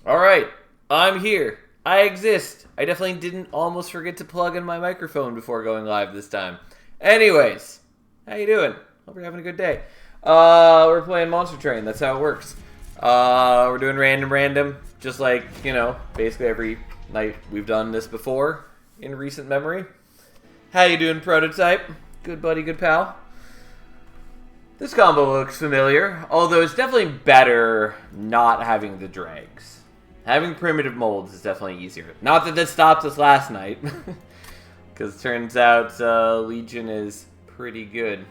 Alright, I'm here. I exist. I definitely didn't almost forget to plug in my microphone before going live this time. Anyways, how you doing? Hope you're having a good day. We're playing Monster Train. That's how it works. We're doing random, just like, you know, basically every night we've done this before in recent memory. How you doing, Prototype? Good buddy, good pal. This combo looks familiar, although it's definitely better not having the dregs. Having primitive molds is definitely easier. Not that this stopped us last night, because turns out Legion is pretty good.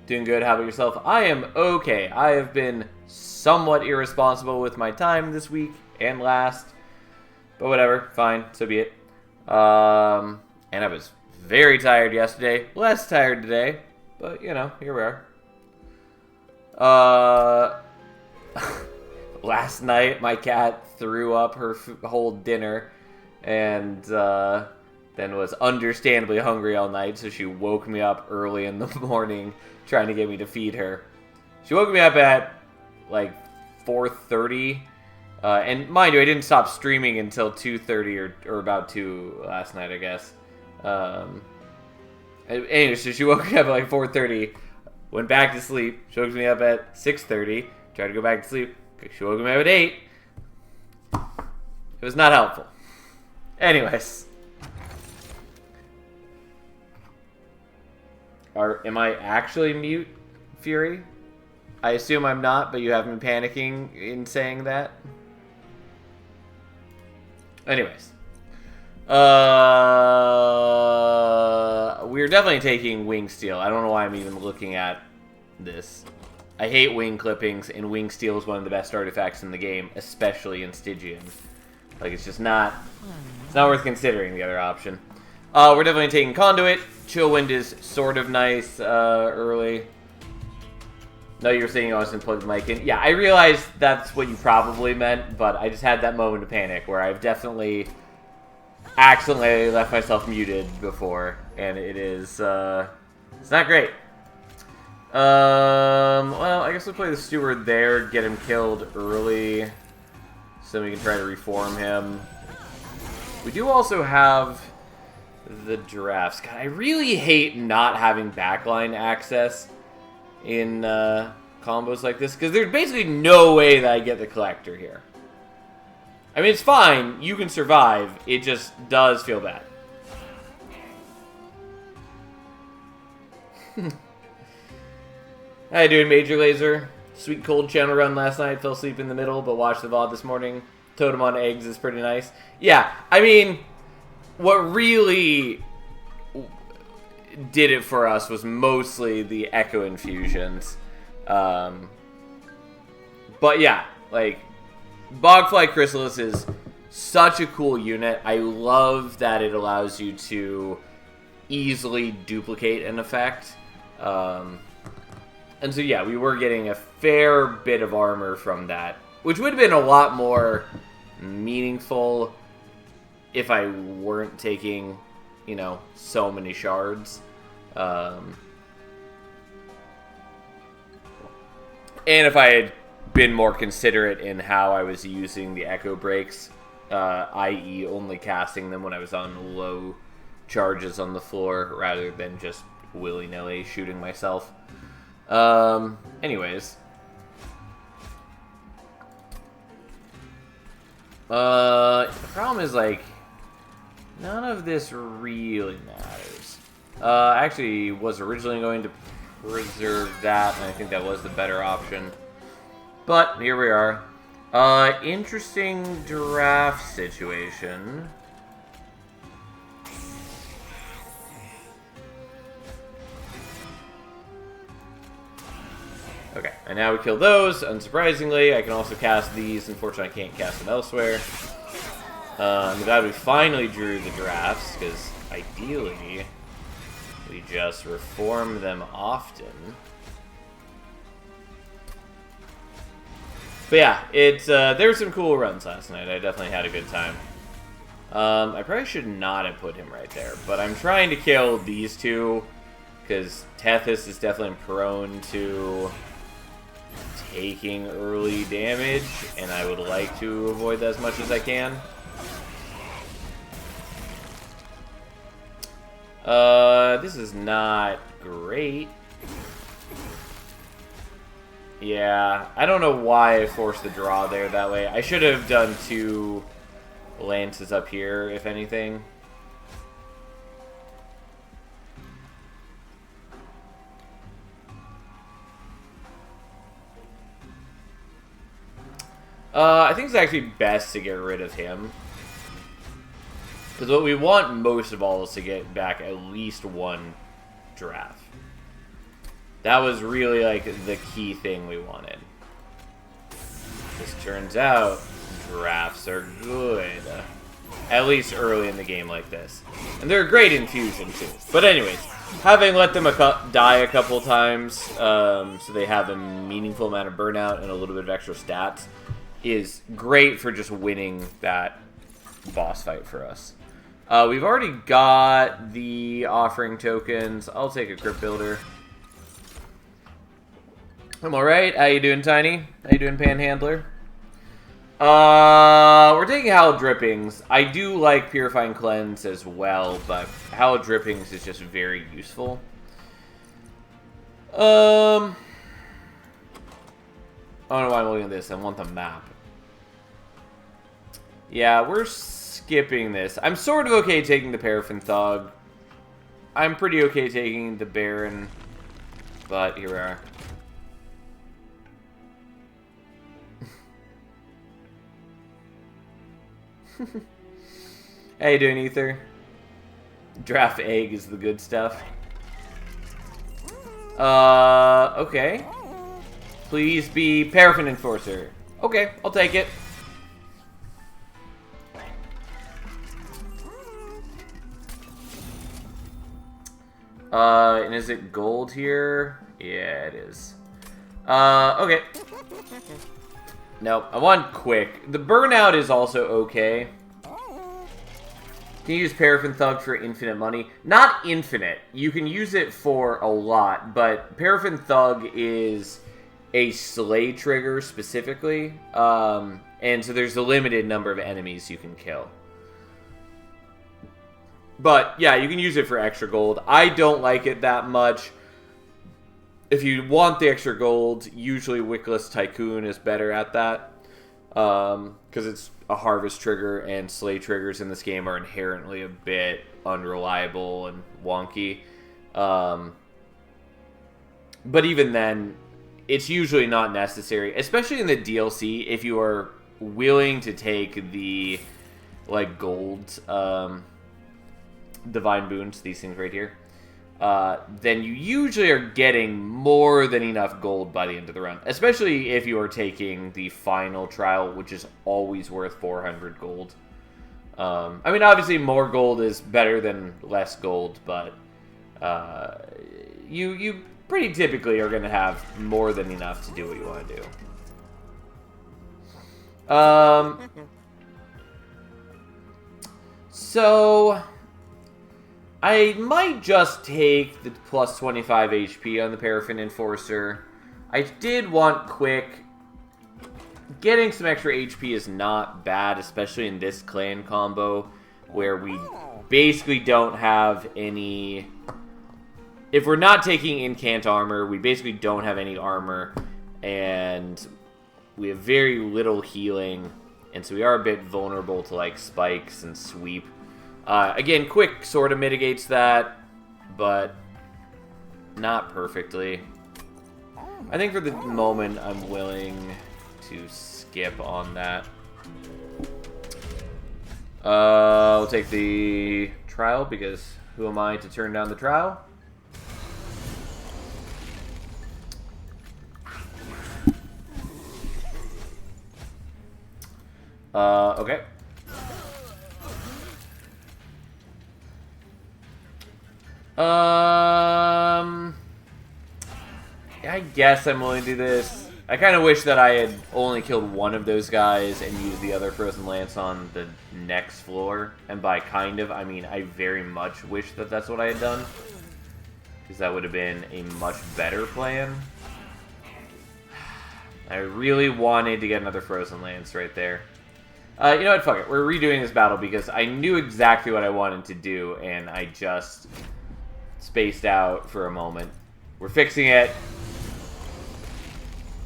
Doing good, how about yourself? I am okay. I have been somewhat irresponsible with my time this week and last, but whatever, fine, so be it. And I was very tired yesterday, less tired today, but you know, here we are. Last night my cat threw up her whole dinner and then was understandably hungry all night, so she woke me up early in the morning trying to get me to feed her. She woke me up at like 4:30, and mind you, I didn't stop streaming until 2:30 or about 2 last night, I guess. Anyway, so she woke me up at like 4:30. Went back to sleep. She woke me up at 6:30. Tried to go back to sleep. She woke me up at 8. It was not helpful. Anyways. Am I actually mute, Fury? I assume I'm not, but you have me panicking in saying that. Anyways. We're definitely taking Wing Steel. I don't know why I'm even looking at this. I hate wing clippings, and Wing Steel is one of the best artifacts in the game, especially in Stygian. Like, it's just not... It's not worth considering the other option. We're definitely taking Conduit. Chillwind is sort of nice early. No, you were saying I was going to plug the mic in. Yeah, I realized that's what you probably meant, but I just had that moment of panic where I've definitely accidentally left myself muted before, and it is, it's not great. Well, I guess we'll play the Steward there, get him killed early, so we can try to reform him. We do also have the Giraffes. God, I really hate not having backline access in combos like this, because there's basically no way that I get the Collector here. I mean, it's fine. You can survive. It just does feel bad. How you doing, Major Laser? Sweet cold channel run last night. Fell asleep in the middle, but watched the VOD this morning. Totem on eggs is pretty nice. Yeah, I mean, what really did it for us was mostly the Echo Infusions. But yeah, like... Bogfly Chrysalis is such a cool unit. I love that it allows you to easily duplicate an effect. And so yeah, we were getting a fair bit of armor from that, which would have been a lot more meaningful if I weren't taking, you know, so many shards. And if I had been more considerate in how I was using the Echo Breaks, i.e. only casting them when I was on low charges on the floor rather than just willy-nilly shooting myself. Anyways. The problem is, like, none of this really matters. I actually was originally going to preserve that, and I think that was the better option. But here we are. Interesting draft situation. Okay, and now we kill those. Unsurprisingly, I can also cast these. Unfortunately, I can't cast them elsewhere. I'm glad we finally drew the drafts, because ideally, we just reform them often. But yeah, it's there were some cool runs last night. I definitely had a good time. I probably should not have put him right there, but I'm trying to kill these two, because Tethys is definitely prone to taking early damage, and I would like to avoid that as much as I can. This is not great. Yeah, I don't know why I forced the draw there that way. I should have done 2 lances up here, if anything. I think it's actually best to get rid of him. Because what we want most of all is to get back at least 1 draft. That was really, like, the key thing we wanted. This turns out drafts are good. At least early in the game like this. And they're a great infusion, too. But anyways, having let them die a couple times, so they have a meaningful amount of burnout and a little bit of extra stats, is great for just winning that boss fight for us. We've already got the offering tokens. I'll take a crypt builder. I'm alright. How you doing, Tiny? How you doing, Panhandler? We're taking Hallowed Drippings. I do like Purifying Cleanse as well, but Hallowed Drippings is just very useful. I don't know why I'm looking at this. I want the map. Yeah, we're skipping this. I'm sort of okay taking the Paraffin Thug. I'm pretty okay taking the Baron, but here we are. How you doing, Ether? Draft egg is the good stuff. Okay. Please be Paraffin Enforcer. Okay, I'll take it. And is it gold here? Yeah, it is. Okay. Nope, I want quick. The burnout is also okay. Can you use Paraffin Thug for infinite money? Not infinite. You can use it for a lot, but Paraffin Thug is a slay trigger specifically. And so there's a limited number of enemies you can kill. But, yeah, you can use it for extra gold. I don't like it that much. If you want the extra gold, usually Wickless Tycoon is better at that. Because it's a harvest trigger, and slay triggers in this game are inherently a bit unreliable and wonky. But even then, it's usually not necessary, especially in the DLC, if you are willing to take the, like, gold, divine boons, these things right here, then you usually are getting more than enough gold by the end of the run. Especially if you are taking the final trial, which is always worth 400 gold. I mean, obviously more gold is better than less gold, but you pretty typically are going to have more than enough to do what you want to do. So I might just take the plus 25 HP on the Paraffin Enforcer. I did want quick. Getting some extra HP is not bad, especially in this clan combo, where we basically don't have any... If we're not taking incant armor, we basically don't have any armor, and we have very little healing, and so we are a bit vulnerable to, like, spikes and sweep. Again, quick sort of mitigates that, but not perfectly. I think for the moment, I'm willing to skip on that. I'll take the trial, because who am I to turn down the trial? Okay. I guess I'm willing to do this. I kind of wish that I had only killed one of those guys and used the other Frozen Lance on the next floor. And by kind of, I mean I very much wish that that's what I had done. Because that would have been a much better plan. I really wanted to get another Frozen Lance right there. You know what? Fuck it. We're redoing this battle because I knew exactly what I wanted to do, and I just spaced out for a moment. We're fixing it.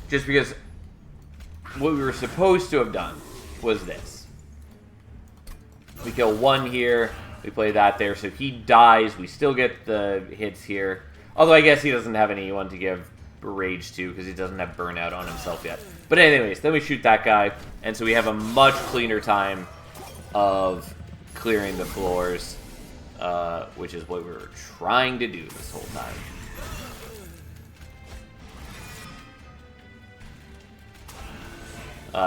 Just because what we were supposed to have done was this. We kill one here. We play that there. So if he dies, we still get the hits here. Although I guess he doesn't have anyone to give rage to because he doesn't have burnout on himself yet. But anyways, then we shoot that guy. And so we have a much cleaner time of clearing the floors. Which is what we were trying to do this whole time.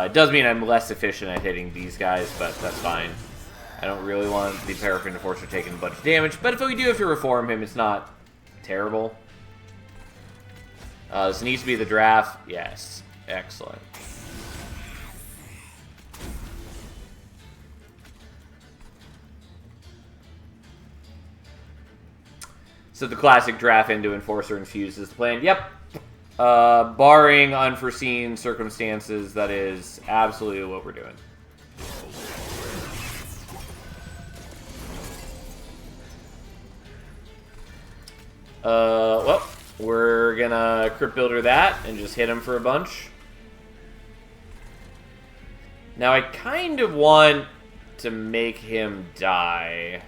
It does mean I'm less efficient at hitting these guys, but that's fine. I don't really want the Paraffin Enforcer taking a bunch of damage, but if we do have to reform him, it's not terrible. This needs to be the draft. Yes. Excellent. So the classic draft into Enforcer Infused is the plan. Yep. Barring unforeseen circumstances, that is absolutely what we're doing. Well, we're gonna Crypt Builder that and just hit him for a bunch. Now I kind of want to make him die.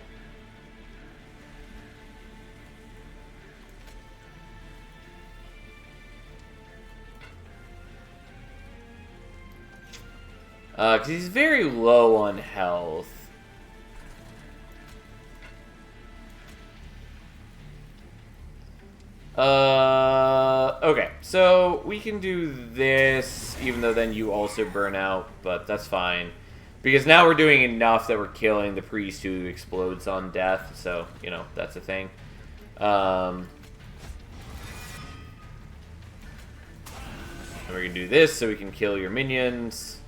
Because he's very low on health. Okay, so we can do this, even though then you also burn out, but that's fine. Because now we're doing enough that we're killing the priest who explodes on death, so, you know, that's a thing. And we're gonna do this so we can kill your minions.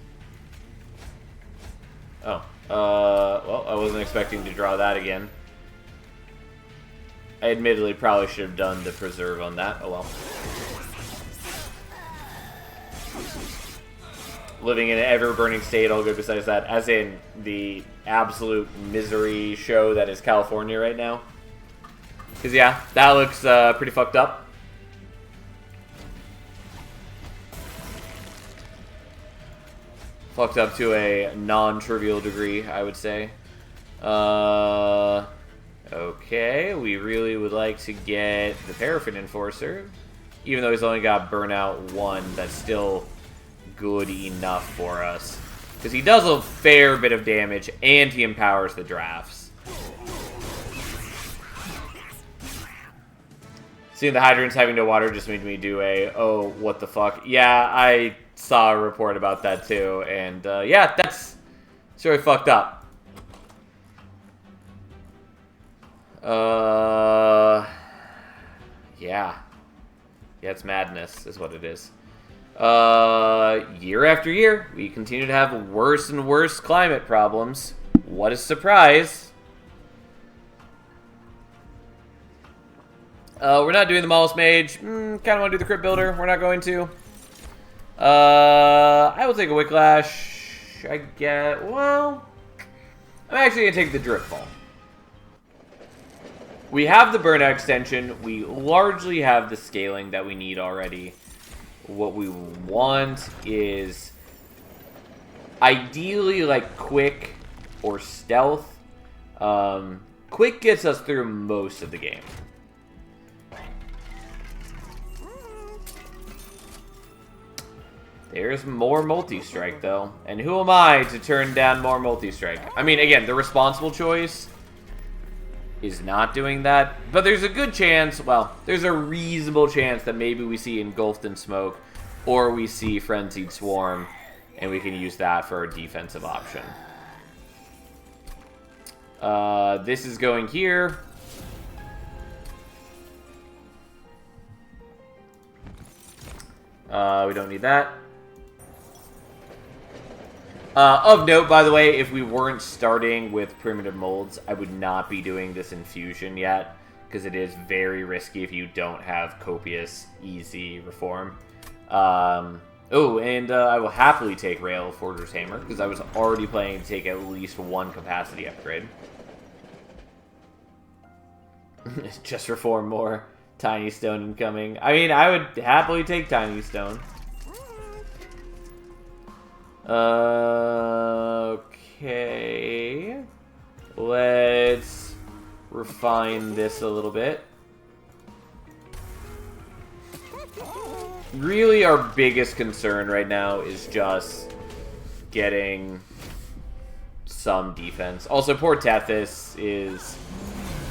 Oh, well, I wasn't expecting to draw that again. I admittedly probably should have done the preserve on that. Oh well. Living in an ever-burning state, all good besides that. As in the absolute misery show that is California right now. Because, yeah, that looks pretty fucked up. Fucked up to a non-trivial degree, I would say. Okay, we really would like to get the Paraffin Enforcer. Even though he's only got Burnout 1, that's still good enough for us. Because he does a fair bit of damage, and he empowers the drafts. Seeing the hydrants having no water just made me do a, oh, what the fuck. Yeah, I saw a report about that too, and yeah, that's sort of fucked up. Yeah. Yeah, it's madness, is what it is. Year after year, we continue to have worse and worse climate problems. What a surprise. We're not doing the Mollusk Mage. Kind of want to do the Crypt Builder. We're not going to. I will take a Wicklash. I get, well, I'm actually going to take the Drip Ball. We have the Burnout extension. We largely have the scaling that we need already. What we want is ideally like Quick or Stealth. Quick gets us through most of the game. There's more multi-strike, though. And who am I to turn down more multi-strike? I mean, again, the responsible choice is not doing that. But there's a good chance, well, there's a reasonable chance that maybe we see Engulfed in Smoke or we see Frenzied Swarm, and we can use that for our defensive option. This is going here. We don't need that. Of note, by the way, if we weren't starting with Primitive Molds, I would not be doing this infusion yet, because it is very risky if you don't have copious, easy reform. Oh, and I will happily take Rail Forger's Hammer, because I was already planning to take at least one capacity upgrade. Just for 4 more. Tiny Stone incoming. I mean, I would happily take Tiny Stone. Okay. Let's refine this a little bit. Really, our biggest concern right now is just getting some defense. Also, poor Tethys is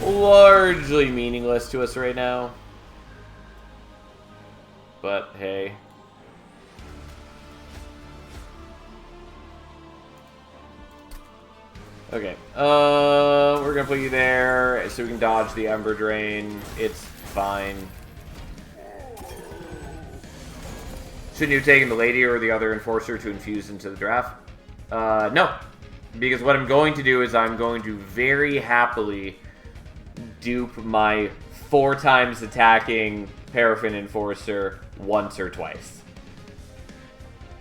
largely meaningless to us right now. But, hey. Okay. We're gonna put you there so we can dodge the Ember Drain. It's fine. Shouldn't you have taken the Lady or the other Enforcer to infuse into the draft? No. Because what I'm going to do is I'm going to very happily dupe my 4 times attacking Paraffin Enforcer once or twice.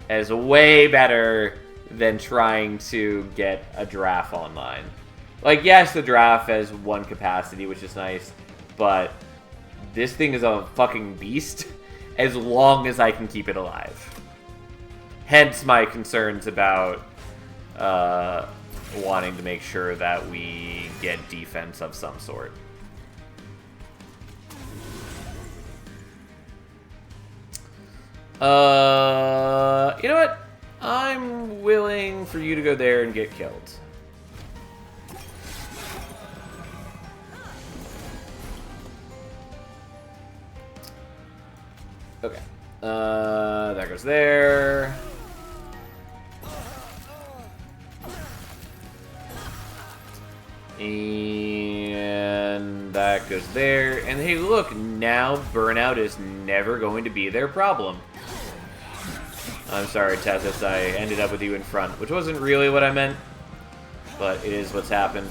As way better than trying to get a draft online. Like, yes, the draft has 1 capacity, which is nice, but this thing is a fucking beast as long as I can keep it alive. Hence my concerns about wanting to make sure that we get defense of some sort. You know what? I'm willing for you to go there and get killed. Okay. That goes there. And that goes there. And hey, look, now burnout is never going to be their problem. I'm sorry, Tethys, I ended up with you in front, which wasn't really what I meant, but it is what's happened.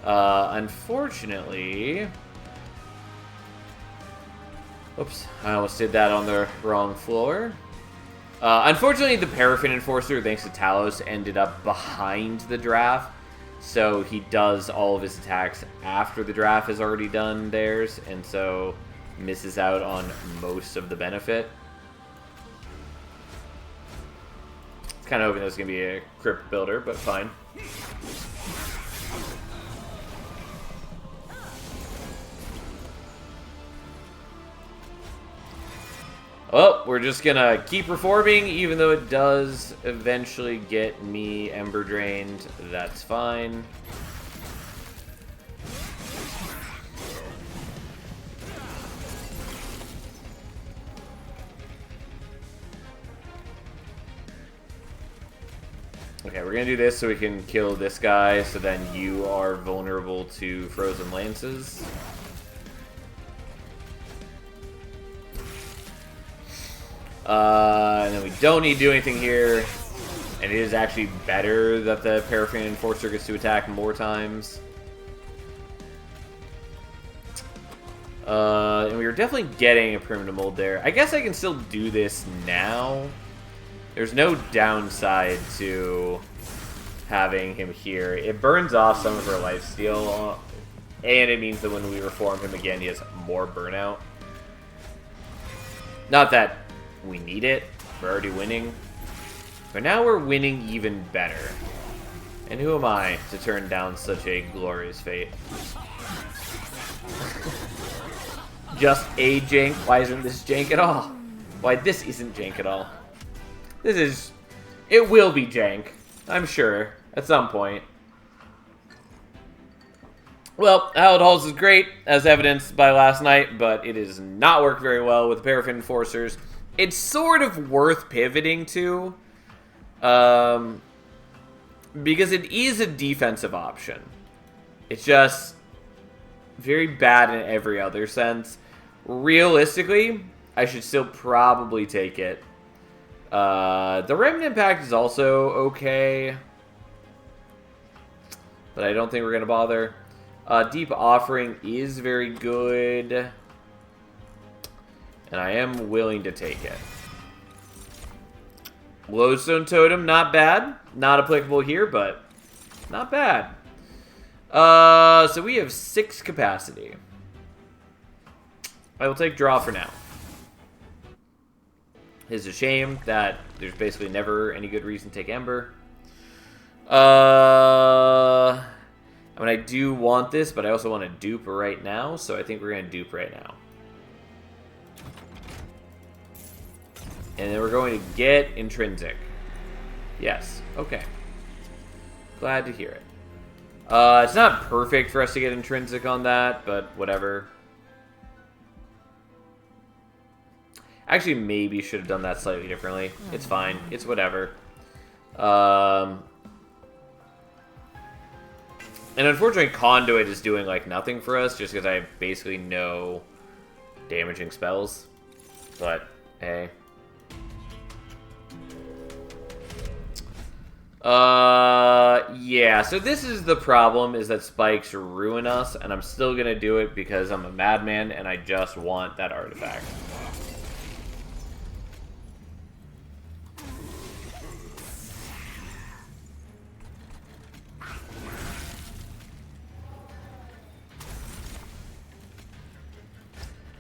Unfortunately... Oops, I almost did that on the wrong floor. Unfortunately, the Paraffin Enforcer, thanks to Talos, ended up behind the draft. So he does all of his attacks after the draft has already done theirs, and so misses out on most of the benefit. Kind of hoping this is going to be a crypt builder, but fine. Oh, we're just going to keep reforming, even though it does eventually get me Ember Drained. That's fine. Okay, we're gonna do this so we can kill this guy, so then you are vulnerable to Frozen Lances. And then we don't need to do anything here. And it is actually better that the Paraffin Enforcer gets to attack more times. And we were definitely getting a Primitive Mold there. I guess I can still do this now. There's no downside to having him here. It burns off some of our lifesteal, and it means that when we reform him again, he has more burnout. Not that we need it. We're already winning. But now we're winning even better. And who am I to turn down such a glorious fate? Just a jank? Why isn't this jank at all? Why, this isn't jank at all. This is... It will be jank, I'm sure, at some point. Well, Hallowed Halls is great, as evidenced by last night, but it does not work very well with the Paraffin Enforcers. It's sort of worth pivoting to, because it is a defensive option. It's just very bad in every other sense. Realistically, I should still probably take it. The Remnant Impact is also okay, but I don't think we're going to bother. Deep Offering is very good, and I am willing to take it. Lodestone Totem, not bad. Not applicable here, but not bad. So we have 6 capacity. I will take draw for now. It's a shame that there's basically never any good reason to take Ember. I mean, I do want this, but I also want to dupe right now, so I think we're going to dupe right now. And then we're going to get Intrinsic. Yes. Okay. Glad to hear it. It's not perfect for us to get Intrinsic on that, but whatever. Actually, maybe should have done that slightly differently. It's fine. It's whatever. And unfortunately, Conduit is doing, like, nothing for us, just because I have basically no damaging spells. But, hey. Yeah, so this is the problem, is that spikes ruin us, and I'm still gonna do it because I'm a madman, and I just want that artifact.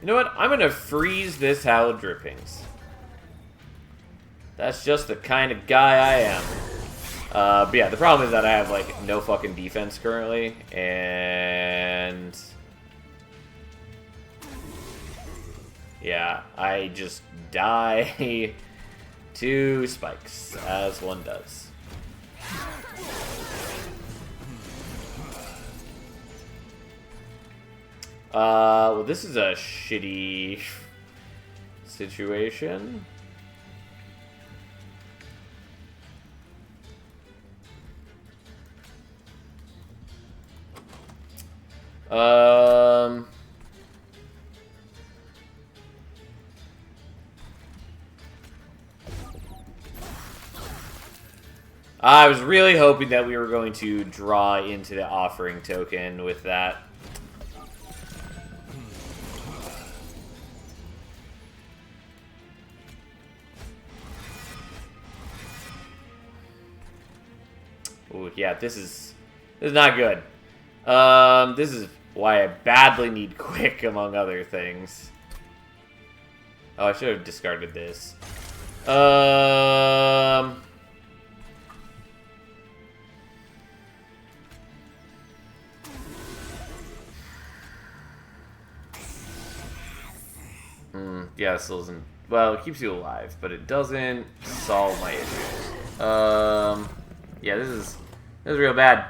You know what? I'm gonna freeze this Hallowed Drippings. That's just the kind of guy I am. But yeah, the problem is that I have, like, no fucking defense currently, and yeah, I just die to spikes, as one does. Well, this is a shitty situation. I was really hoping that we were going to draw into the offering token with that. Ooh, yeah, this is not good. This is why I badly need Quick, among other things. Oh, I should have discarded this. Yeah, this still isn't... Well, it keeps you alive, but it doesn't solve my issues. Yeah, this is real bad.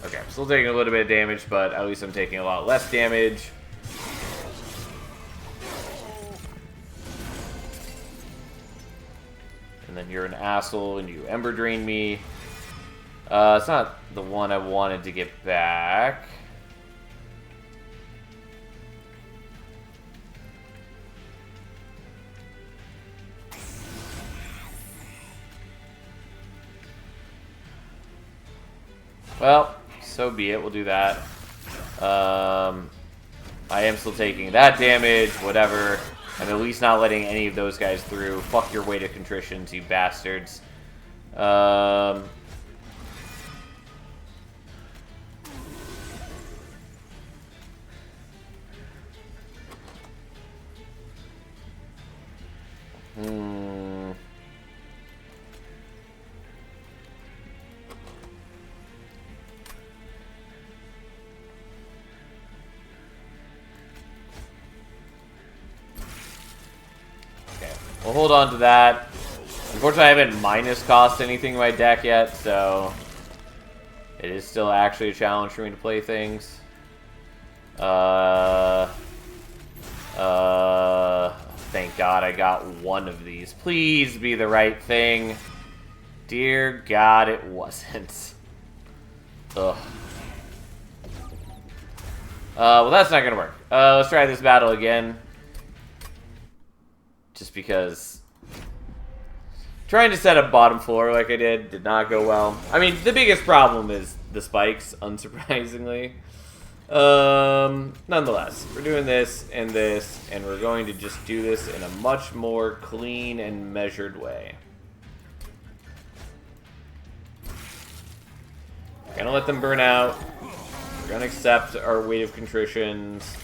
Okay, I'm still taking a little bit of damage, but at least I'm taking a lot less damage. And then you're an asshole and you Ember Drain me. It's not the one I wanted to get back. Well, so be it. We'll do that. I am still taking that damage. Whatever. I'm at least not letting any of those guys through. Fuck your way to contritions, you bastards. We'll hold on to that. Unfortunately, I haven't minus cost anything in my deck yet, so it is still actually a challenge for me to play things. Thank God I got one of these. Please be the right thing. Dear God, it wasn't. Ugh. Well, that's not gonna work. Let's try this battle again. Just because Trying to set up bottom floor like I did not go well. I mean, the biggest problem is the spikes, unsurprisingly. Nonetheless, we're doing this, and we're going to just do this in a much more clean and measured way. We're gonna let them burn out. We're gonna accept our weight of contritions.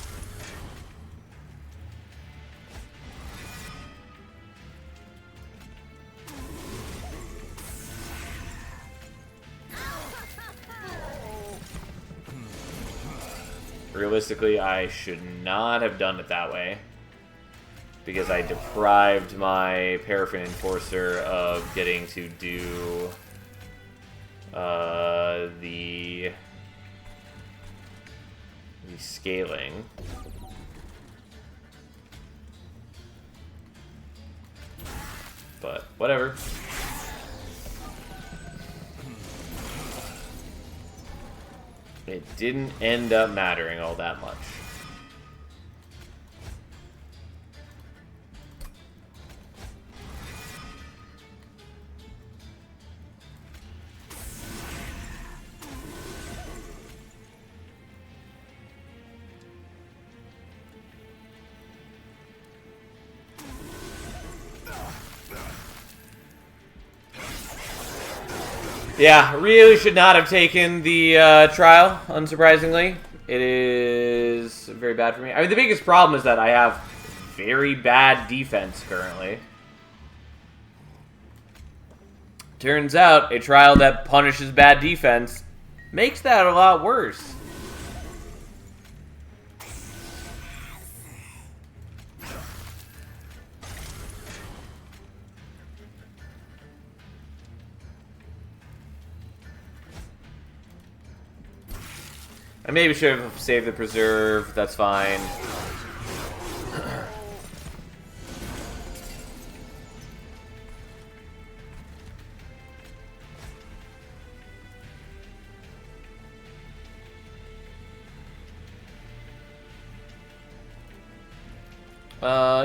Realistically, I should not have done it that way, because I deprived my Paraffin Enforcer of getting to do the scaling. But whatever. It didn't end up mattering all that much. Yeah, really should not have taken the trial, unsurprisingly. It is very bad for me. I mean, the biggest problem is that I have very bad defense currently. Turns out, a trial that punishes bad defense makes that a lot worse. I maybe should have saved the preserve. That's fine.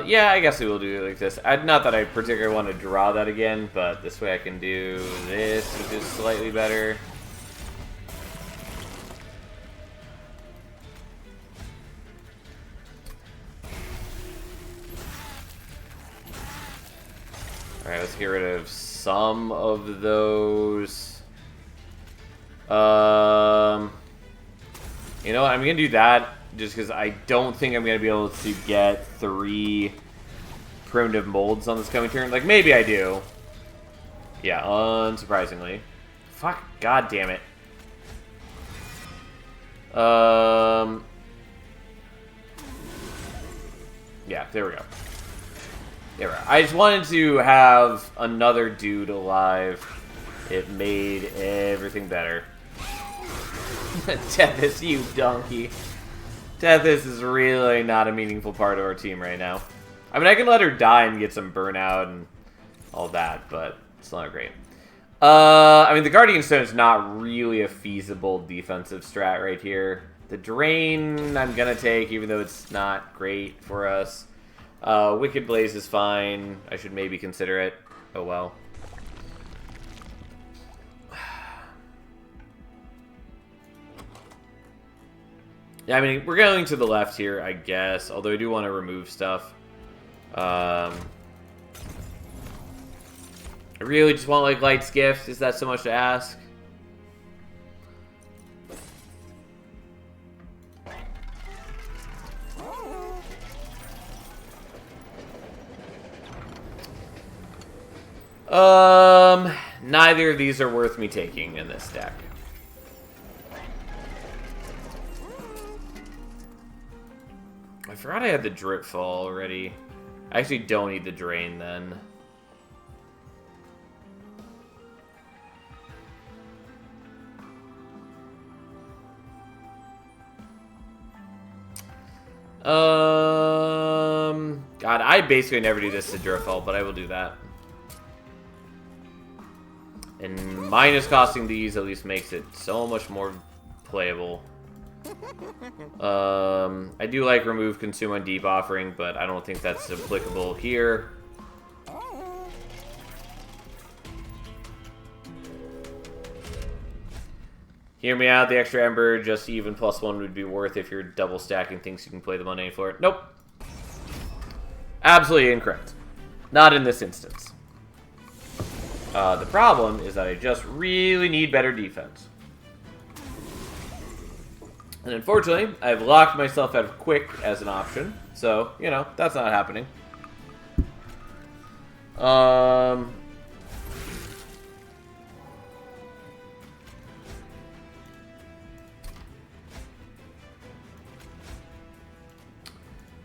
Yeah, I guess we will do it like this. Not that I particularly want to draw that again, but this way I can do this, which is slightly better. Alright, let's get rid of some of those. You know what? I'm going to do that just because I don't think I'm going to be able to get 3 primitive molds on this coming turn. Like, maybe I do. Yeah, unsurprisingly. Fuck, god damn it. Yeah, there we go. I just wanted to have another dude alive. It made everything better. Tethys, you donkey. Tethys is really not a meaningful part of our team right now. I mean, I can let her die and get some burnout and all that, but it's not great. I mean, the Guardian Stone is not really a feasible defensive strat right here. The Drain I'm gonna take, even though it's not great for us. Wicked Blaze is fine. I should maybe consider it. Oh well. Yeah, I mean, we're going to the left here, I guess. Although I do want to remove stuff. I really just want, like, Light's Gift. Is that so much to ask? Neither of these are worth me taking in this deck. I forgot I had the Drip Fall already. I actually don't need the Drain then. God, I basically never do this to Drip Fall, but I will do that. And minus costing these at least makes it so much more playable. I do like remove consume on Deep Offering, but I don't think that's applicable here. Hear me out, the extra Ember, just even +1 would be worth if you're double stacking things you can play them on any floor. Nope. Absolutely incorrect. Not in this instance. The problem is that I just really need better defense. And unfortunately, I've locked myself out of Quick as an option. So, you know, that's not happening.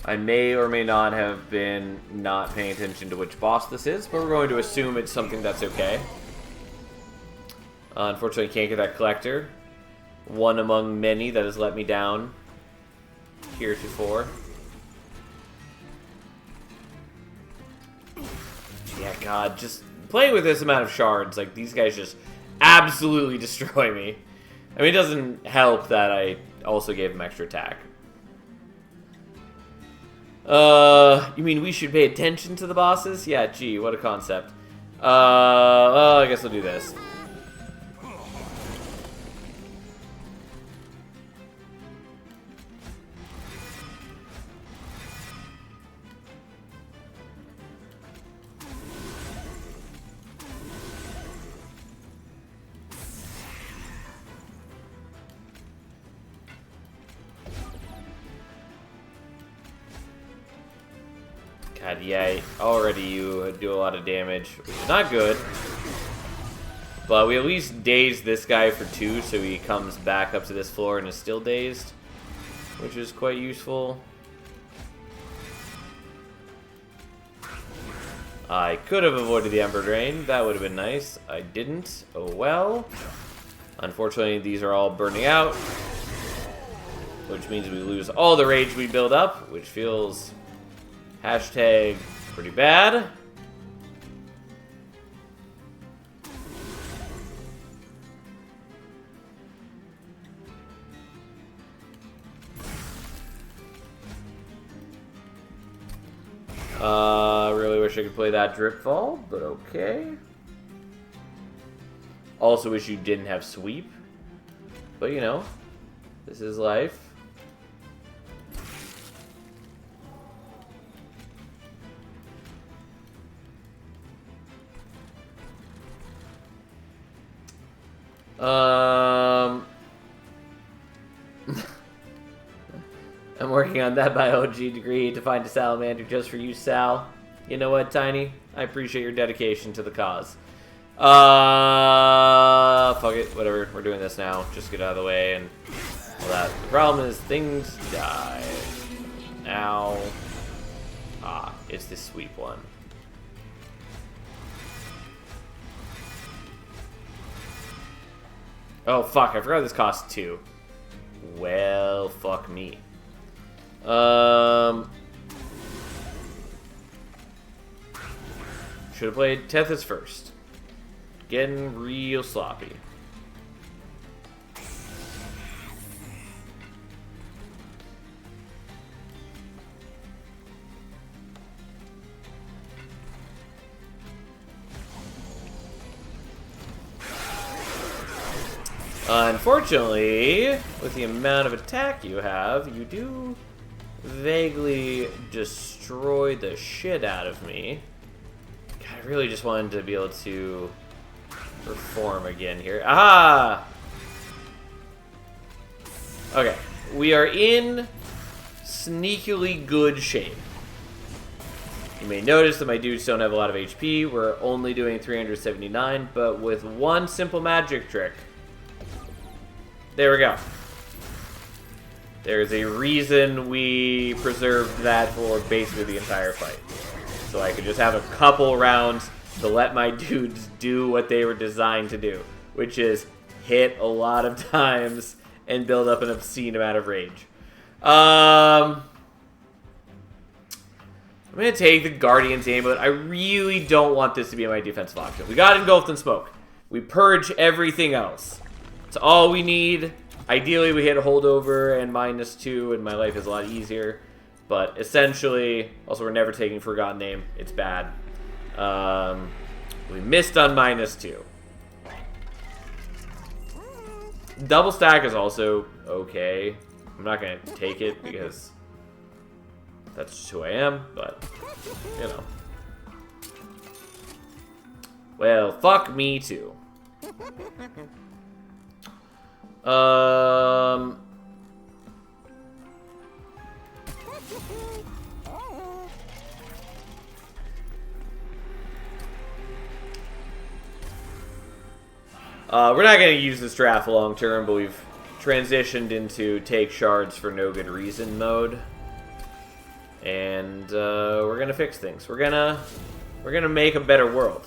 I may or may not have been not paying attention to which boss this is, but we're going to assume it's something that's okay. Unfortunately, can't get that collector. One among many that has let me down heretofore. Yeah, God, just playing with this amount of shards, like, these guys just absolutely destroy me. I mean, it doesn't help that I also gave him extra attack. You mean we should pay attention to the bosses? Yeah, gee, what a concept. Well, I guess we'll do this. God, yeah, already you do a lot of damage, which is not good. But we at least dazed this guy for 2, so he comes back up to this floor and is still dazed, which is quite useful. I could have avoided the Ember Drain. That would have been nice. I didn't. Oh well. Unfortunately, these are all burning out, which means we lose all the rage we build up, which feels... hashtag pretty bad. Really wish I could play that Drip Fall, but okay. Also wish you didn't have Sweep. But you know, this is life. I'm working on that biology degree to find a salamander just for you, Sal. You know what, Tiny? I appreciate your dedication to the cause. Fuck it, whatever. We're doing this now. Just get out of the way and all that. The problem is things die. Ow. Ah, it's this sweep one. Oh, fuck, I forgot this costs 2. Well, fuck me. Should have played Tethys first. Getting real sloppy. Unfortunately, with the amount of attack you have, you do vaguely destroy the shit out of me. God, I really just wanted to be able to perform again here. Aha! Okay, we are in sneakily good shape. You may notice that my dudes don't have a lot of HP. We're only doing 379, but with one simple magic trick. There we go. There's a reason we preserved that for basically the entire fight. So I could just have a couple rounds to let my dudes do what they were designed to do, which is hit a lot of times and build up an obscene amount of rage. I'm going to take the Guardian's Amulet. I really don't want this to be my defensive option. We got Engulfed in Smoke. We purge everything else. It's all we need. Ideally, we hit a holdover and -2, and my life is a lot easier. But essentially, also we're never taking Forgotten Name. It's bad. We missed on -2. Double stack is also okay. I'm not going to take it because that's just who I am, but, you know. Well, fuck me too. We're not going to use this draft long term, but we've transitioned into take shards for no good reason mode. And we're going to fix things. We're going to make a better world.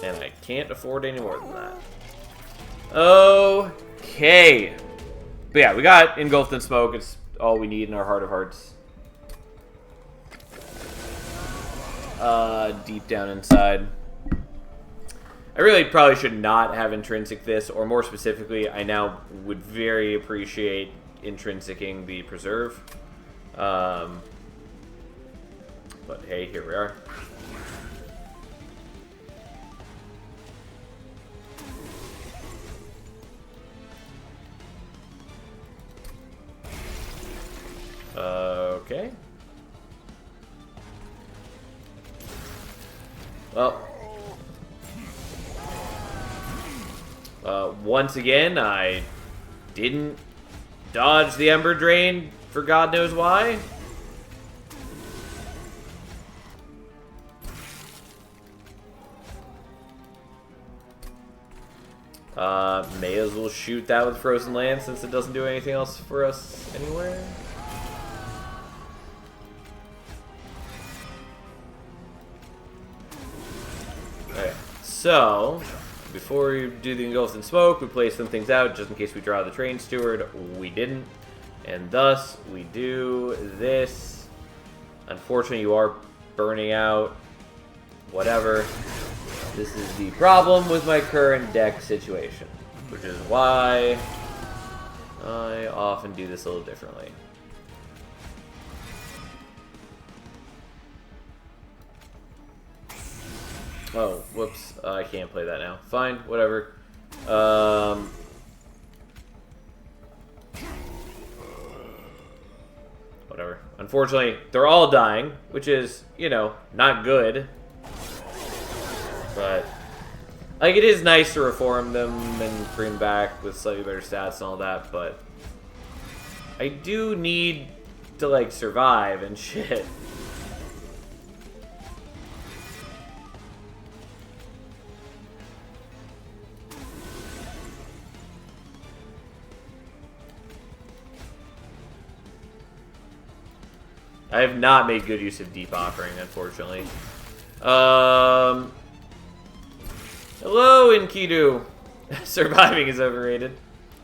And I can't afford any more than that. Okay. But yeah, we got Engulfed in Smoke. It's all we need in our Heart of Hearts. Deep down inside. I really probably should not have intrinsic this, or more specifically, I now would very appreciate intrinsicing the Preserve. But hey, here we are. Okay. Well, once again, I didn't dodge the Ember Drain for God knows why. May as well shoot that with Frozen Land since it doesn't do anything else for us anywhere. Okay, so before we do the Engulfed in Smoke, we play some things out just in case we draw the Train Steward. We didn't, and thus we do this. Unfortunately, you are burning out. Whatever. This is the problem with my current deck situation, which is why I often do this a little differently. Oh, whoops. I can't play that now. Fine, whatever. Whatever. Unfortunately, they're all dying, which is, you know, not good. But, like, it is nice to reform them and bring back with slightly better stats and all that, but I do need to, like, survive and shit. I have not made good use of Deep Offering, unfortunately. Hello, Enkidu. Surviving is overrated.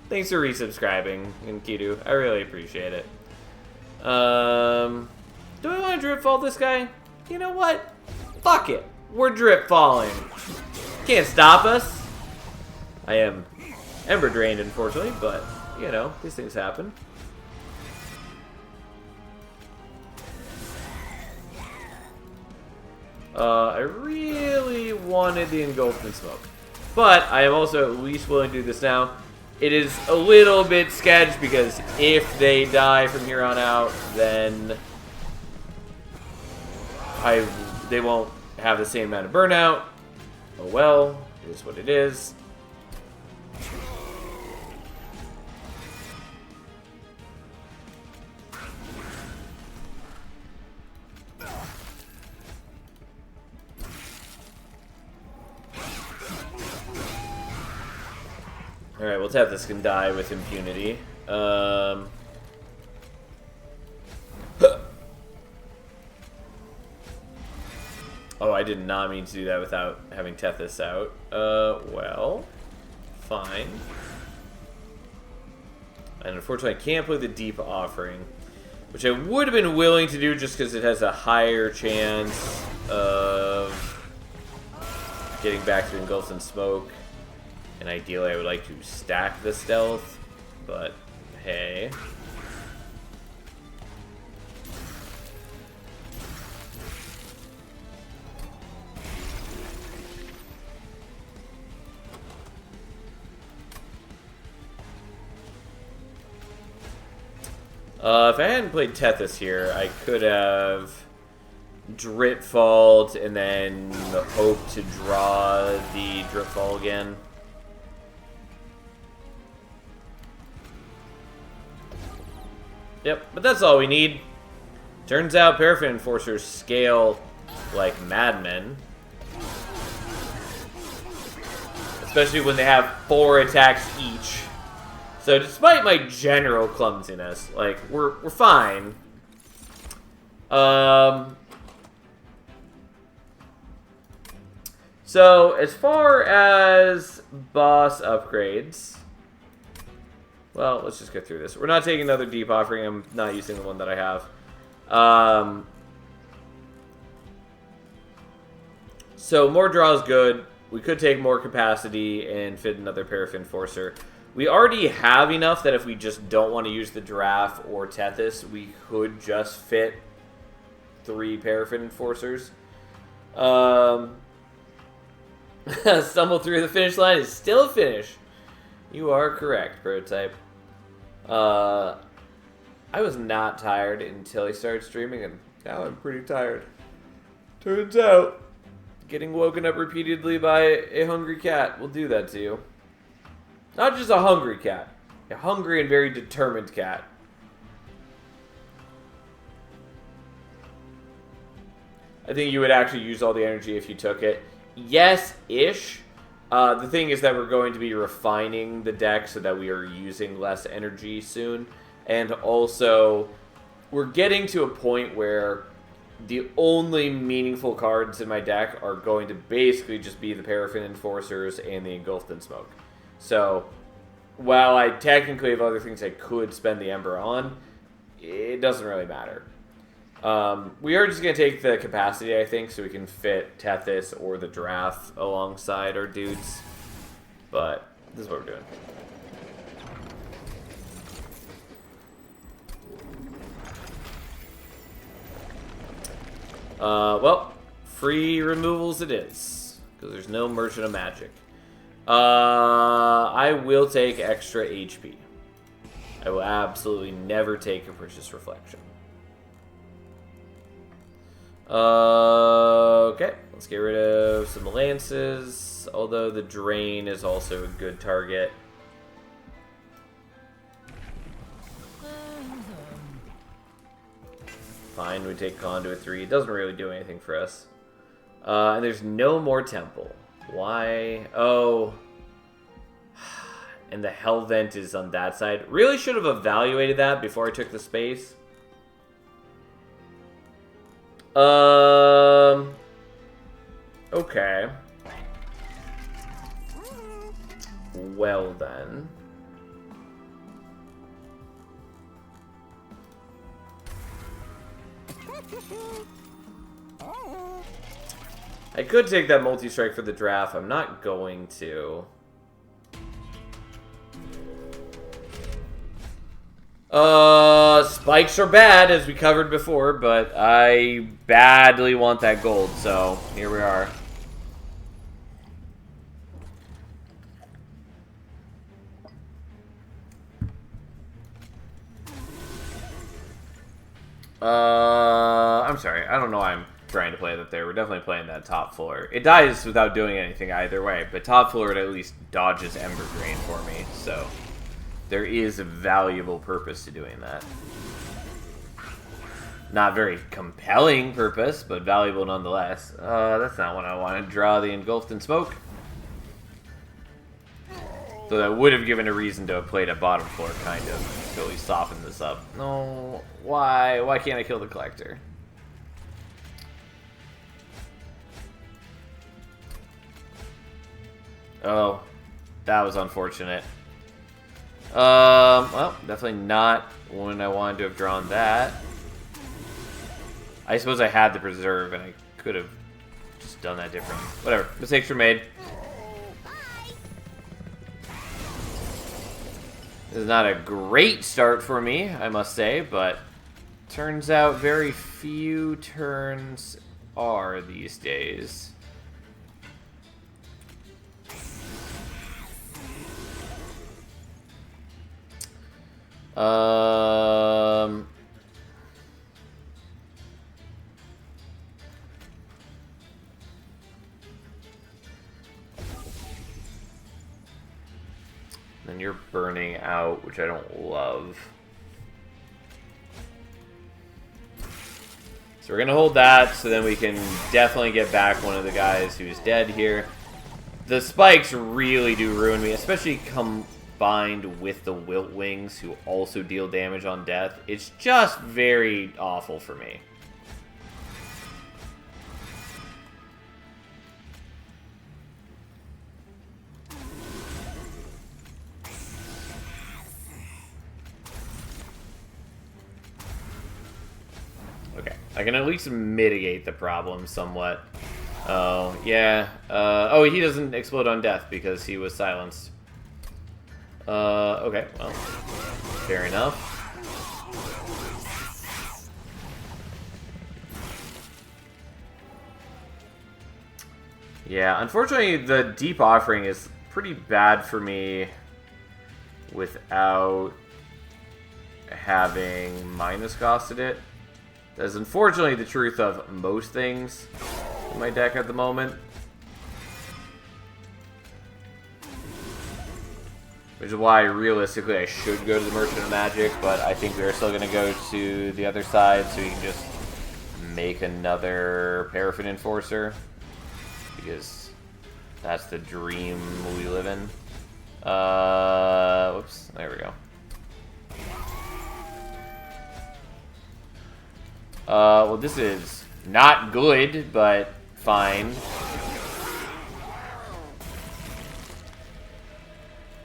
Thanks for resubscribing, Enkidu. I really appreciate it. Do I want to drip fall this guy? You know what? Fuck it. We're drip falling. Can't stop us. I am Ember Drained, unfortunately, but, you know, these things happen. I really wanted the Engulfed in Smoke. But I am also at least willing to do this now. It is a little bit sketched because if they die from here on out, then they won't have the same amount of burnout. Oh well, it is what it is. Alright, we'll tap this can die with impunity. Oh, I did not mean to do that without having Tethys out. Well, fine. And unfortunately, I can't play the Deep Offering, which I would have been willing to do just because it has a higher chance of getting back to Engulfed in Smoke. And ideally, I would like to stack the Stealth, but hey. If I hadn't played Tethys here, I could have Dritfalled and then hope to draw the Dritfall again. Yep, but that's all we need. Turns out Paraffin Enforcers scale like madmen. Especially when they have 4 attacks each. So despite my general clumsiness, like, we're fine. So as far as boss upgrades, well, let's just get through this. We're not taking another deep offering. I'm not using the one that I have. So more draw is good. We could take more capacity and fit another Paraffin Enforcer. We already have enough that if we just don't want to use the Giraffe or Tethys, we could just fit 3 Paraffin Enforcers. Stumble through the finish line is still a finish. You are correct, Prototype. I was not tired until I started streaming, and now I'm pretty tired. Turns out, getting woken up repeatedly by a hungry cat will do that to you. Not just a hungry cat. A hungry and very determined cat. I think you would actually use all the energy if you took it. Yes-ish. The thing is that we're going to be refining the deck so that we are using less energy soon. And also, we're getting to a point where the only meaningful cards in my deck are going to basically just be the Paraffin Enforcers and the Engulfed in Smoke. So, while I technically have other things I could spend the Ember on, it doesn't really matter. We are just going to take the capacity, I think, so we can fit Tethys or the Giraffe alongside our dudes. But this is what we're doing. Well, free removals it is, because there's no Merchant of Magic. I will take extra HP. I will absolutely never take a Precious Reflection. Okay, let's get rid of some Lances, although the Drain is also a good target. Fine, we take Conduit 3. It doesn't really do anything for us. And there's no more Temple. Why? Oh. And the Hell Vent is on that side. Really should have evaluated that before I took the space. Okay. Well then. I could take that multi-strike for the Giraffe. I'm not going to. Spikes are bad, as we covered before, but I badly want that gold, so here we are. I'm sorry. I don't know why I'm trying to play that there. We're definitely playing that top floor. It dies without doing anything either way, but top floor it at least dodges Ember Drain for me, so there is a valuable purpose to doing that. Not very compelling purpose, but valuable nonetheless. That's not what I want to draw, the Engulfed in Smoke. So that would have given a reason to have played a bottom floor, kind of, to at least soften this up. No, why? Why can't I kill the Collector? Oh, that was unfortunate. Well, definitely not when I wanted to have drawn that. I suppose I had the Preserve, and I could have just done that differently. Whatever, mistakes were made. This is not a great start for me, I must say, but turns out very few turns are these days. Then you're burning out, which I don't love. So we're going to hold that, so then we can definitely get back one of the guys who's dead here. The spikes really do ruin me, especially combined with the Wilt Wings, who also deal damage on death. It's just very awful for me. Okay, I can at least mitigate the problem somewhat. Oh, yeah. Oh, he doesn't explode on death because he was silenced. Okay, well, fair enough. Yeah, unfortunately, the Deep Offering is pretty bad for me without having minus costed it. That's unfortunately the truth of most things in my deck at the moment. Which is why, realistically, I should go to the Merchant of Magic, but I think we're still going to go to the other side so we can just make another Paraffin Enforcer. Because that's the dream we live in. Whoops, there we go. Well, this is not good, but fine.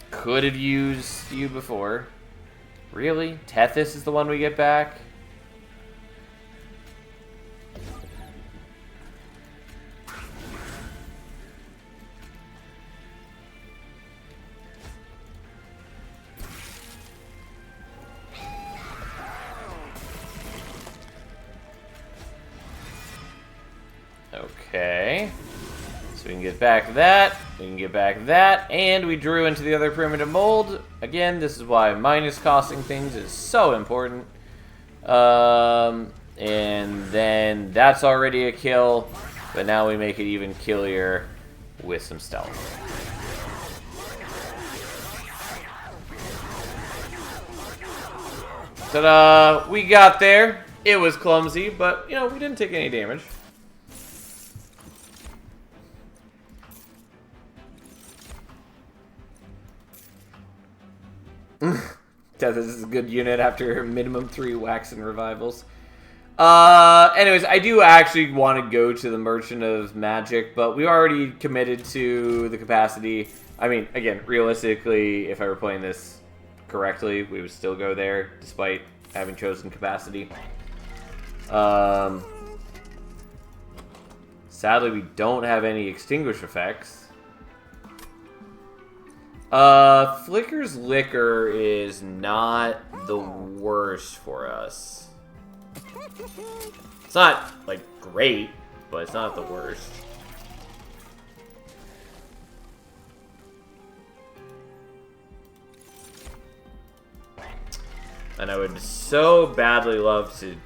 Could have used you before. Really? Tethys is the one we get back? Okay. So we can get back that. We can get back that. And we drew into the other primitive mold. Again, this is why minus costing things is so important. And then that's already a kill. But now we make it even killier with some stealth. Ta-da! We got there. It was clumsy, but, you know, we didn't take any damage. This is a good unit after minimum 3 wax and revivals. Anyways, I do actually want to go to the Merchant of Magic, but we already committed to the capacity. I mean, again, realistically, if I were playing this correctly, we would still go there, despite having chosen capacity. Sadly, we don't have any extinguish effects. Flicker's Liquor is not the worst for us. It's not, like, great, but it's not the worst. And I would so badly love to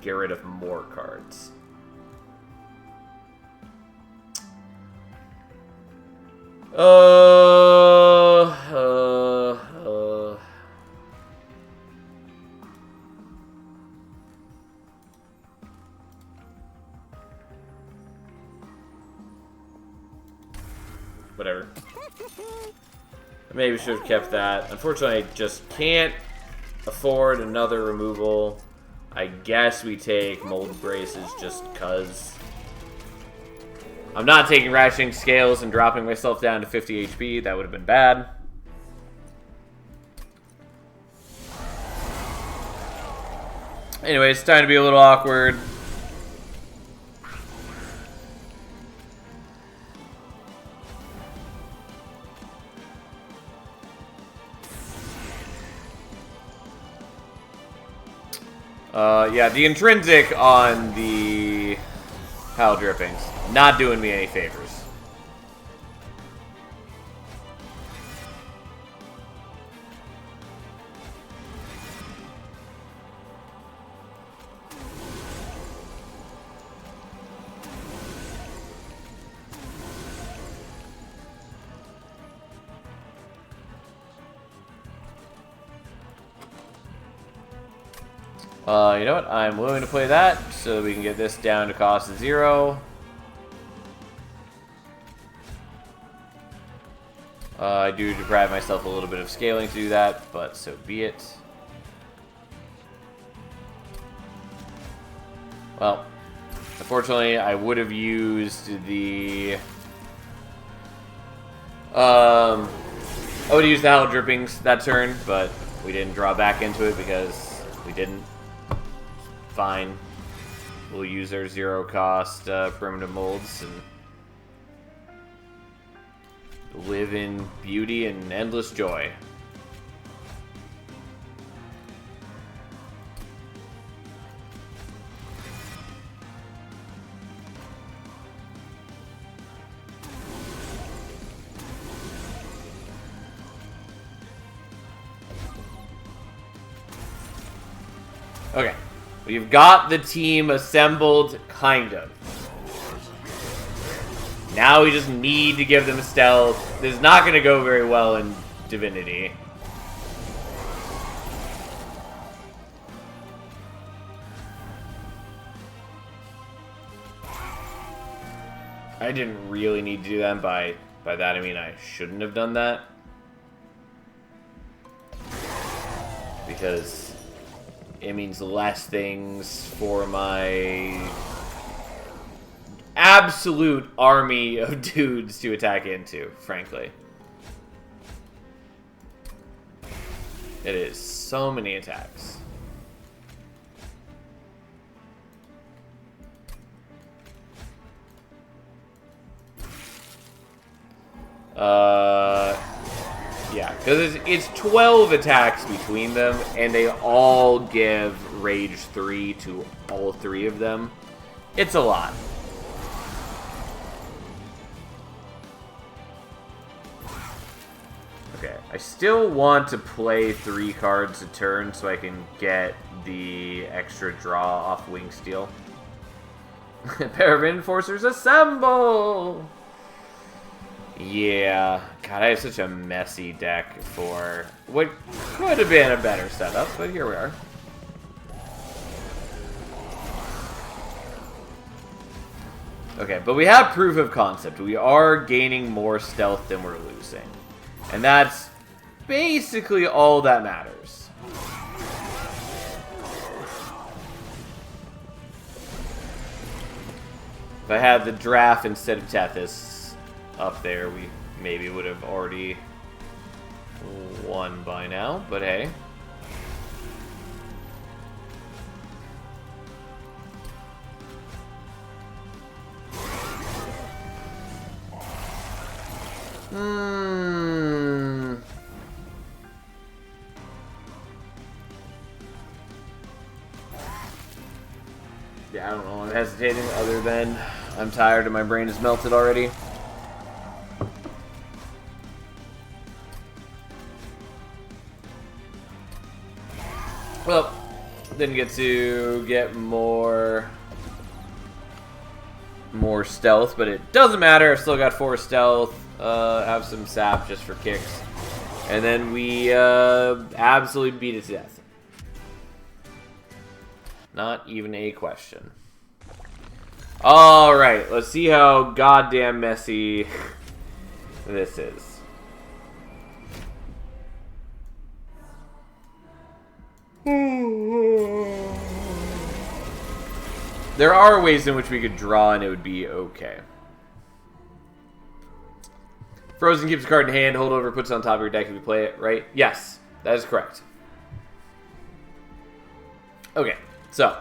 get rid of more cards. Whatever. Maybe should have kept that. Unfortunately, I just can't afford another removal. I guess we take Mold Braces just because. I'm not taking Rationing Scales and dropping myself down to 50 HP. That would have been bad. Anyways, it's time to be a little awkward. Yeah, the intrinsic on the Pile Drippings, not doing me any favors. You know what? I'm willing to play that so that we can get this down to cost of 0. I do deprive myself a little bit of scaling to do that, but so be it. Well, unfortunately, I would have used the... I would have used the Howl Drippings that turn, but we didn't draw back into it because we didn't. Fine. We'll use our 0-cost primitive molds and live in beauty and endless joy. Okay, we've got the team assembled, kind of. Now we just need to give them stealth. This is not going to go very well in Divinity. I didn't really need to do that. By that I mean I shouldn't have done that. Because it means less things for my absolute army of dudes to attack into, frankly. It is so many attacks. Yeah, because it's 12 attacks between them, and they all give Rage 3 to all 3 of them. It's a lot. Okay, I still want to play 3 cards a turn so I can get the extra draw off Wingsteel. Pair of Enforcers, assemble! Yeah, God, I have such a messy deck for what could have been a better setup, but here we are. Okay, but we have proof of concept. We are gaining more stealth than we're losing. And that's basically all that matters. If I had the draft instead of Tethys up there, we maybe would have already won by now, but hey. Yeah, I don't know. I'm hesitating other than I'm tired and my brain is melted already. Well, didn't get to get more stealth, but it doesn't matter. I still got 4 stealth. Have some sap just for kicks. And then we absolutely beat it to death. Not even a question. Alright, let's see how goddamn messy this is. There are ways in which we could draw and it would be okay. Frozen keeps a card in hand, hold over, puts it on top of your deck if you play it, right? Yes, that is correct. Okay, so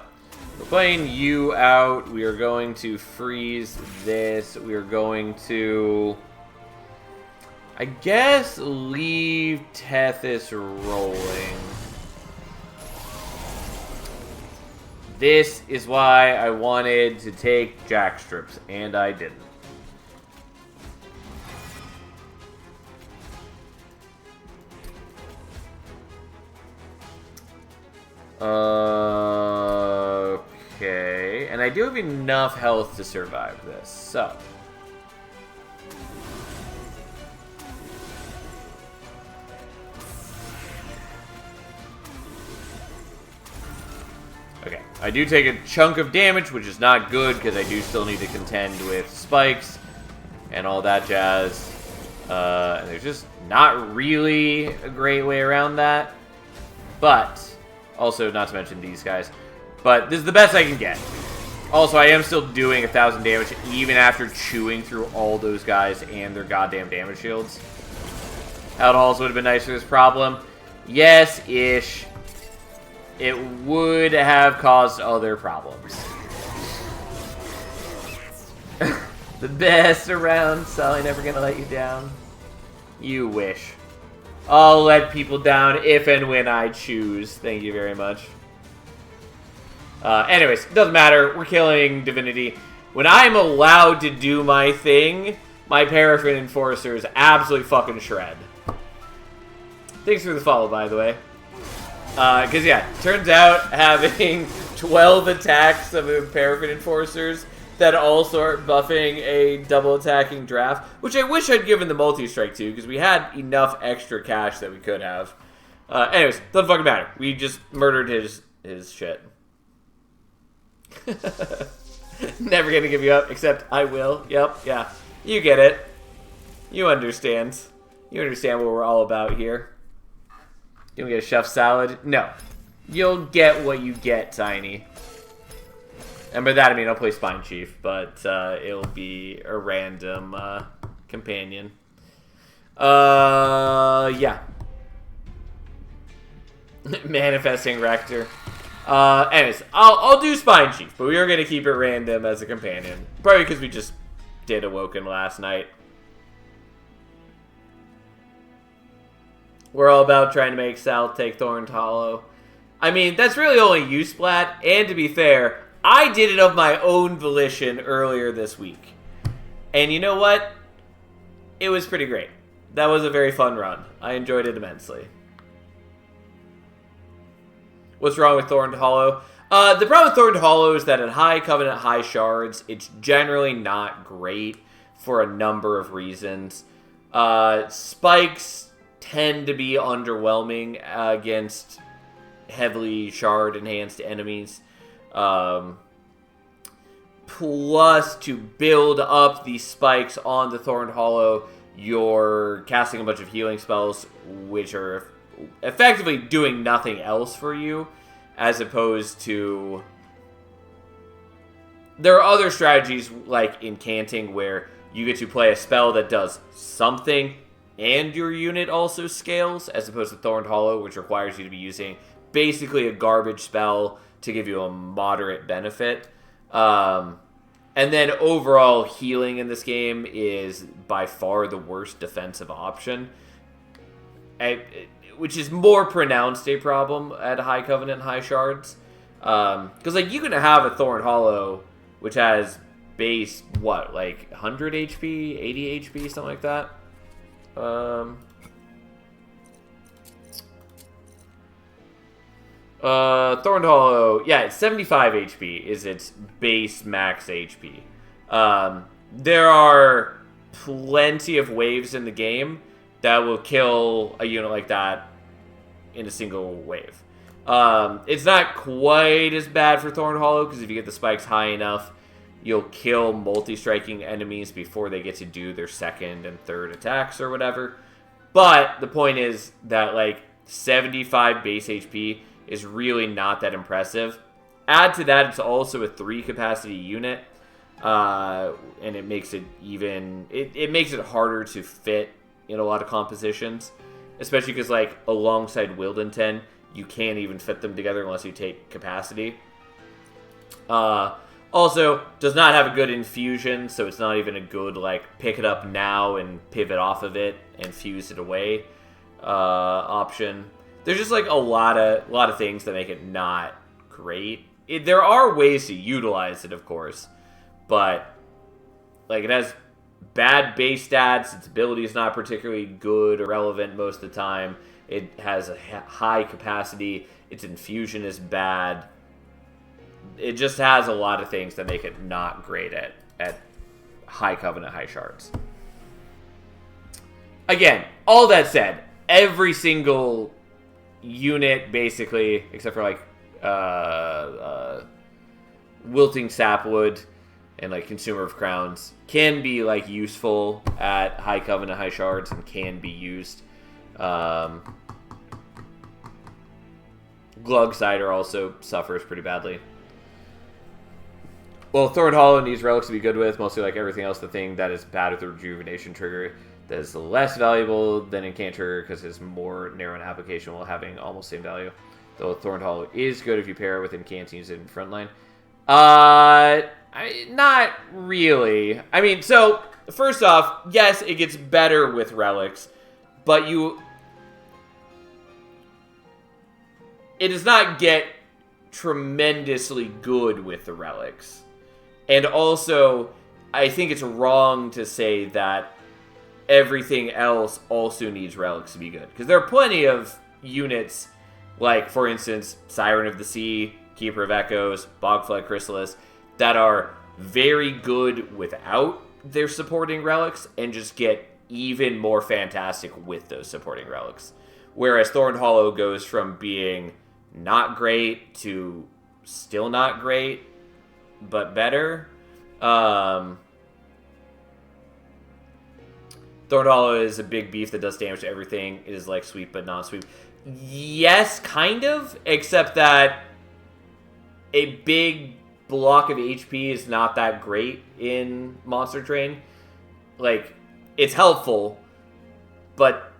we're playing you out. We are going to freeze this. We are going to, I guess, leave Tethys rolling. This is why I wanted to take Jack Strips, and I didn't. Okay, and I do have enough health to survive this, so. I do take a chunk of damage, which is not good, because I do still need to contend with spikes and all that jazz. And there's just not really a great way around that. But, also, not to mention these guys. But this is the best I can get. Also, I am still doing 1,000 damage, even after chewing through all those guys and their goddamn damage shields. Outhalls would have been nice for this problem. Yes-ish. It would have caused other problems. The best around, Sully, never gonna let you down. You wish. I'll let people down if and when I choose. Thank you very much. Anyways, doesn't matter. We're killing Divinity. When I'm allowed to do my thing, my Paraffin Enforcers absolutely fucking shred. Thanks for the follow, by the way. Because, yeah, turns out having 12 attacks of Paraffin Enforcers that also are buffing a double attacking draft, which I wish I'd given the multi-strike to, because we had enough extra cash that we could have. Anyways, doesn't fucking matter. We just murdered his shit. Never gonna give you up, except I will. Yep, yeah. You get it. You understand. You understand what we're all about here. You don't get a chef salad? No. You'll get what you get, Tiny. And by that I mean I'll play Spine Chief, but it'll be a random companion. Yeah. Manifesting Rector. Anyways, I'll do Spine Chief, but we are going to keep it random as a companion. Probably because we just did Awoken last night. We're all about trying to make Sal take Thorned Hollow. I mean, that's really only you, Splat, and to be fair, I did it of my own volition earlier this week. And you know what? It was pretty great. That was a very fun run. I enjoyed it immensely. What's wrong with Thorned Hollow? The problem with Thorned Hollow is that at High Covenant, High Shards, it's generally not great for a number of reasons. Spikes tend to be underwhelming against heavily shard-enhanced enemies. Plus, to build up these spikes on the Thorned Hollow, you're casting a bunch of healing spells, which are effectively doing nothing else for you, as opposed to... There are other strategies, like incanting, where you get to play a spell that does something, and your unit also scales, as opposed to Thorned Hollow, which requires you to be using basically a garbage spell to give you a moderate benefit. And then overall healing in this game is by far the worst defensive option, which is more pronounced a problem at High Covenant, High Shards. Because like you can have a Thorned Hollow, which has base, what, like 100 HP, 80 HP, something like that? Thorned Hollow, yeah, it's 75 HP is its base max HP. There are plenty of waves in the game that will kill a unit like that in a single wave. It's not quite as bad for Thorned Hollow, because if you get the spikes high enough, you'll kill multi-striking enemies before they get to do their second and third attacks or whatever. But the point is that, like, 75 base HP is really not that impressive. Add to that, it's also a 3-capacity unit, and it makes it even... It makes it harder to fit in a lot of compositions, especially because, like, alongside Wildenton, you can't even fit them together unless you take capacity. Also, does not have a good infusion, so it's not even a good, like, pick it up now and pivot off of it and fuse it away option. There's just, like, a lot of things that make it not great. There are ways to utilize it, of course, but, like, it has bad base stats. Its ability is not particularly good or relevant most of the time. It has a high capacity. Its infusion is bad. It just has a lot of things that make it not great at High Covenant, High Shards. Again, all that said, every single unit, basically, except for, like, Wilting Sapwood and like Consumer of Crowns can be like useful at high Covenant, high Shards, and can be used. Glug Cider also suffers pretty badly. Well, Thorn Hollow needs relics to be good with, mostly like everything else. The thing that is bad with the Rejuvenation trigger that is less valuable than Incant trigger because it's more narrow in application while having almost same value. Though Thorn Hollow is good if you pair it with Incant and use it in frontline. Not really. I mean, so first off, yes, it gets better with relics, but it does not get tremendously good with the relics. And also, I think it's wrong to say that everything else also needs relics to be good. Because there are plenty of units, like, for instance, Siren of the Sea, Keeper of Echoes, Bogflood Chrysalis, that are very good without their supporting relics and just get even more fantastic with those supporting relics. Whereas Thorn Hollow goes from being not great to still not great, but better. Thorn Hollow is a big beef that does damage to everything. It is like sweep but non-sweep. Yes, kind of, except that a big block of HP is not that great in Monster Train. Like, it's helpful, but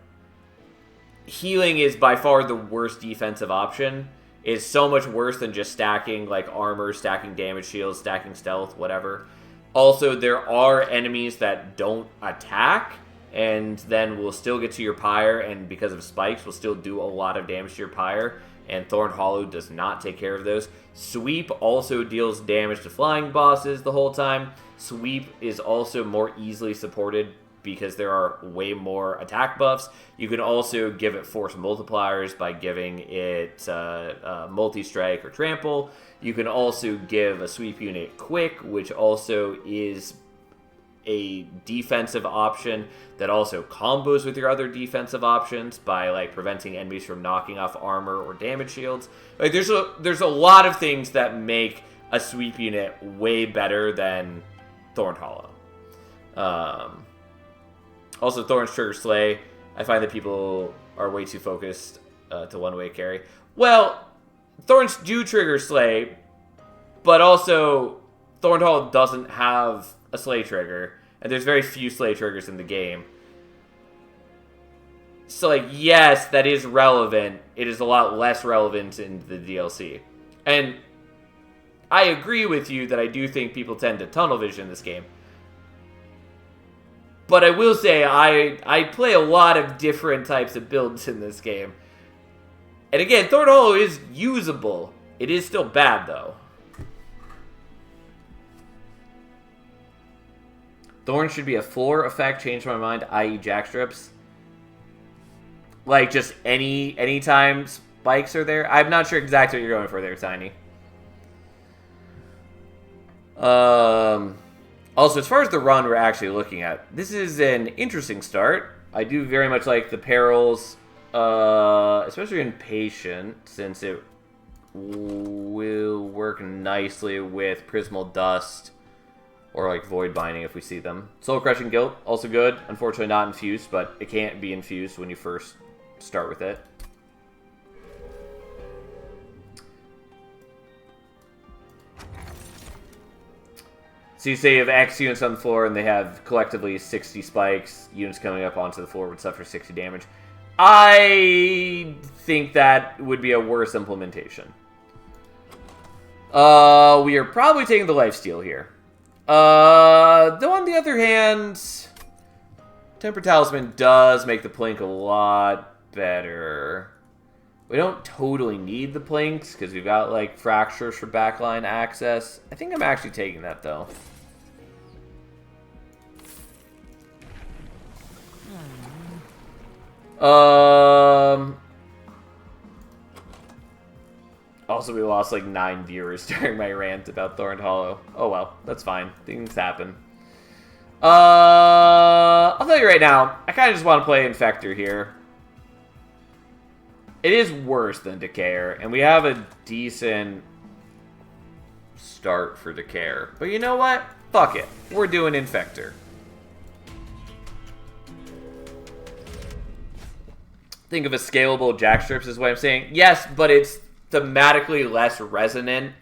healing is by far the worst defensive option. It's so much worse than just stacking like armor, stacking damage shields, stacking stealth, whatever. Also, there are enemies that don't attack and then will still get to your pyre, and because of spikes will still do a lot of damage to your pyre, and Thorn Hollow does not take care of those. Sweep also deals damage to flying bosses the whole time. Sweep is also more easily supported because there are way more attack buffs. You can also give it force multipliers by giving it multi-strike or trample. You can also give a sweep unit quick, which also is a defensive option that also combos with your other defensive options by like preventing enemies from knocking off armor or damage shields. Like there's a lot of things that make a sweep unit way better than Thorn Hollow. Also, Thorns trigger Slay. I find that people are way too focused to one-way carry. Well, Thorns do trigger Slay, but also Thorn Hollow doesn't have a Slay trigger, and there's very few Slay triggers in the game. So, like, yes, that is relevant. It is a lot less relevant in the DLC. And I agree with you that I do think people tend to tunnel vision in this game. But I will say, I play a lot of different types of builds in this game. And again, Thorn Hollow is usable. It is still bad, though. Thorn should be a floor effect, change my mind, i.e. jackstrips. Like, just anytime spikes are there. I'm not sure exactly what you're going for there, Tiny. Also, as far as the run we're actually looking at, this is an interesting start. I do very much like the perils, especially in Patient, since it will work nicely with Prismal Dust or like Void Binding if we see them. Soul Crushing Guilt, also good. Unfortunately not infused, but it can't be infused when you first start with it. So you say you have X units on the floor and they have collectively 60 spikes. Units coming up onto the floor would suffer 60 damage. I think that would be a worse implementation. We are probably taking the lifesteal here. Though on the other hand, Temper Talisman does make the Plink a lot better. We don't totally need the Plinks because we've got like Fractures for backline access. I think I'm actually taking that though. Also, we lost like 9 viewers during my rant about Thorn Hollow. Oh well, that's fine. Things happen. I'll tell you right now, I kind of just want to play Infector here. It is worse than Decayer, and we have a decent start for Decare. But you know what? Fuck it. We're doing Infector. Think of a scalable jackstrips is what I'm saying. Yes, but it's thematically less resonant.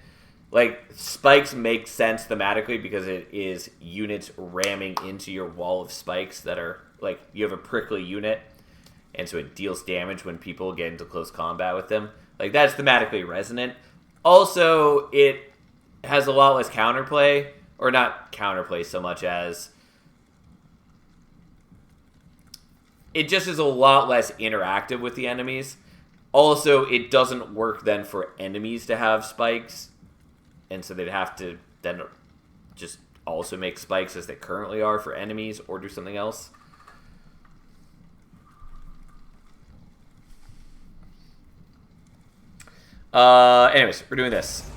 Like, spikes make sense thematically because it is units ramming into your wall of spikes that are, like, you have a prickly unit, and so it deals damage when people get into close combat with them. Like, that's thematically resonant. Also, it has a lot less counterplay, or not counterplay so much as it just is a lot less interactive with the enemies. Also, it doesn't work then for enemies to have spikes, and so they'd have to then just also make spikes as they currently are for enemies or do something else. Anyways, we're doing this.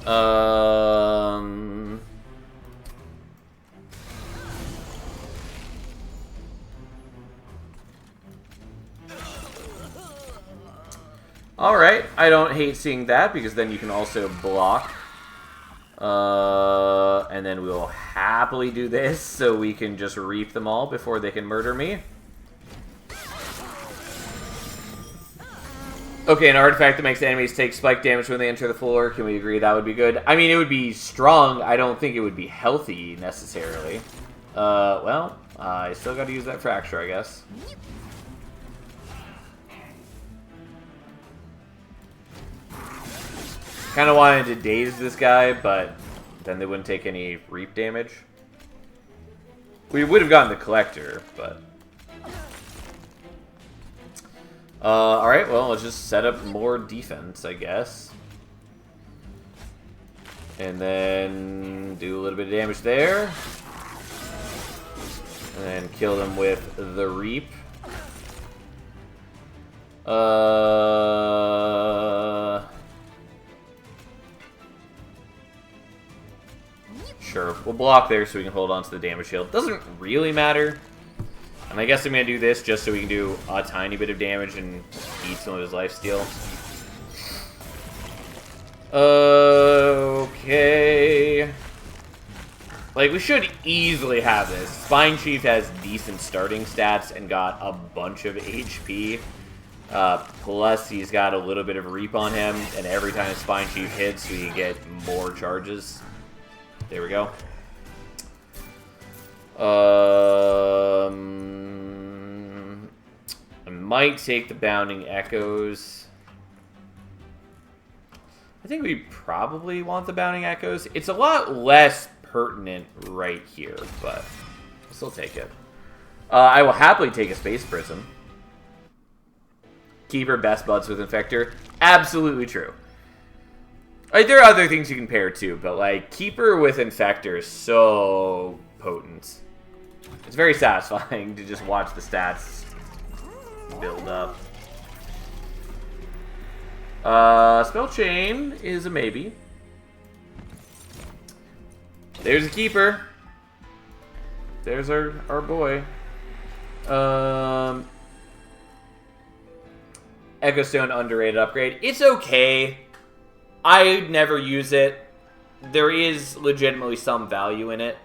Alright, I don't hate seeing that because then you can also block. And then we'll happily do this so we can just reap them all before they can murder me. Okay, an artifact that makes enemies take spike damage when they enter the floor. Can we agree that would be good? I mean, it would be strong. I don't think it would be healthy, necessarily. Well, I still gotta use that fracture, I guess. Kind of wanted to daze this guy, but then they wouldn't take any reap damage. We would have gotten the collector, but... alright, well, let's just set up more defense, I guess. And then do a little bit of damage there. And then kill them with the reap. Sure, we'll block there so we can hold on to the damage shield. Doesn't really matter. And I guess I'm going to do this just so we can do a tiny bit of damage and eat some of his lifesteal. Okay. Like, we should easily have this. Spine Chief has decent starting stats and got a bunch of HP. Plus, he's got a little bit of reap on him, and every time Spine Chief hits, we get more charges. There we go. I might take the Bounding Echoes. I think we probably want the Bounding Echoes. It's a lot less pertinent right here, but I'll still take it. I will happily take a Space Prism. Keeper best buds with Infector. Absolutely true. Like, there are other things you can pair too, but like Keeper with Infector is so potent. It's very satisfying to just watch the stats build up. Spell Chain is a maybe. There's a Keeper. There's our boy. Echo Stone underrated upgrade. It's okay. I never use it. There is legitimately some value in it.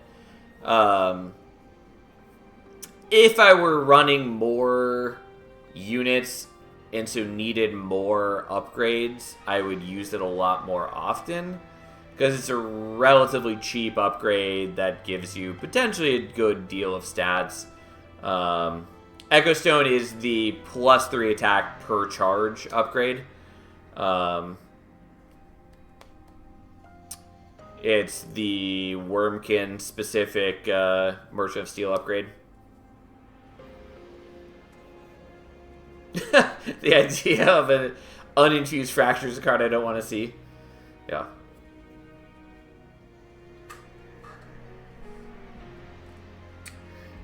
If I were running more units and so needed more upgrades, I would use it a lot more often. Because it's a relatively cheap upgrade that gives you potentially a good deal of stats. Echo Stone is the +3 attack per charge upgrade. It's the Wormkin specific Merchant of Steel upgrade. The idea of an uninfused Fracture is a card I don't want to see. Yeah.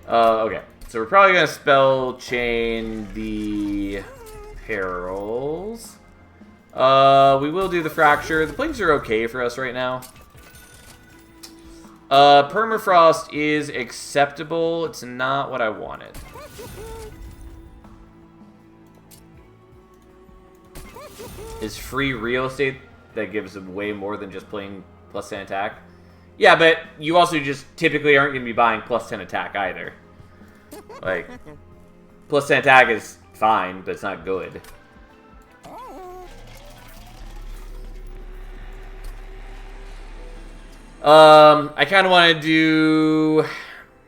Okay. So we're probably going to spell chain the Perils. We will do the Fracture. The Blinks are okay for us right now. Permafrost is acceptable. It's not what I wanted. Is free real estate that gives them way more than just plain plus 10 attack. Yeah, but you also just typically aren't going to be buying plus 10 attack either. Like, plus 10 attack is fine, but it's not good. I kind of want to do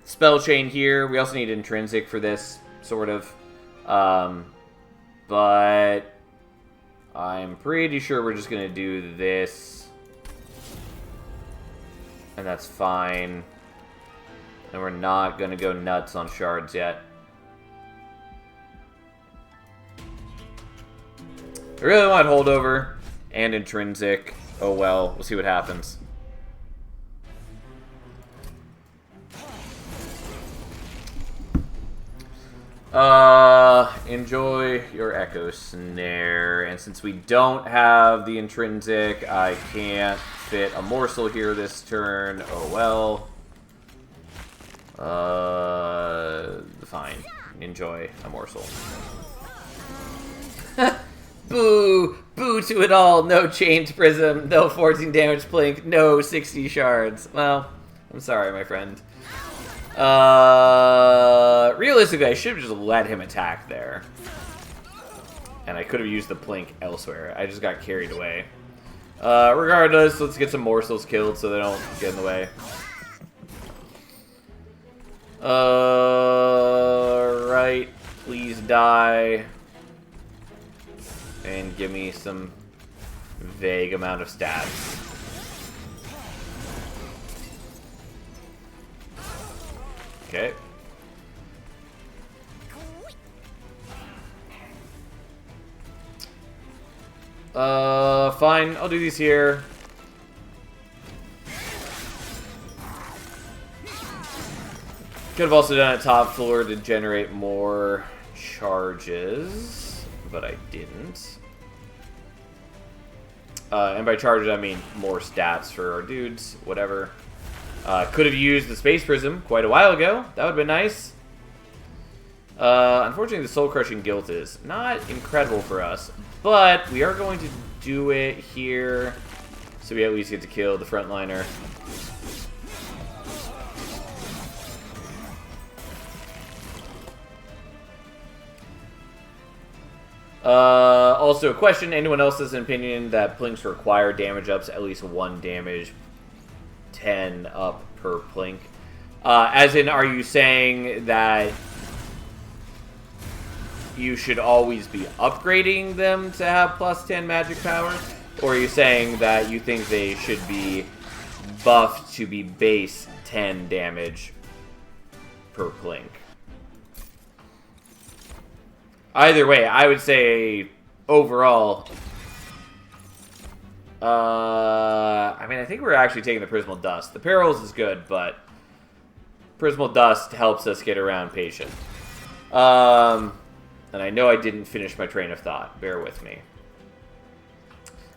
Spell Chain here. We also need Intrinsic for this, sort of. But I'm pretty sure we're just going to do this. And that's fine. And we're not going to go nuts on shards yet. I really want Holdover and Intrinsic. Oh well, we'll see what happens. Enjoy your Echo Snare. And since we don't have the Intrinsic, I can't fit a morsel here this turn. Oh well. Fine. Enjoy a morsel. Boo! Boo to it all! No Chained Prism, no 14 damage Plink, no 60 shards. Well, I'm sorry, my friend. Realistically, I should have just let him attack there. And I could have used the Plink elsewhere. I just got carried away. Regardless, let's get some morsels killed so they don't get in the way. Right. Please die. And give me some vague amount of stats. Okay. Fine. I'll do these here. Could have also done a top floor to generate more charges, but I didn't. And by charges, I mean more stats for our dudes, whatever. Could have used the Space Prism quite a while ago. That would have been nice. Unfortunately, the Soul Crushing Guilt is not incredible for us, but we are going to do it here, so we at least get to kill the frontliner. Also, a question: anyone else has an opinion that Plinks require damage ups at least 1 damage, 10 up per Plink? As in, are you saying that you should always be upgrading them to have plus 10 magic power? Or are you saying that you think they should be buffed to be base 10 damage per Plink? Either way, I would say overall, I mean, I think we're actually taking the Prismal Dust. The Perils is good, but Prismal Dust helps us get around Patient. And I know I didn't finish my train of thought. Bear with me.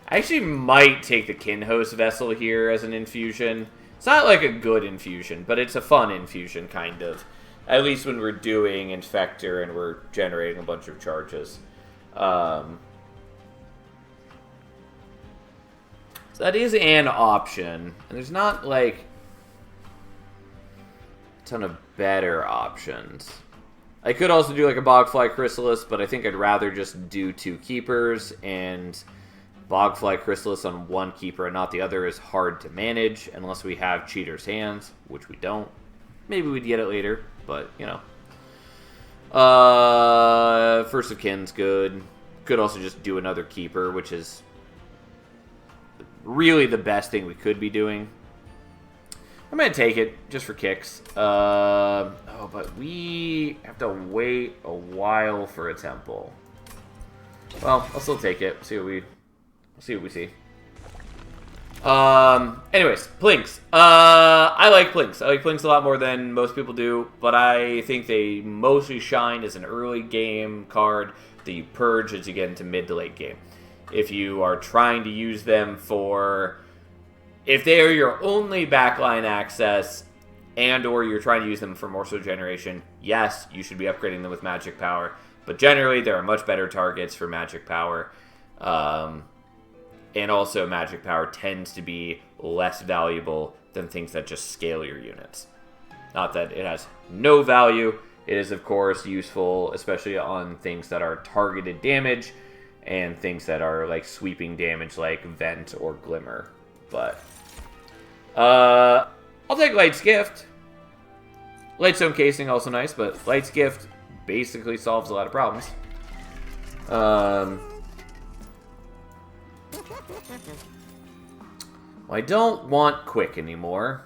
I actually might take the Kinhost Vessel here as an infusion. It's not like a good infusion, but it's a fun infusion, kind of. At least when we're doing Infector and we're generating a bunch of charges. So that is an option. And there's not, like, a ton of better options. I could also do, like, a Bogfly Chrysalis, but I think I'd rather just do 2 Keepers, and Bogfly Chrysalis on 1 Keeper and not the other is hard to manage, unless we have Cheater's Hands, which we don't. Maybe we'd get it later, but, you know. First of Kin's good. Could also just do another Keeper, which is really the best thing we could be doing. I'm going to take it, just for kicks. Oh, but we have to wait a while for a temple. Well, I'll still take it. We'll see what we see. Anyways, Plinks. I like Plinks. I like Plinks a lot more than most people do, but I think they mostly shine as an early game card that you purge as you get into mid to late game. If you are trying to use them for... If they are your only backline access, and or you're trying to use them for morsel generation, yes, you should be upgrading them with magic power. But generally, there are much better targets for magic power. And also, magic power tends to be less valuable than things that just scale your units. Not that it has no value. It is, of course, useful, especially on things that are targeted damage and things that are like sweeping damage like Vent or Glimmer. But I'll take Light's Gift. Lightstone Casing, also nice, but Light's Gift basically solves a lot of problems. Well, I don't want Quick anymore.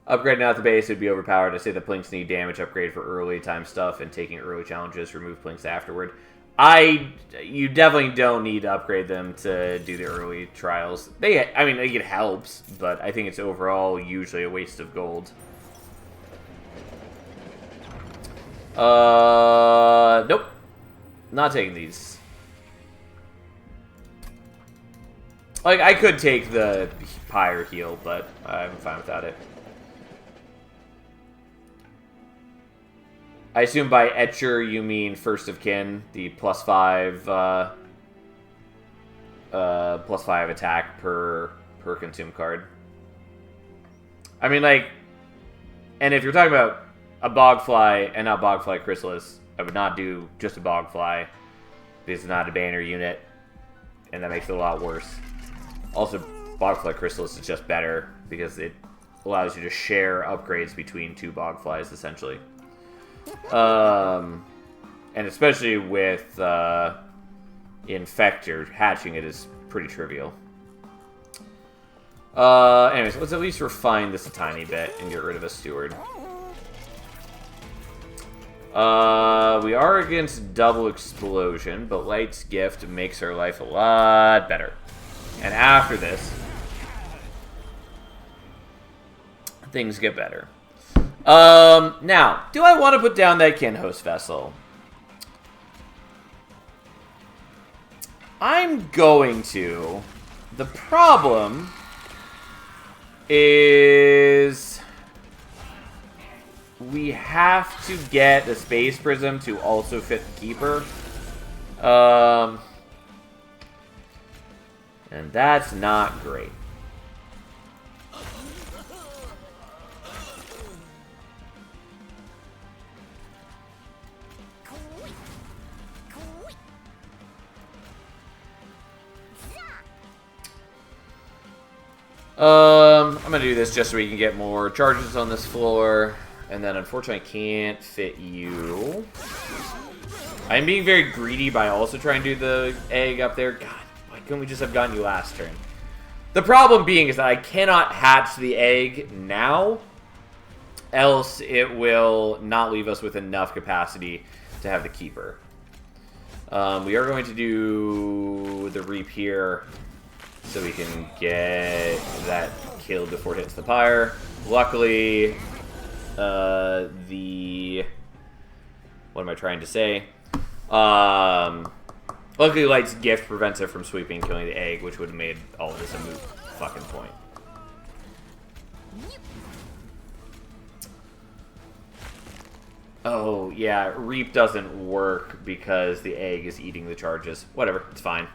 Upgrading out the base would be overpowered. I say the Plinks need damage upgrade for early time stuff, and taking early challenges, remove Plinks afterward. You definitely don't need to upgrade them to do the early trials. I mean, it helps, but I think it's overall usually a waste of gold. Nope. Not taking these. Like, I could take the Pyre heal, but I'm fine without it. I assume by Etcher you mean First of Kin, the +5 attack per consume card. I mean, like, and if you're talking about a Bogfly and not Bogfly Chrysalis, I would not do just a Bogfly because it's not a banner unit, and that makes it a lot worse. Also, Bogfly Chrysalis is just better because it allows you to share upgrades between two Bogflies, essentially. And especially with Infector, hatching it is pretty trivial. Anyways, let's at least refine this a tiny bit and get rid of a Steward. We are against Double Explosion, but Light's Gift makes our life a lot better. And after this, things get better. Now, do I want to put down that Kinhost Vessel? I'm going to. The problem is we have to get the Space Prism to also fit the Keeper. And that's not great. I'm gonna do this just so we can get more charges on this floor. And then unfortunately I can't fit you. I'm being very greedy by also trying to do the egg up there. God, why couldn't we just have gotten you last turn? The problem being is that I cannot hatch the egg now, else it will not leave us with enough capacity to have the Keeper. We are going to do the Reap here so we can get that killed before it hits the pyre. Luckily, what am I trying to say? Luckily, Light's Gift prevents it from sweeping and killing the egg, which would have made all of this a moot fucking point. Oh, yeah, Reap doesn't work because the egg is eating the charges. Whatever, it's fine.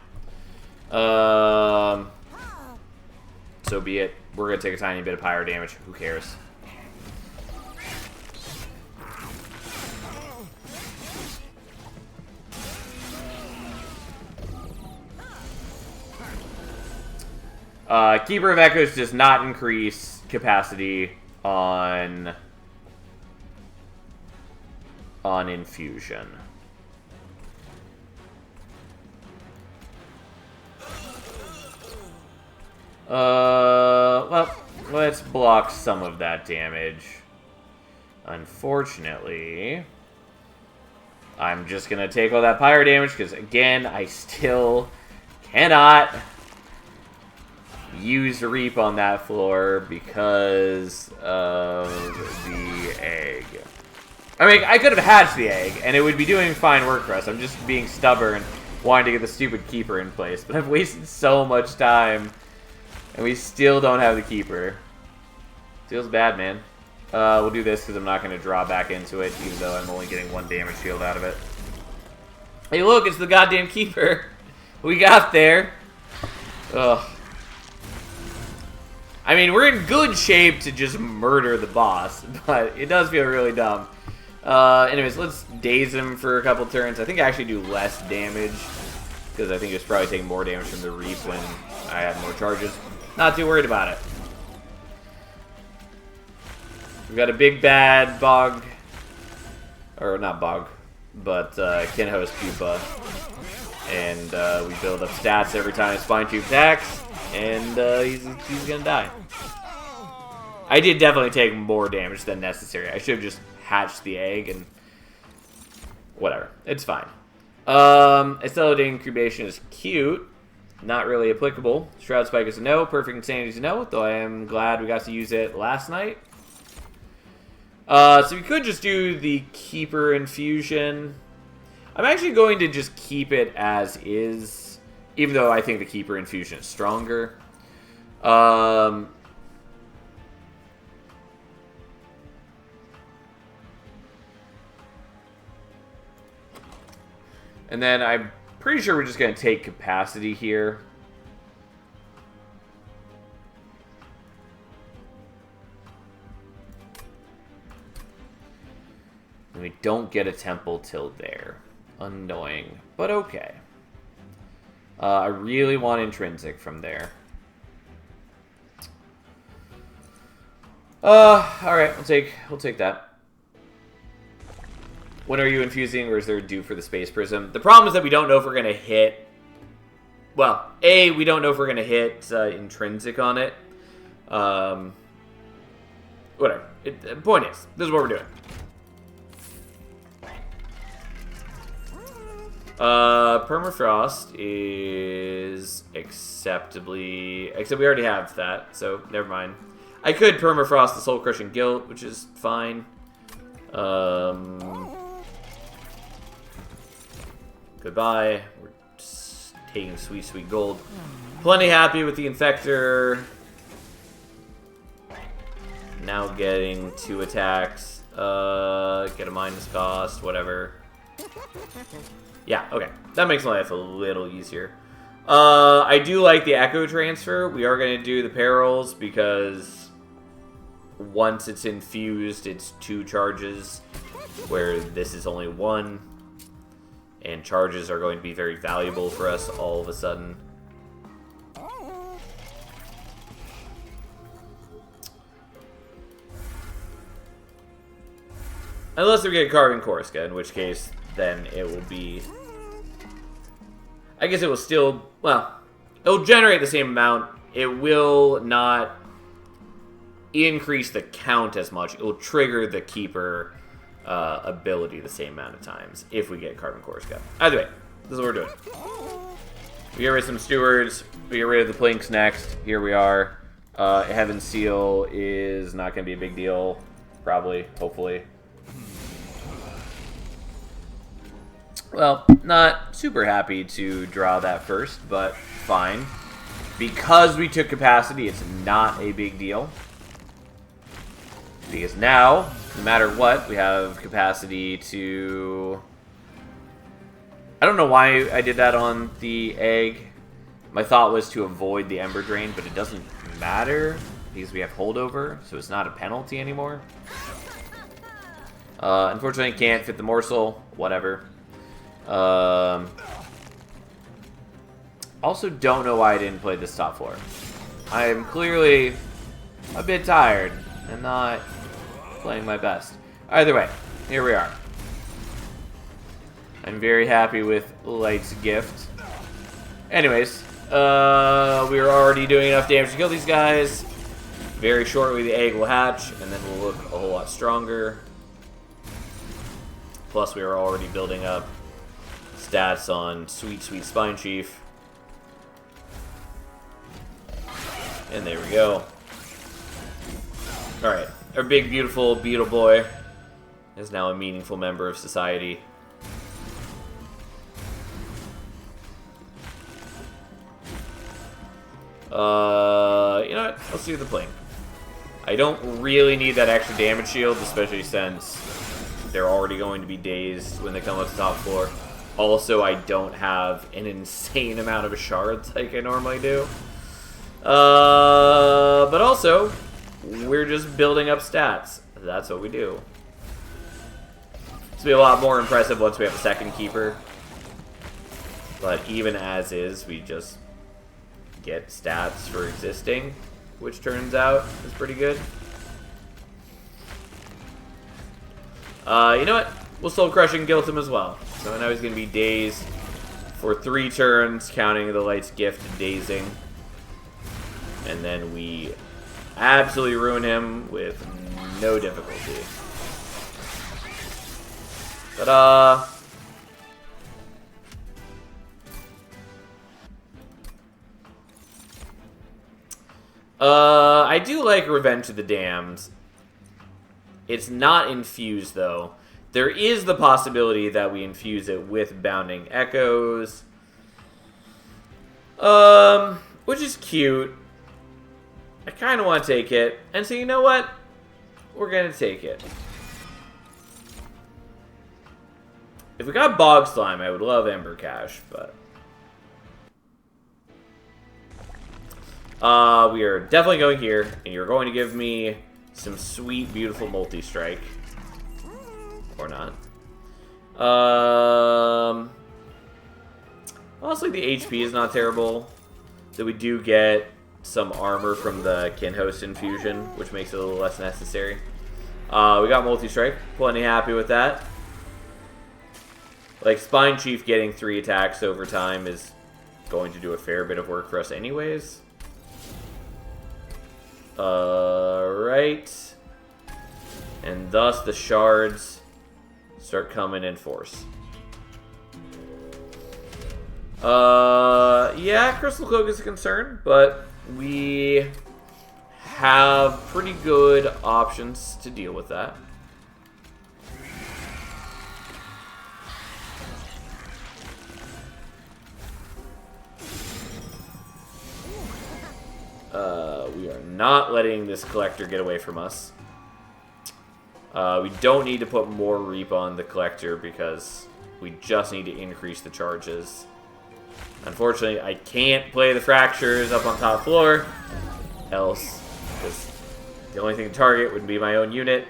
So be it. We're going to take a tiny bit of pyre damage. Who cares? Keeper of Echoes does not increase capacity on infusion. Well, let's block some of that damage. Unfortunately, I'm just gonna take all that pyre damage because, again, I still cannot use Reap on that floor because of the egg. I mean, I could have hatched the egg, and it would be doing fine work for us. I'm just being stubborn, wanting to get the stupid Keeper in place. But I've wasted so much time, and we still don't have the Keeper. Feels bad, man. We'll do this because I'm not going to draw back into it, even though I'm only getting 1 damage shield out of it. Hey, look, it's the goddamn keeper. We got there. Ugh. I mean, we're in good shape to just murder the boss, but it does feel really dumb. Anyways, let's daze him for a couple turns. I think I actually do less damage, because I think it's probably taking more damage from the Reap when I have more charges. Not too worried about it. We've got a big bad bog, or not bog, but Kinho's pupa. And we build up stats every time Spine Tube attacks, and he's gonna die. I did definitely take more damage than necessary. I should have just hatched the egg and whatever. It's fine. Accelerated incubation is cute. Not really applicable. Shroud Spike is a no. Perfect Insanity is a no, though I am glad we got to use it last night. So we could just do the Keeper Infusion. I'm actually going to just keep it as is, even though I think the Keeper Infusion is stronger. And then I'm pretty sure we're just going to take capacity here. And we don't get a temple till there. Annoying, but okay. I really want intrinsic from there. All right, we'll take that. When are you infusing, or is there a due for the Space Prism? The problem is that we don't know if we're gonna hit. Well, we don't know if we're gonna hit intrinsic on it. Whatever. The point is, this is what we're doing. Permafrost is acceptably... Except we already have that, so never mind. I could Permafrost the Soul Crushing Guilt, which is fine. Goodbye. We're just taking sweet, sweet gold. Plenty happy with the Infector. Now getting 2 attacks. Get a minus cost, whatever. Yeah, okay. That makes life a little easier. I do like the Echo Transfer. We are going to do the Perils because once it's infused, it's 2 charges, where this is only 1. And charges are going to be very valuable for us all of a sudden. Unless we get Carving Korska, in which case, then it will be... I guess it will still... Well, it'll generate the same amount. It will not increase the count as much. It will trigger the Keeper ability the same amount of times if we get Carving Korska. Either way, this is what we're doing. We get rid of some Stewards. We get rid of the Plinks next. Here we are. Heaven Seal is not going to be a big deal. Probably. Hopefully. Well, not super happy to draw that first, but fine. Because we took capacity, it's not a big deal. Because now, no matter what, we have capacity to... I don't know why I did that on the egg. My thought was to avoid the Ember Drain, but it doesn't matter because we have holdover, so it's not a penalty anymore. Unfortunately, can't fit the morsel. Whatever. Also don't know why I didn't play this top floor. I am clearly a bit tired and not playing my best. Either way, here we are. I'm very happy with Light's Gift. Anyways, we are already doing enough damage to kill these guys. Very shortly the egg will hatch, and then we'll look a whole lot stronger. Plus we are already building up stats on Sweet Sweet Spine Chief. And there we go. Alright, our big beautiful beetle boy is now a meaningful member of society. You know what? Let's do the Plink. I don't really need that extra damage shield, especially since they're already going to be dazed when they come up to the top floor. Also, I don't have an insane amount of shards like I normally do. But also, we're just building up stats. That's what we do. It's be a lot more impressive once we have a second keeper. But even as is, we just get stats for existing, which turns out is pretty good. You know what? We'll Soul Crushing Guilt him as well. So now he's going to be dazed for 3 turns, counting the Light's Gift and dazing. And then we absolutely ruin him with no difficulty. Ta-da! I do like Revenge of the Damned. It's not infused, though. There is the possibility that we infuse it with Bounding Echoes. Which is cute. I kind of want to take it. And so you know what? We're going to take it. If we got Bog Slime, I would love Ember Cash, but... we are definitely going here, and you're going to give me some sweet, beautiful multi-strike. Or not. Honestly, the HP is not terrible. So we do get some armor from the Kinhost infusion, which makes it a little less necessary. We got multi-strike. Plenty happy with that. Like, Spine Chief getting 3 attacks over time is going to do a fair bit of work for us anyways. Right. And thus the shards start coming in force. Yeah, Crystal Cloak is a concern, but we have pretty good options to deal with that. We are not letting this collector get away from us. We don't need to put more Reap on the collector because we just need to increase the charges. Unfortunately, I can't play the Fractures up on top floor. Else, because the only thing to target would be my own unit.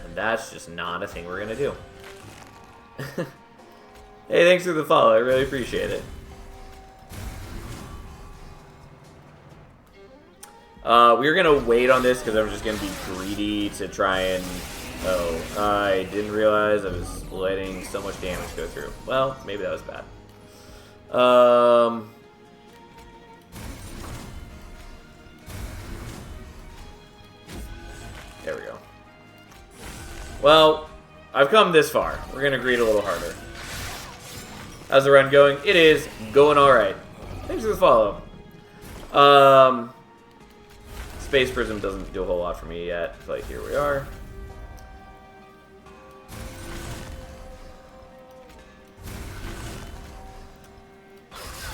And that's just not a thing we're going to do. Hey, thanks for the follow. I really appreciate it. We're going to wait on this because I'm just going to be greedy to try and... Oh, I didn't realize I was letting so much damage go through. Well, maybe that was bad. There we go. Well, I've come this far. We're going to greed a little harder. How's the run going? It is going alright. Thanks for the follow. Space Prism doesn't do a whole lot for me yet, but here we are.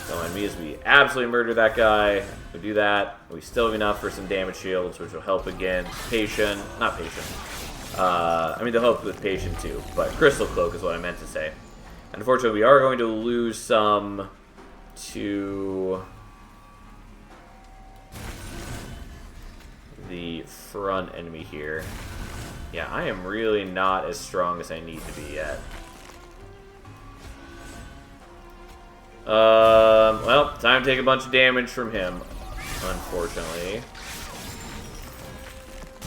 Don't mind me as we absolutely murder that guy. We do that. We still have enough for some damage shields, which will help again. Patient. Not Patient. I mean, they'll help with Patient too, but Crystal Cloak is what I meant to say. Unfortunately, we are going to lose some to the front enemy here. Yeah, I am really not as strong as I need to be yet. Well, time to take a bunch of damage from him, unfortunately.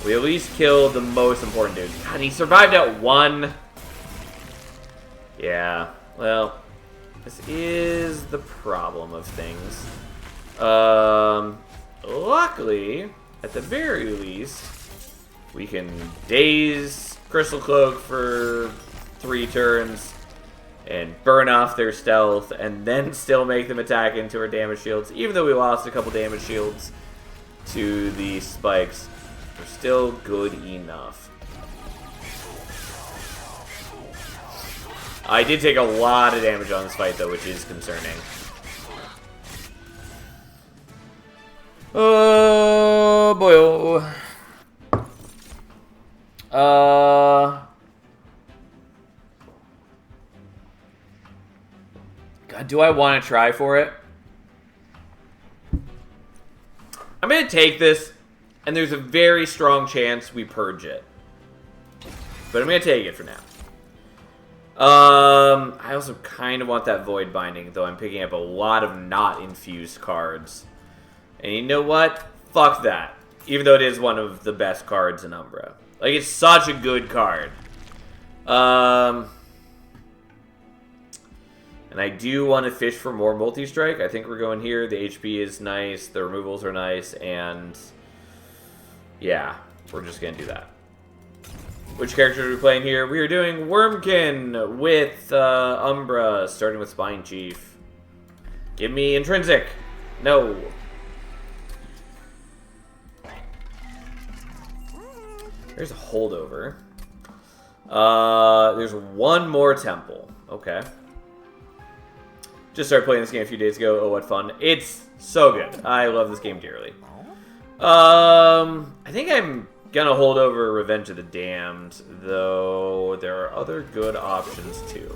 We at least killed the most important dude. God, he survived at 1. Yeah, well, this is the problem of things. Luckily, at the very least, we can daze Crystal Cloak for 3 turns and burn off their stealth, and then still make them attack into our damage shields. Even though we lost a couple damage shields to the spikes, we're still good enough. I did take a lot of damage on this fight, though, which is concerning. Oh, boy. Do I want to try for it? I'm going to take this, and there's a very strong chance we purge it. But I'm going to take it for now. I also kind of want that Void Binding, though I'm picking up a lot of not infused cards. And you know what? Fuck that. Even though it is one of the best cards in Umbra. Like, it's such a good card. And I do want to fish for more multi-strike. I think we're going here. The HP is nice. The removals are nice. And yeah, we're just going to do that. Which character are we playing here? We are doing Wormkin with Umbra, starting with Spine Chief. Give me Intrinsic. No. There's a holdover. There's one more temple. Okay. Just started playing this game a few days ago. Oh, what fun. It's so good. I love this game dearly. I think I'm gonna hold over Revenge of the Damned, though there are other good options too.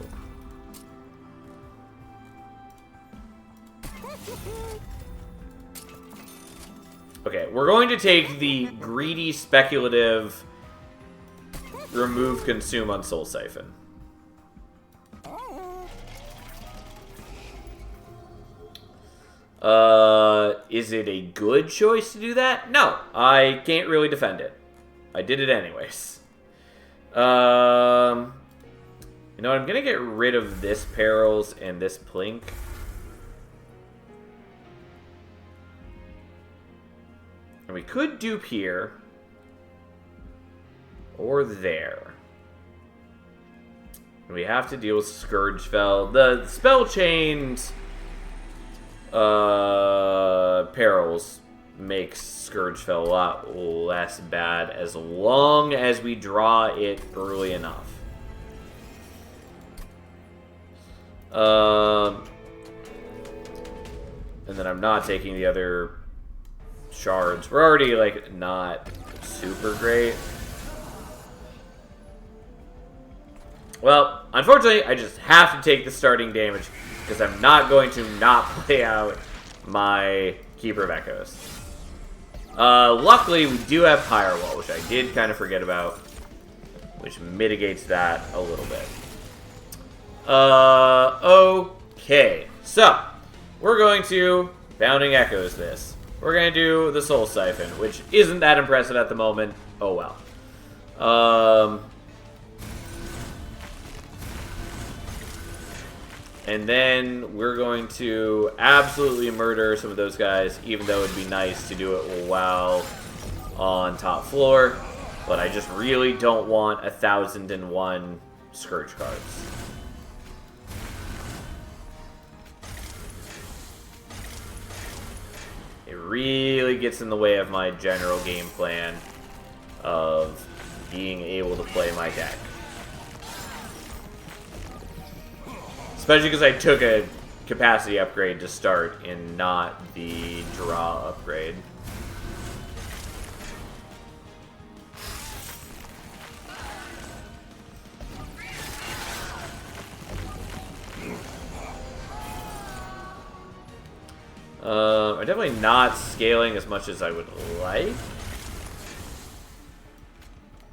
Okay, we're going to take the greedy, speculative, remove, consume on Soul Siphon. Is it a good choice to do that? No, I can't really defend it. I did it anyways. You know what? I'm gonna get rid of this Perils and this Plink. And we could dupe here. Or there. We have to deal with Scourgefell. The spell chains Perils makes Scourgefell a lot less bad as long as we draw it early enough. And then I'm not taking the other shards. We're already, like, not super great. Well, unfortunately, I just have to take the starting damage because I'm not going to not play out my Keeper of Echoes. Luckily, we do have Firewall, which I did kind of forget about, which mitigates that a little bit. Okay. So, we're going to Bounding Echoes this. We're going to do the Soul Siphon, which isn't that impressive at the moment. Oh, well. And then we're going to absolutely murder some of those guys, even though it'd be nice to do it while on top floor. But I just really don't want 1001 Scourge cards. It really gets in the way of my general game plan of being able to play my deck. Especially because I took a capacity upgrade to start and not the draw upgrade. I'm definitely not scaling as much as I would like.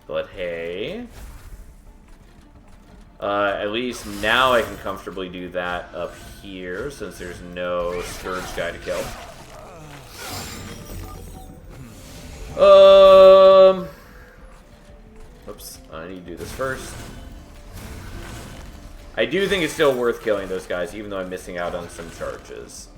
But hey. At least now I can comfortably do that up here, since there's no Scourge guy to kill. Oops, I need to do this first. I do think it's still worth killing those guys, even though I'm missing out on some charges.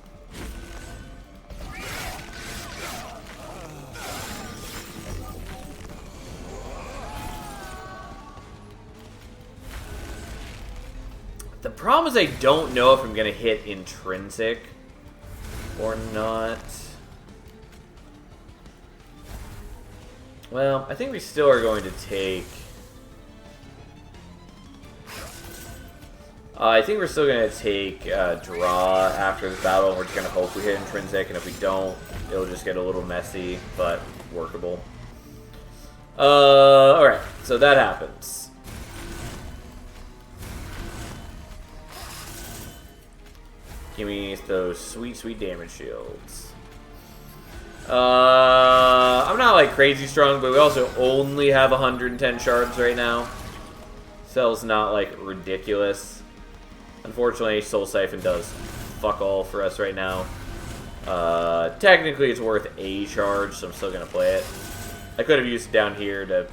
The problem is I don't know if I'm going to hit Intrinsic or not. Well, I think we still are going to take... I think we're still going to take draw after this battle, and we're just going to hope we hit Intrinsic, and if we don't, it'll just get a little messy, but workable. Alright, so that happens. Give me those sweet, sweet damage shields. I'm not like crazy strong, but we also only have 110 shards right now. Cell's not like ridiculous. Unfortunately, Soul Siphon does fuck all for us right now. Technically, it's worth a charge, so I'm still gonna play it. I could have used it down here to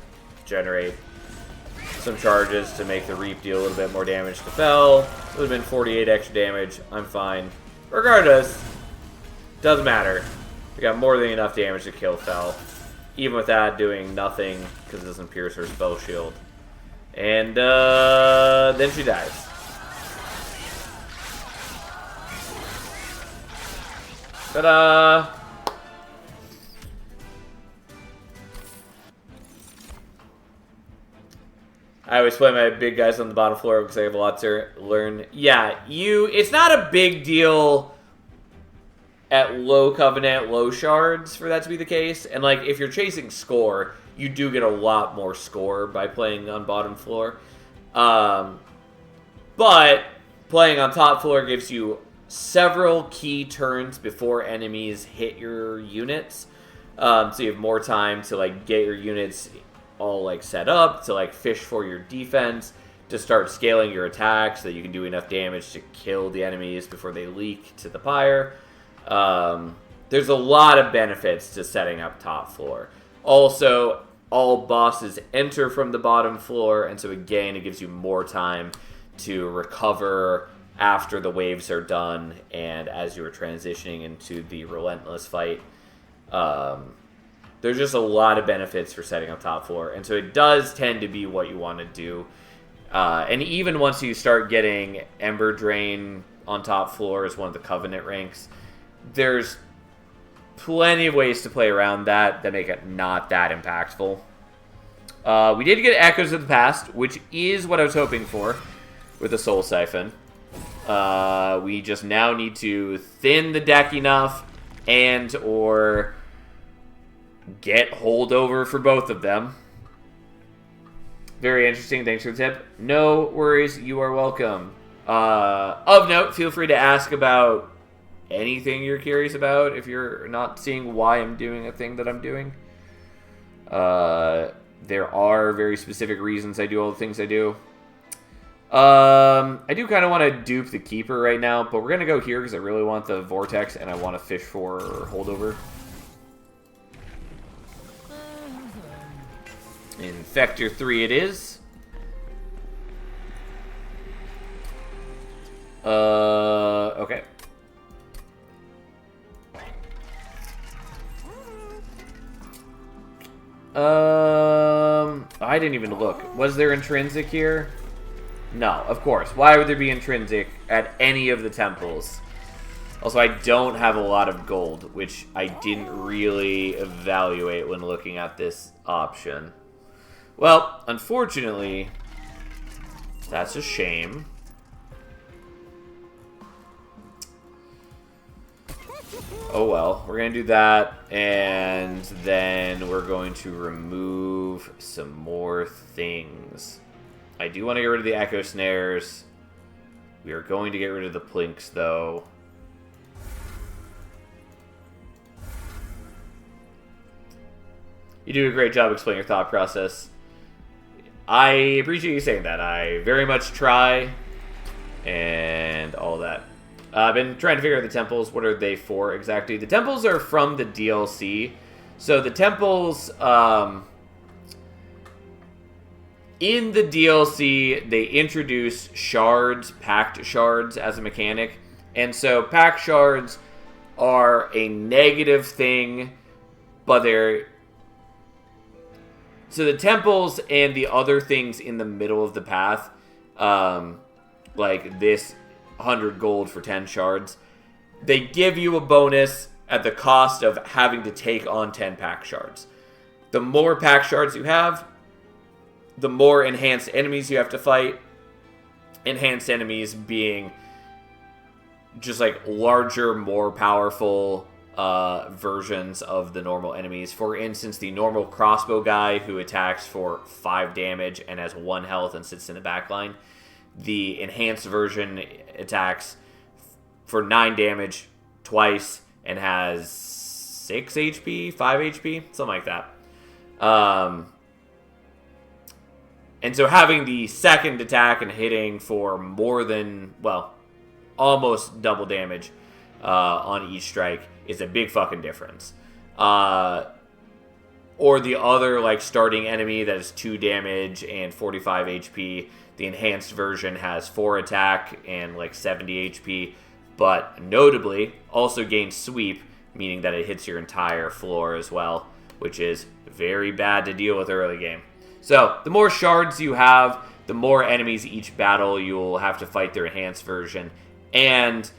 generate some charges to make the Reap deal a little bit more damage to Fel. It would have been 48 extra damage. I'm fine. Regardless, doesn't matter. We got more than enough damage to kill Fel. Even with that doing nothing, because it doesn't pierce her spell shield. And then she dies. Ta-da! I always play my big guys on the bottom floor because I have a lot to learn. Yeah, it's not a big deal at low Covenant, low shards for that to be the case. And, like, if you're chasing score, you do get a lot more score by playing on bottom floor. But playing on top floor gives you several key turns before enemies hit your units. So you have more time to, like, get your units all, like, set up, to, like, fish for your defense, to start scaling your attacks so that you can do enough damage to kill the enemies before they leak to the pyre. There's a lot of benefits to setting up top floor. Also, all bosses enter from the bottom floor, and so again, it gives you more time to recover after the waves are done and as you are transitioning into the relentless fight. There's just a lot of benefits for setting up top floor, and so it does tend to be what you want to do. And even once you start getting Ember Drain on top floor as one of the Covenant ranks, there's plenty of ways to play around that make it not that impactful. We did get Echoes of the Past, which is what I was hoping for with the Soul Siphon. We just now need to thin the deck enough and or get holdover for both of them. Very interesting. Thanks for the tip. No worries. You are welcome. Of note, feel free to ask about anything you're curious about if you're not seeing why I'm doing a thing that I'm doing. There are very specific reasons I do all the things I do. I do kind of want to dupe the Keeper right now, but we're going to go here because I really want the Vortex and I want to fish for holdover. Infector 3 it is. Okay. I didn't even look. Was there intrinsic here? No, of course. Why would there be intrinsic at any of the temples? Also, I don't have a lot of gold, which I didn't really evaluate when looking at this option. Well, unfortunately, that's a shame. Oh well, we're going to do that, and then we're going to remove some more things. I do want to get rid of the Echo Snares. We are going to get rid of the Plinks, though. You do a great job explaining your thought process. I appreciate you saying that. I very much try, and all that. I've been trying to figure out the temples. What are they for exactly? The temples are from the DLC. So the temples, in the DLC, they introduce shards, packed shards, as a mechanic. And so packed shards are a negative thing, but they're... So the temples and the other things in the middle of the path, like this 100 gold for 10 shards, they give you a bonus at the cost of having to take on 10 pack shards. The more pack shards you have, the more enhanced enemies you have to fight. Enhanced enemies being just like larger, more powerful versions of the normal enemies. For instance, the normal crossbow guy who attacks for 5 damage and has 1 health and sits in the back line. The enhanced version attacks for 9 damage twice and has 6 HP, 5 HP, something like that. And so having the second attack and hitting for more than, well, almost double damage on each strike is a big fucking difference. Or the other, like, starting enemy that is 2 damage and 45 HP. The enhanced version has 4 attack and, like, 70 HP. But notably, also gains sweep, meaning that it hits your entire floor as well, which is very bad to deal with early game. So, the more shards you have, the more enemies each battle you'll have to fight their enhanced version. And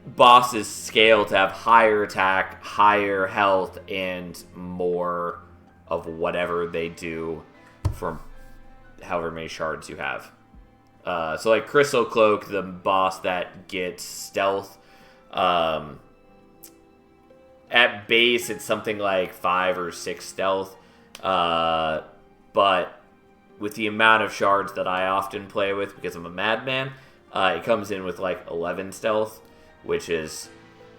bosses scale to have higher attack, higher health, and more of whatever they do for however many shards you have. So like Crystal Cloak, the boss that gets stealth, at base it's something like 5 or 6 stealth, but with the amount of shards that I often play with because I'm a madman, it comes in with like 11 stealth, which is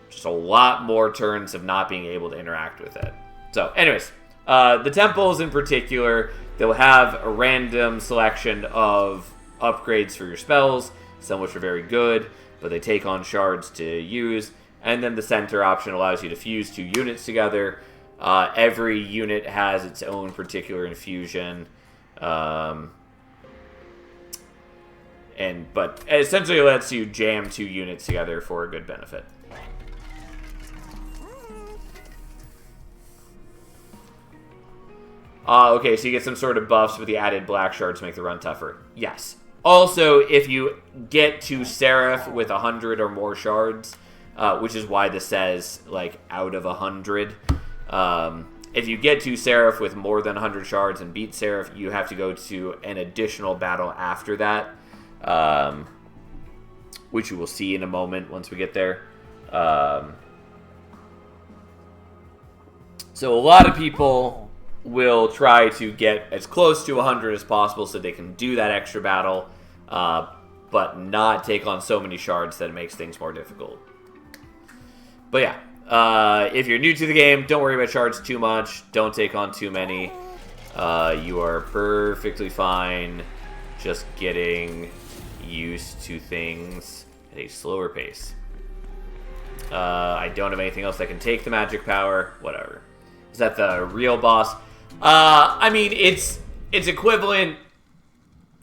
just a lot more turns of not being able to interact with it. So anyways, the temples in particular, they'll have a random selection of upgrades for your spells, some which are very good, but they take on shards to use. And then the center option allows you to fuse 2 units together. Every unit has its own particular infusion. But it essentially lets you jam 2 units together for a good benefit. Okay, so you get some sort of buffs with the added black shards to make the run tougher. Yes. Also, if you get to Seraph with 100 or more shards, which is why this says, like, out of 100. If you get to Seraph with more than 100 shards and beat Seraph, you have to go to an additional battle after that, which you will see in a moment once we get there. So a lot of people will try to get as close to 100 as possible so they can do that extra battle, but not take on so many shards that it makes things more difficult. But yeah, if you're new to the game, don't worry about shards too much. Don't take on too many. You are perfectly fine just getting used to things at a slower pace. I don't have anything else that can take the magic power. Whatever. Is that the real boss? I mean, it's equivalent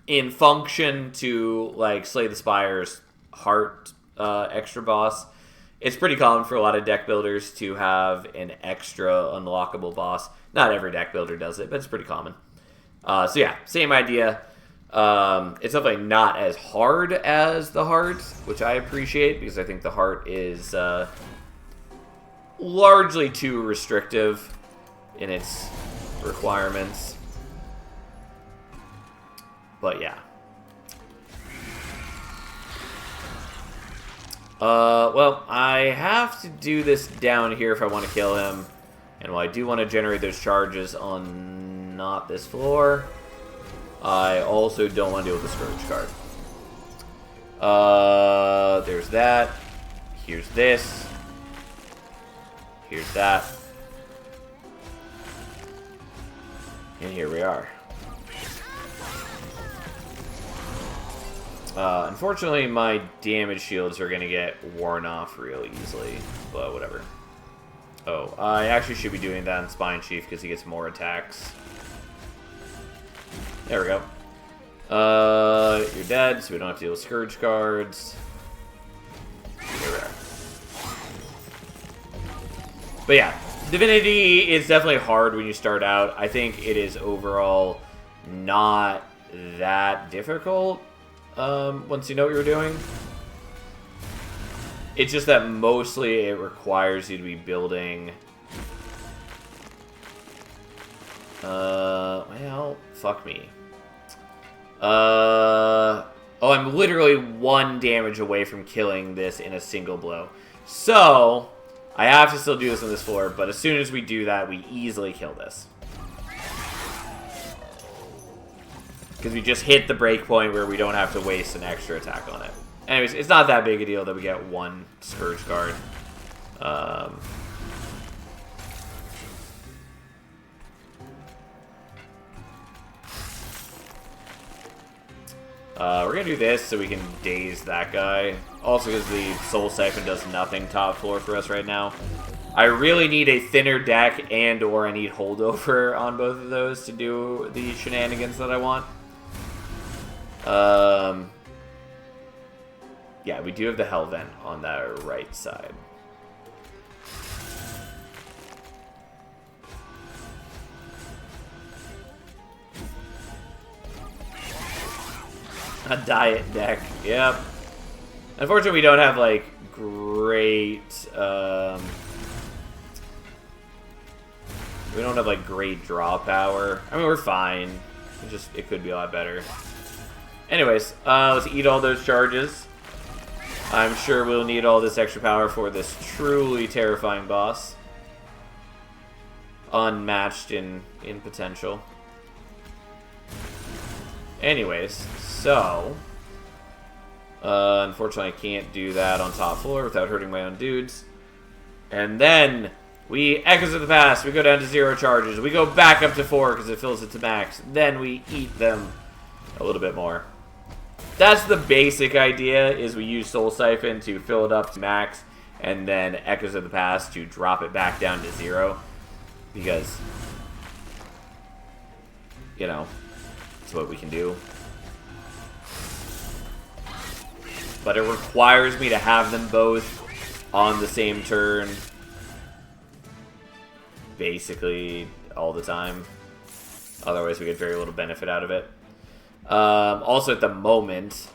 in function to, like, Slay the Spire's heart extra boss. It's pretty common for a lot of deck builders to have an extra unlockable boss. Not every deck builder does it, but it's pretty common. So yeah, same idea. It's definitely not as hard as the heart, which I appreciate, because I think the heart is largely too restrictive in its requirements. But yeah. Well, I have to do this down here if I want to kill him. And while I do want to generate those charges on not this floor, I also don't want to deal with the Scourge card. There's that. Here's this. Here's that. And here we are. Unfortunately, my damage shields are going to get worn off real easily, but whatever. Oh, I actually should be doing that on Spine Chief because he gets more attacks. There we go. You're dead, so we don't have to deal with Scourge cards. Here we are. But yeah, Divinity is definitely hard when you start out. I think it is overall not that difficult once you know what you're doing. It's just that mostly it requires you to be building... well, fuck me. Oh, I'm literally 1 damage away from killing this in a single blow. So, I have to still do this on this floor, but as soon as we do that, we easily kill this. Because we just hit the break point where we don't have to waste an extra attack on it. Anyways, it's not that big a deal that we get one Scourge Guard. We're gonna do this so we can daze that guy. Also because the Soul Siphon does nothing top floor for us right now. I really need a thinner deck and or I need holdover on both of those to do the shenanigans that I want. Yeah, we do have the Hell Vent on that right side. A diet deck, yep. Unfortunately, we don't have, like, great, we don't have, like, great draw power. I mean, we're fine. It could be a lot better. Anyways, let's eat all those charges. I'm sure we'll need all this extra power for this truly terrifying boss. Unmatched in potential. Anyways, so... unfortunately, I can't do that on top floor without hurting my own dudes. And then, we Echoes of the Past. We go down to 0 charges. We go back up to 4 because it fills it to max. Then we eat them a little bit more. That's the basic idea, is we use Soul Siphon to fill it up to max, and then Echoes of the Past to drop it back down to 0. Because, you know, it's what we can do. But it requires me to have them both on the same turn, basically all the time. Otherwise, we get very little benefit out of it. Also, at the moment,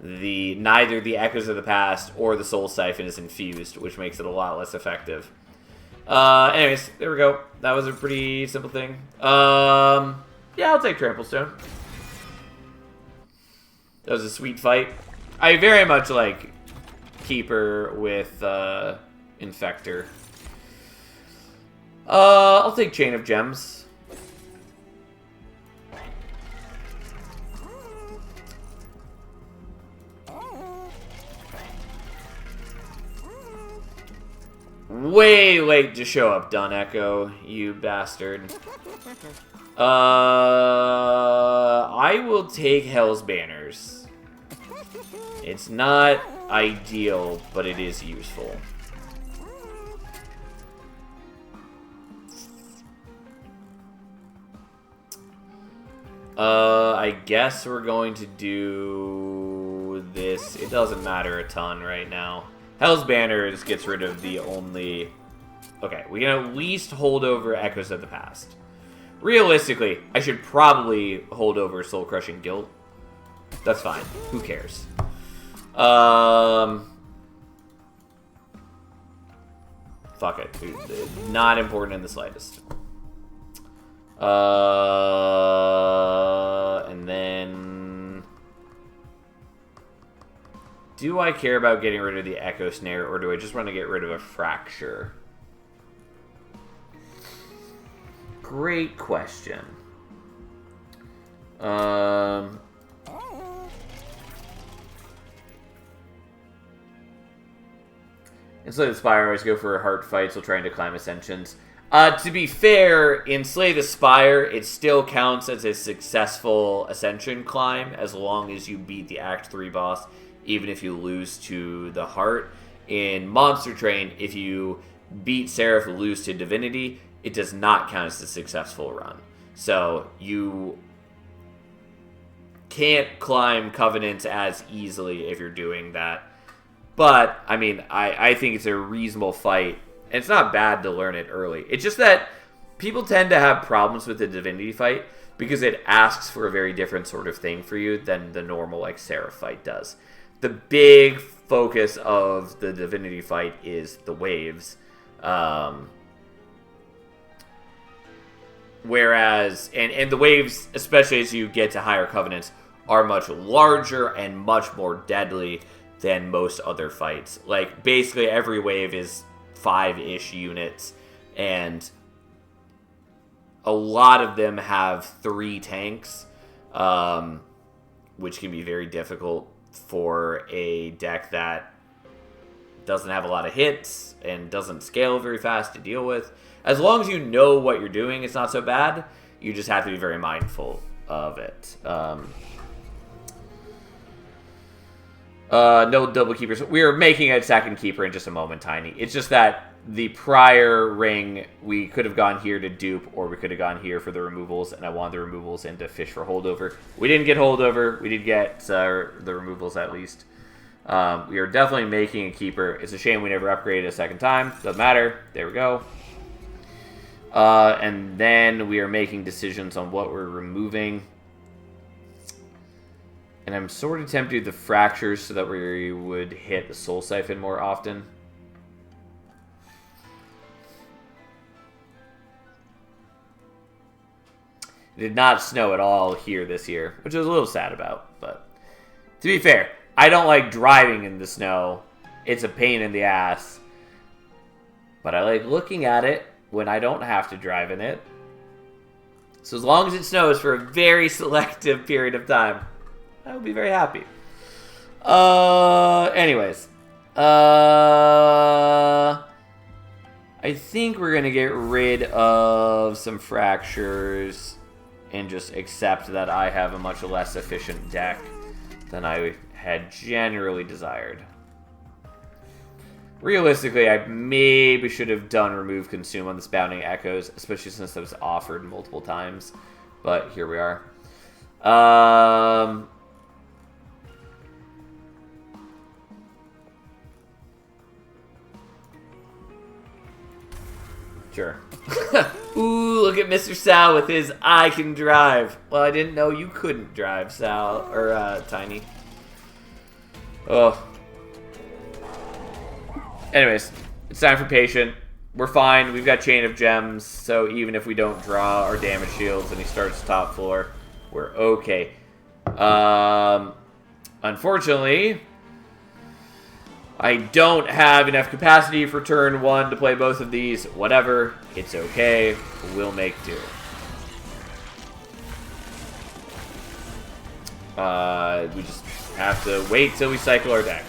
neither the Echoes of the Past or the Soul Siphon is infused, which makes it a lot less effective. Anyways, there we go. That was a pretty simple thing. Yeah, I'll take Trample Stone. That was a sweet fight. I very much like Keeper with Infector. I'll take Chain of Gems. Way late to show up, Dun Echo, you bastard. I will take Hell's Banners. It's not ideal, but it is useful. I guess we're going to do this. It doesn't matter a ton right now. Hell's Banners gets rid of the only... Okay, we can at least hold over Echoes of the Past. Realistically, I should probably hold over Soul Crushing Guilt. That's fine. Who cares? Fuck it. Not important in the slightest. And then... Do I care about getting rid of the Echo Snare, or do I just want to get rid of a Fracture? Great question. In Slay the Spire, I always go for heart fights while trying to climb Ascensions. To be fair, in Slay the Spire, it still counts as a successful Ascension climb as long as you beat the Act 3 boss, even if you lose to the heart. In Monster Train, if you beat Seraph and lose to Divinity, it does not count as a successful run. So you can't climb Covenant as easily if you're doing that. But, I mean, I think it's a reasonable fight. And it's not bad to learn it early. It's just that people tend to have problems with the Divinity fight because it asks for a very different sort of thing for you than the normal, like, Seraph fight does. The big focus of the Divinity fight is the waves. Whereas, and the waves, especially as you get to higher Covenants, are much larger and much more deadly than most other fights. Like, basically every wave is 5-ish units, and a lot of them have 3 tanks, which can be very difficult for a deck that doesn't have a lot of hits and doesn't scale very fast to deal with. As long as you know what you're doing, it's not so bad. You just have to be very mindful of it. No double keepers. We are making a second keeper in just a moment, Tiny. It's just that the prior ring, we could have gone here to dupe, or we could have gone here for the removals, and I wanted the removals and to fish for holdover. We didn't get holdover. We did get the removals at least. We are definitely making a keeper. It's a shame we never upgraded a second time. Doesn't matter. There we go. And then we are making decisions on what we're removing. And I'm sort of tempted to the fractures so that we would hit the Soul Siphon more often. It did not snow at all here this year, which I was a little sad about. But to be fair, I don't like driving in the snow. It's a pain in the ass. But I like looking at it when I don't have to drive in it. So as long as it snows for a very selective period of time, I will be very happy. Anyways. I think we're going to get rid of some fractures and just accept that I have a much less efficient deck than I had generally desired. Realistically, I maybe should have done remove consume on the Spouting Echoes, especially since that was offered multiple times. But here we are. Sure. Ooh, look at Mr. Sal with his I can drive. Well, I didn't know you couldn't drive, Sal, or Tiny. Oh. Anyways, it's time for Patient. We're fine. We've got Chain of Gems, so even if we don't draw our damage shields and he starts top floor, we're okay. Unfortunately, I don't have enough capacity for turn 1 to play both of these. Whatever. It's okay. We'll make do. We just have to wait till we cycle our deck.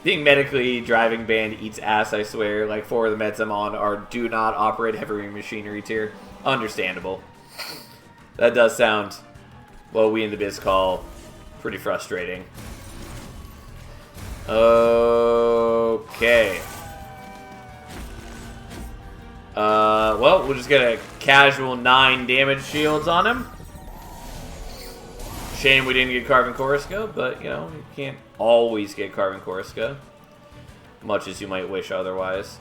Being medically driving banned eats ass, I swear. Like, 4 of the meds I'm on are do not operate heavy machinery tier. Understandable. That does sound, what we in the biz call, pretty frustrating. Okay. Well, we'll just get a casual 9 damage shields on him. Shame we didn't get Carven Corusca, but, you know, you can't always get Carven Corusca. Much as you might wish otherwise.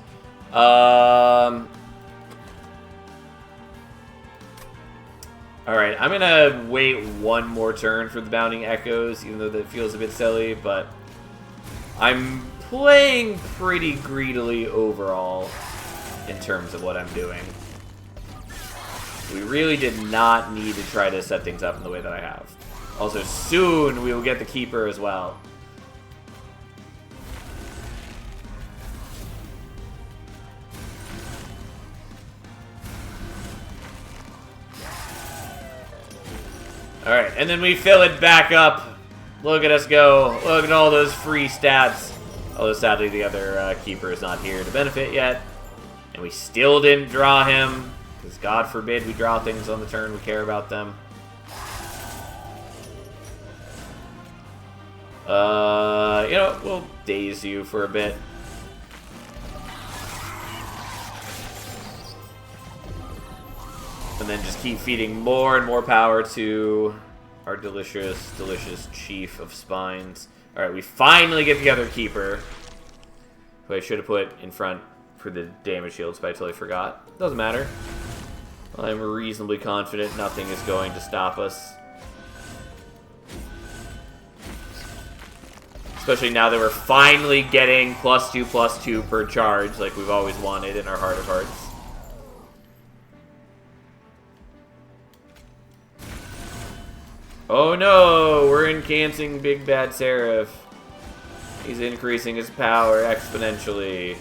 Alright, I'm going to wait one more turn for the Bounding Echoes, even though that feels a bit silly, but I'm playing pretty greedily overall in terms of what I'm doing. We really did not need to try to set things up in the way that I have. Also, soon we will get the Keeper as well. Alright, and then we fill it back up. Look at us go. Look at all those free stats. Although sadly the other Keeper is not here to benefit yet. And we still didn't draw him. Because God forbid we draw things on the turn we care about them. You know, we'll daze you for a bit. And then just keep feeding more and more power to our delicious, delicious Chief of Spines. Alright, we finally get the other Keeper, who I should have put in front for the damage shields, but I totally forgot. Doesn't matter. I'm reasonably confident nothing is going to stop us. Especially now that we're finally getting +2/+2 per charge, like we've always wanted in our heart of hearts. Oh no, we're incancing Big Bad Seraph. He's increasing his power exponentially.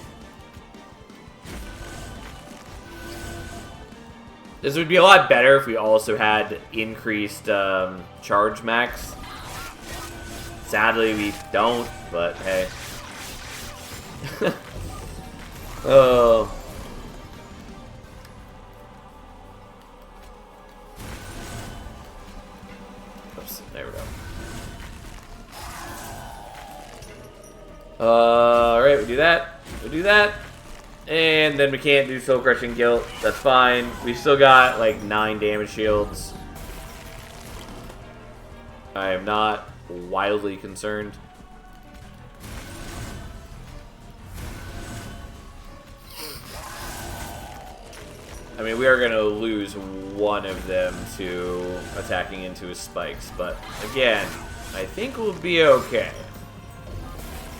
This would be a lot better if we also had increased charge max. Sadly, we don't, but hey. Oh. Oops, there we go. Alright, we do that. We do that. And then we can't do Soul Crushing Guilt. That's fine. We've still got like 9 damage shields. I am not wildly concerned. I mean, we are going to lose one of them to attacking into his spikes. But again, I think we'll be okay.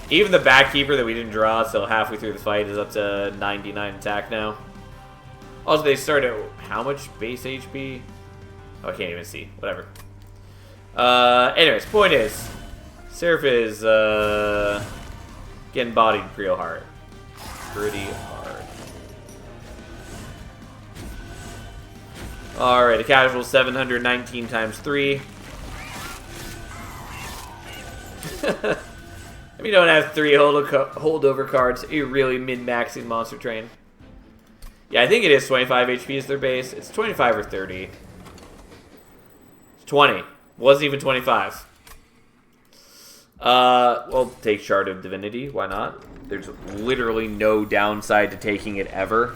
Even the Backkeeper that we didn't draw till halfway through the fight is up to 99 attack now. Also, they start at how much base HP? Oh, I can't even see. Whatever. Anyways, point is, Seraph is getting bodied real hard. Pretty hard. Alright, a casual 719 times 3. We don't have 3 holdover cards. You're really min-maxing Monster Train. Yeah, I think it is 25 HP is their base. It's 25 or 30. It's 20. Wasn't even 25. Well, take Shard of Divinity. Why not? There's literally no downside to taking it ever.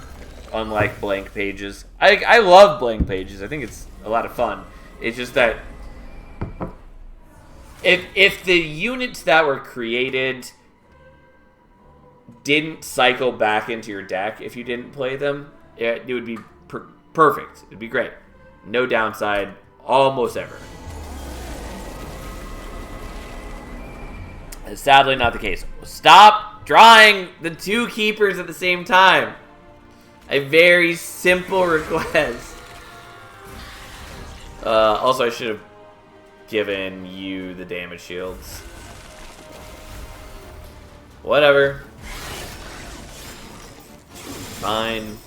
Unlike blank pages. I love blank pages. I think it's a lot of fun. It's just that if the units that were created didn't cycle back into your deck if you didn't play them, it would be perfect. It'd be great. No downside, almost ever. It's sadly not the case. Stop drawing the 2 keepers at the same time. A very simple request. Also, I should have given you the damage shields. Whatever. Fine.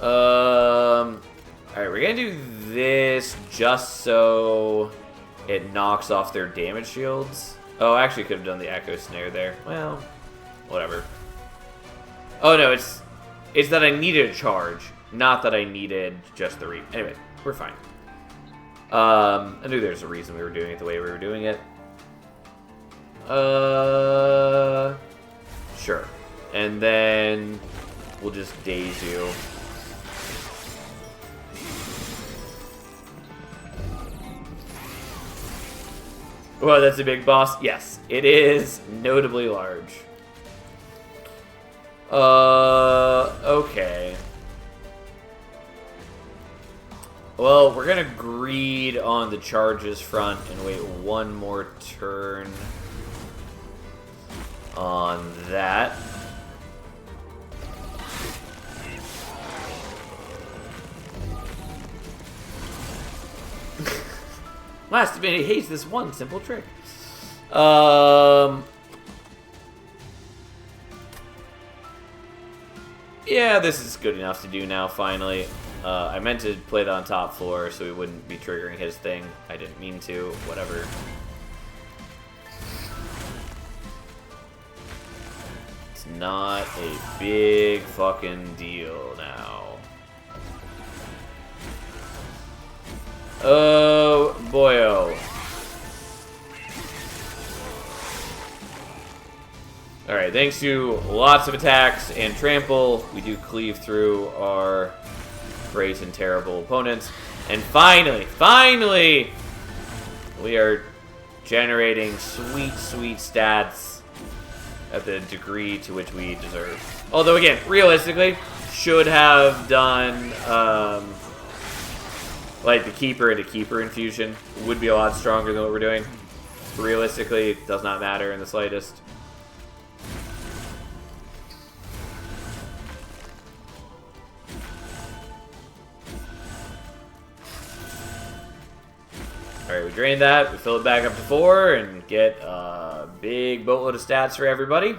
Alright, we're gonna do this just so it knocks off their damage shields. Oh, I actually could have done the Echo Snare there. Well, whatever. Oh no, it's that I needed a charge, not that I needed just the reap. Anyway, we're fine. I knew there's a reason we were doing it the way we were doing it. Sure. And then we'll just daze you. Well, that's a big boss. Yes, it is notably large. Okay. Well, we're gonna greed on the charges front and wait one more turn on that. Last minute hates this one simple trick. Yeah, this is good enough to do now, finally. I meant to play that on top floor so we wouldn't be triggering his thing. I didn't mean to. Whatever. It's not a big fucking deal now. Oh, boyo. Alright, thanks to lots of attacks and trample, we do cleave through our great and terrible opponents. And finally, we are generating sweet, sweet stats at the degree to which we deserve. Although, again, realistically, should have done, like, the Keeper into Keeper infusion. Would be a lot stronger than what we're doing. Realistically, it does not matter in the slightest. Alright, we drain that, we fill it back up to 4, and get a big boatload of stats for everybody.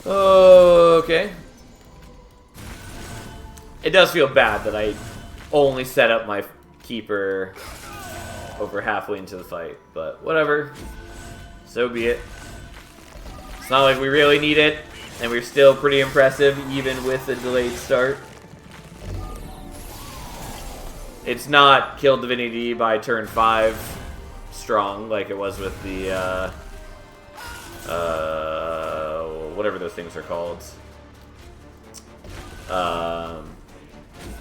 Okay. It does feel bad that I only set up my keeper over halfway into the fight, but whatever. So be it. It's not like we really need it, and we're still pretty impressive even with a delayed start. It's not kill Divinity by turn 5 strong like it was with the whatever those things are called.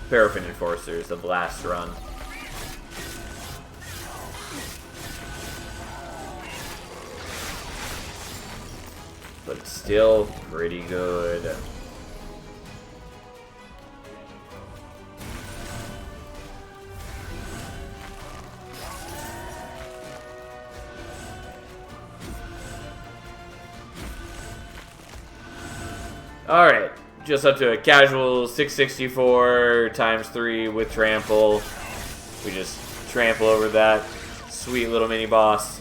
Paraffin Enforcers, the Blast Run. But it's still pretty good. Alright, just up to a casual 664 times 3 with trample. We just trample over that sweet little mini boss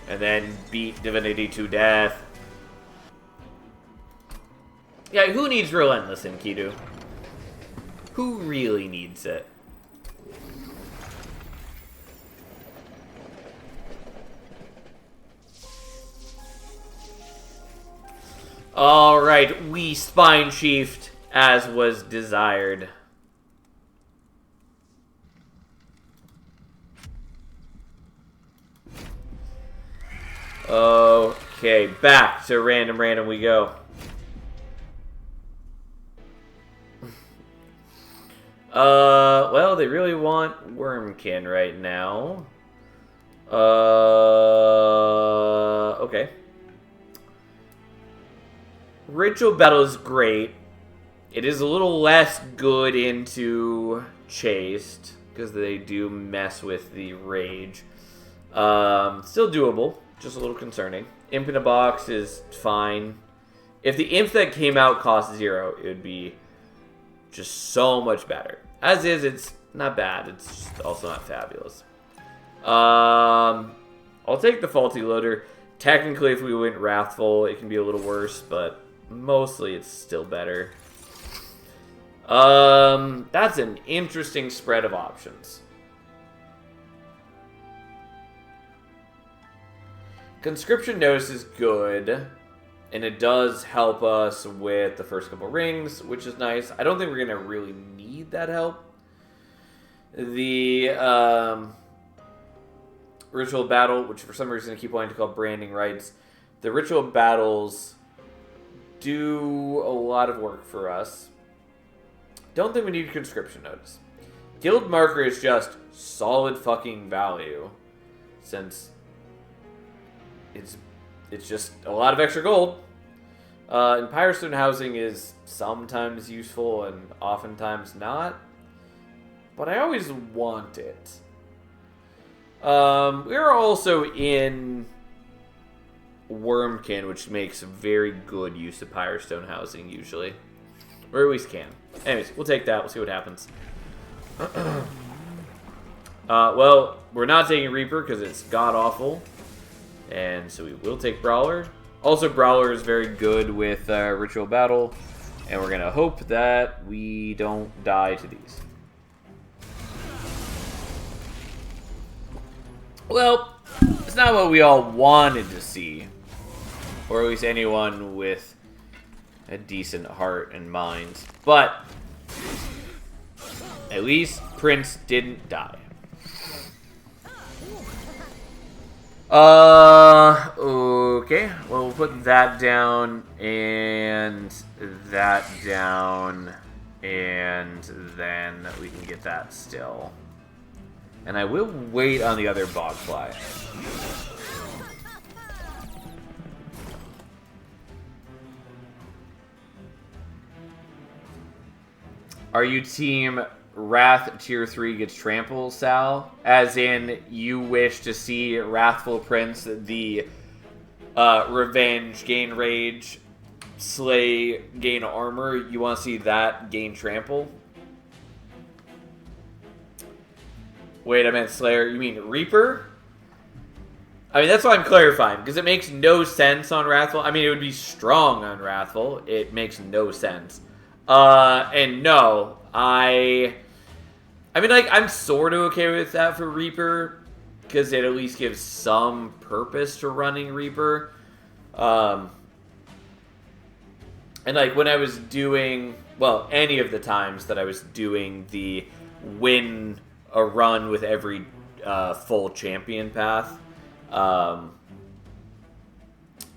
and then beat Divinity to death. Yeah, who needs Relentless in Kidu? Who really needs it? Alright, we Spine Chiefed as was desired. Okay, back to random we go. Well, they really want Wormkin right now. Okay. Ritual Battle is great. It is a little less good into Chased, because they do mess with the Rage. Still doable, just a little concerning. Imp in a Box is fine. If the Imp that came out cost 0, it would be just so much better. As is, it's not bad. It's just also not fabulous. I'll take the Faulty Loader. Technically, if we went Wrathful, it can be a little worse, but mostly it's still better. That's an interesting spread of options. Conscription Notice is good, and it does help us with the first couple rings, which is nice. I don't think we're going to really need that help. The Ritual Battle, which for some reason I keep wanting to call Branding Rights, the Ritual Battles do a lot of work for us. Don't think we need Conscription Notice. Guild Marker is just solid fucking value, since it's just a lot of extra gold. And Pyrestone Housing is sometimes useful and oftentimes not, but I always want it. We're also in Wormkin, which makes very good use of Pyrestone Housing usually, or at least can. Anyways, we'll take that. We'll see what happens. Well, we're not taking Reaper because it's god-awful. And so we will take Brawler. Also, Brawler is very good with Ritual Battle. And we're going to hope that we don't die to these. Well, it's not what we all wanted to see. Or at least anyone with a decent heart and mind. But at least Prince didn't die. Okay. Well, we'll put that down, and that down, and then we can get that still. And I will wait on the other Bogfly. Are you team Wrath tier 3 gets trample, Sal? As in, you wish to see Wrathful Prince, the revenge, gain rage, slay, gain armor. You want to see that gain trample? Wait, I meant Slayer. You mean Reaper? I mean, that's why I'm clarifying, because it makes no sense on Wrathful. I mean, it would be strong on Wrathful. It makes no sense. And no, I mean, like, I'm sort of okay with that for Reaper, because it at least gives some purpose to running Reaper. And, like, when I was doing, well, any of the times that I was doing the win a run with every full champion path,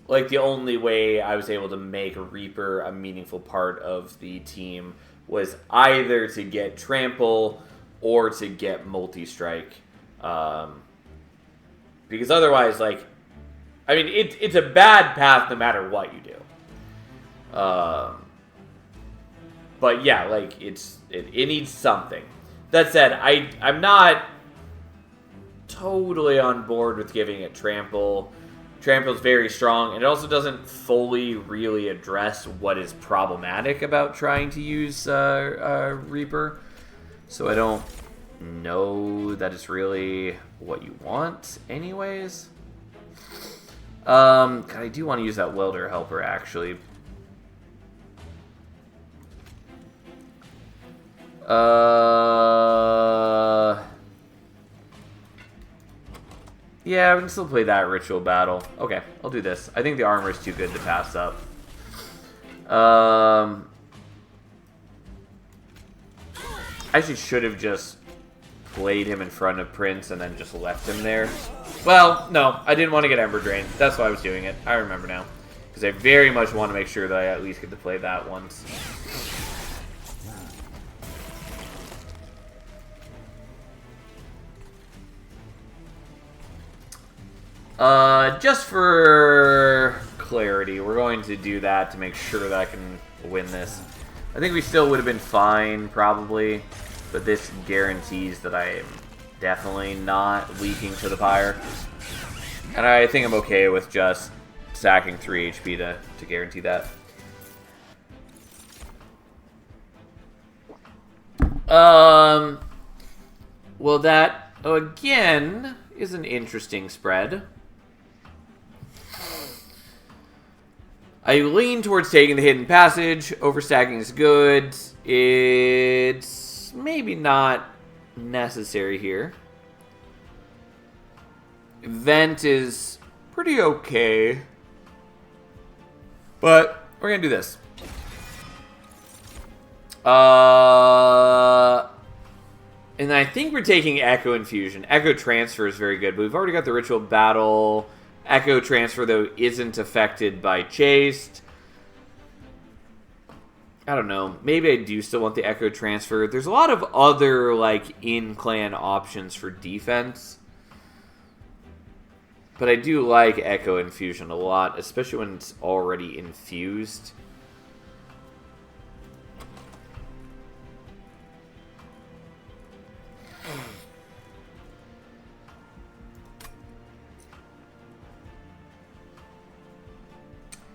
like, the only way I was able to make Reaper a meaningful part of the team was either to get Trample or to get Multi-Strike. Because otherwise, like, I mean, it's a bad path no matter what you do. But yeah, like, it needs something. That said, I'm not totally on board with giving it Trample. Trample's very strong, and it also doesn't fully really address what is problematic about trying to use Reaper. So I don't know that it's really what you want anyways. God, I do want to use that Welder Helper, actually. Yeah, we can still play that Ritual Battle. Okay, I'll do this. I think the armor is too good to pass up. I actually should have just played him in front of Prince and then just left him there. Well, no, I didn't want to get Ember Drain. That's why I was doing it. I remember now. Because I very much want to make sure that I at least get to play that once. Just for clarity, we're going to do that to make sure that I can win this. I think we still would have been fine, probably, but this guarantees that I am definitely not leaking to the Pyre. And I think I'm okay with just sacking 3 HP to guarantee that. Well, that, again, is an interesting spread. I lean towards taking the Hidden Passage. Overstacking is good. It's maybe not necessary here. Vent is pretty okay. But we're going to do this. And I think we're taking Echo Infusion. Echo Transfer is very good, but we've already got the Ritual Battle. Echo Transfer, though, isn't affected by Chaste. I don't know. Maybe I do still want the Echo Transfer. There's a lot of other, like, in-clan options for defense. But I do like Echo Infusion a lot, especially when it's already infused.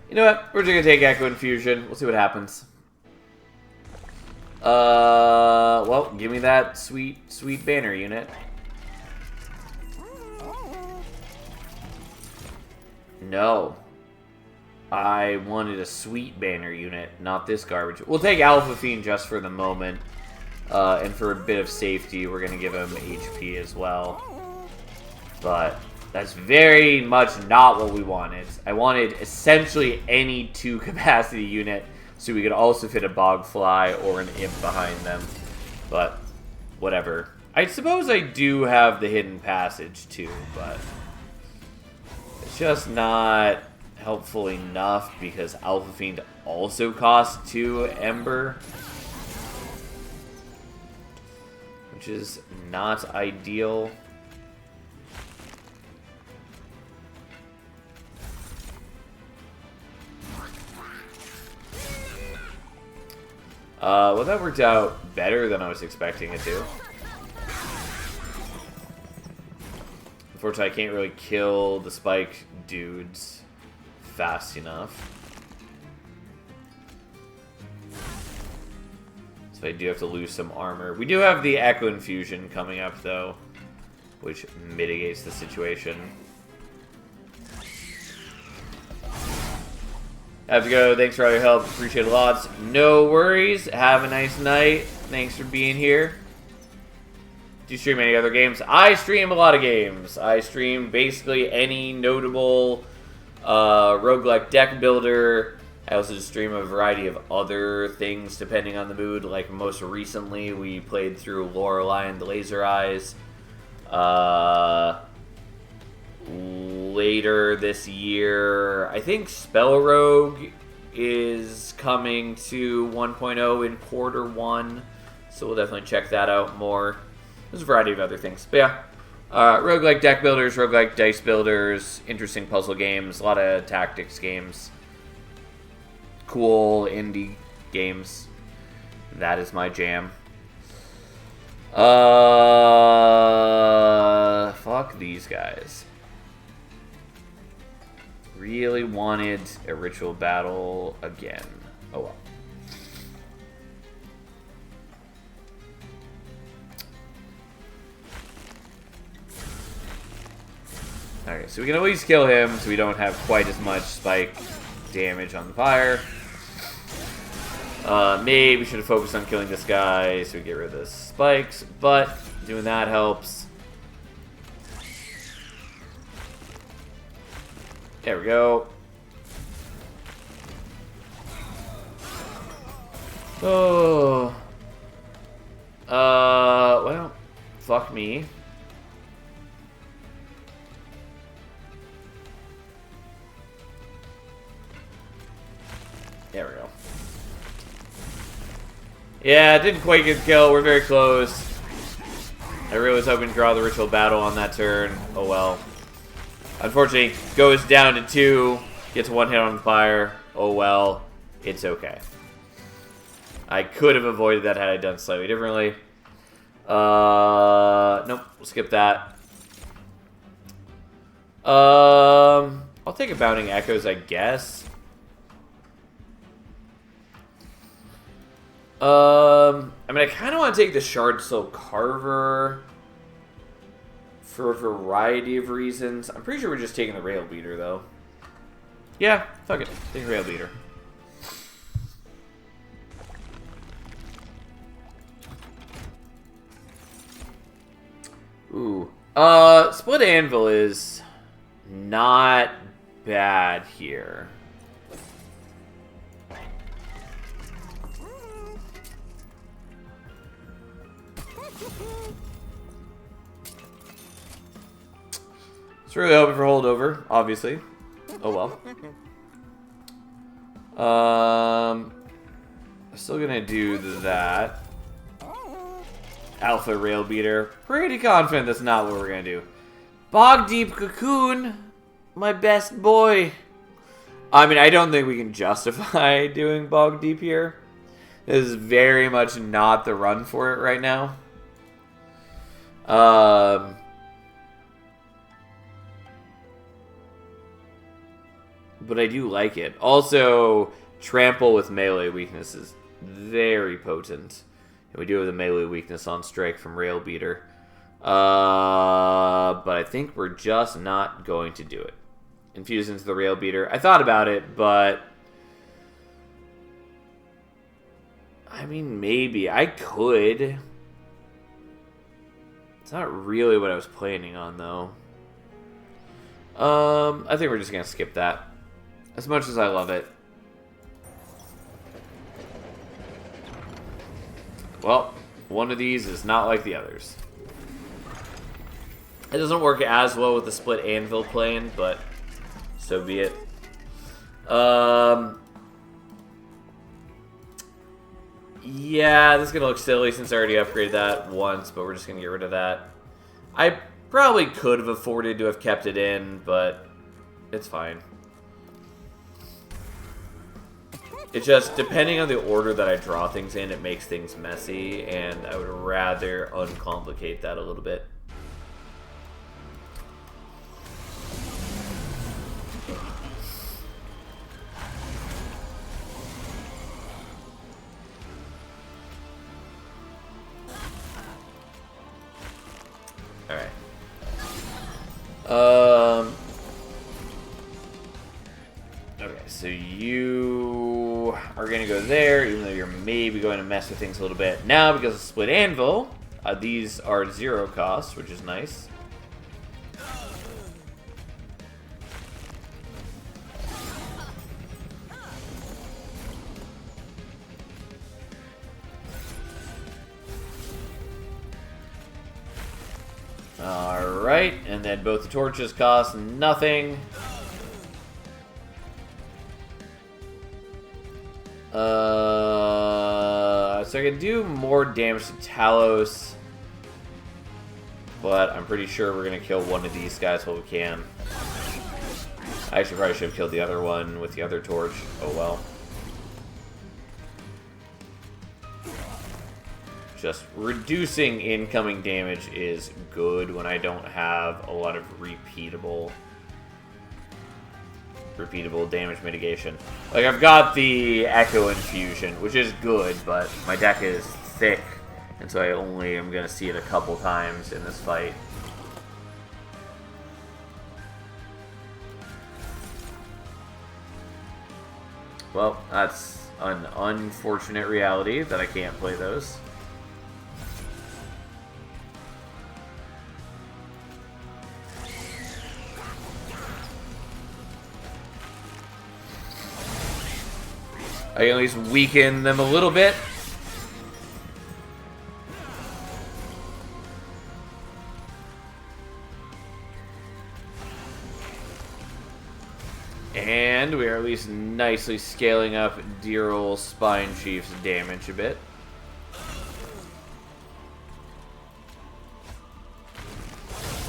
You know what? We're just going to take Echo Infusion. We'll see what happens. Well, give me that sweet, sweet banner unit. No. I wanted a sweet banner unit, not this garbage. We'll take Alpha Fiend just for the moment. And for a bit of safety, we're going to give him HP as well. But that's very much not what we wanted. I wanted essentially any 2 capacity unit so we could also fit a Bogfly or an Imp behind them. But whatever. I suppose I do have the Hidden Passage too, but it's just not helpful enough because Alpha Fiend also costs 2 Ember, which is not ideal. Well, that worked out better than I was expecting it to. Unfortunately, I can't really kill the spike dudes fast enough. So I do have to lose some armor. We do have the Echo Infusion coming up, though. which mitigates the situation. Have to go. Thanks for all your help. Appreciate it lots. No worries. Have a nice night. Thanks for being here. Do you stream any other games? I stream a lot of games. I stream basically any notable roguelike deck builder. I also just stream a variety of other things depending on the mood. Like most recently, we played through Lorelei and the Laser Eyes. Later this year, I think Spell Rogue is coming to 1.0 in quarter 1. So we'll definitely check that out more. There's a variety of other things. But yeah, roguelike deck builders, roguelike dice builders, interesting puzzle games, a lot of tactics games. Cool indie games. That is my jam. Fuck these guys. Really wanted a ritual battle again. Oh well. Okay, so we can always kill him so we don't have quite as much spike damage on the fire. Maybe we should have focused on killing this guy so we get rid of the spikes, but doing that helps. There we go. Oh. Well, fuck me. There we go. Yeah, it didn't quite get the kill. We're very close. I really was hoping to draw the ritual battle on that turn. Oh well. Unfortunately, goes down to 2. Gets 1 hit on the fire. Oh well. It's okay. I could have avoided that had I done slightly differently. Nope. We'll skip that. I'll take a Bounding Echoes, I guess. I mean, I kind of want to take the Shard Soul Carver for a variety of reasons. I'm pretty sure we're just taking the Rail Beater, though. Yeah, fuck it. Take Rail Beater. Ooh. Split Anvil is not bad here. It's really hoping for holdover, obviously. Oh well. I'm still gonna do that. Alpha Rail Beater. Pretty confident that's not what we're gonna do. Bog Deep Cocoon, my best boy. I mean, I don't think we can justify doing Bog Deep here. This is very much not the run for it right now. But I do like it. Also, Trample with melee weakness is very potent. And we do have the melee weakness on Strike from Rail Beater. But I think we're just not going to do it. Infuse into the Rail Beater. I thought about it, but I mean, maybe. I could. It's not really what I was planning on, though. I think we're just going to skip that. As much as I love it. Well, one of these is not like the others. It doesn't work as well with the split anvil plane, but so be it. Yeah, this is going to look silly since I already upgraded that once, but we're just going to get rid of that. I probably could have afforded to have kept it in, but it's fine. It's just, depending on the order that I draw things in, it makes things messy, and I would rather uncomplicate that a little bit. Alright. Okay, so you are going to go there, even though you're maybe going to mess with things a little bit. Now, because of Split Anvil, these are 0 cost, which is nice. Alright, and then both the torches cost nothing. So I can do more damage to Talos, but I'm pretty sure we're gonna kill one of these guys while we can. I actually probably should have killed the other one with the other torch. Oh well. Just reducing incoming damage is good when I don't have a lot of repeatable damage mitigation. Like, I've got the Echo Infusion, which is good, but my deck is thick, and so I only am going to see it a couple times in this fight. Well, that's an unfortunate reality that I can't play those. I can at least weaken them a little bit. And we are at least nicely scaling up dear old Spine Chief's damage a bit.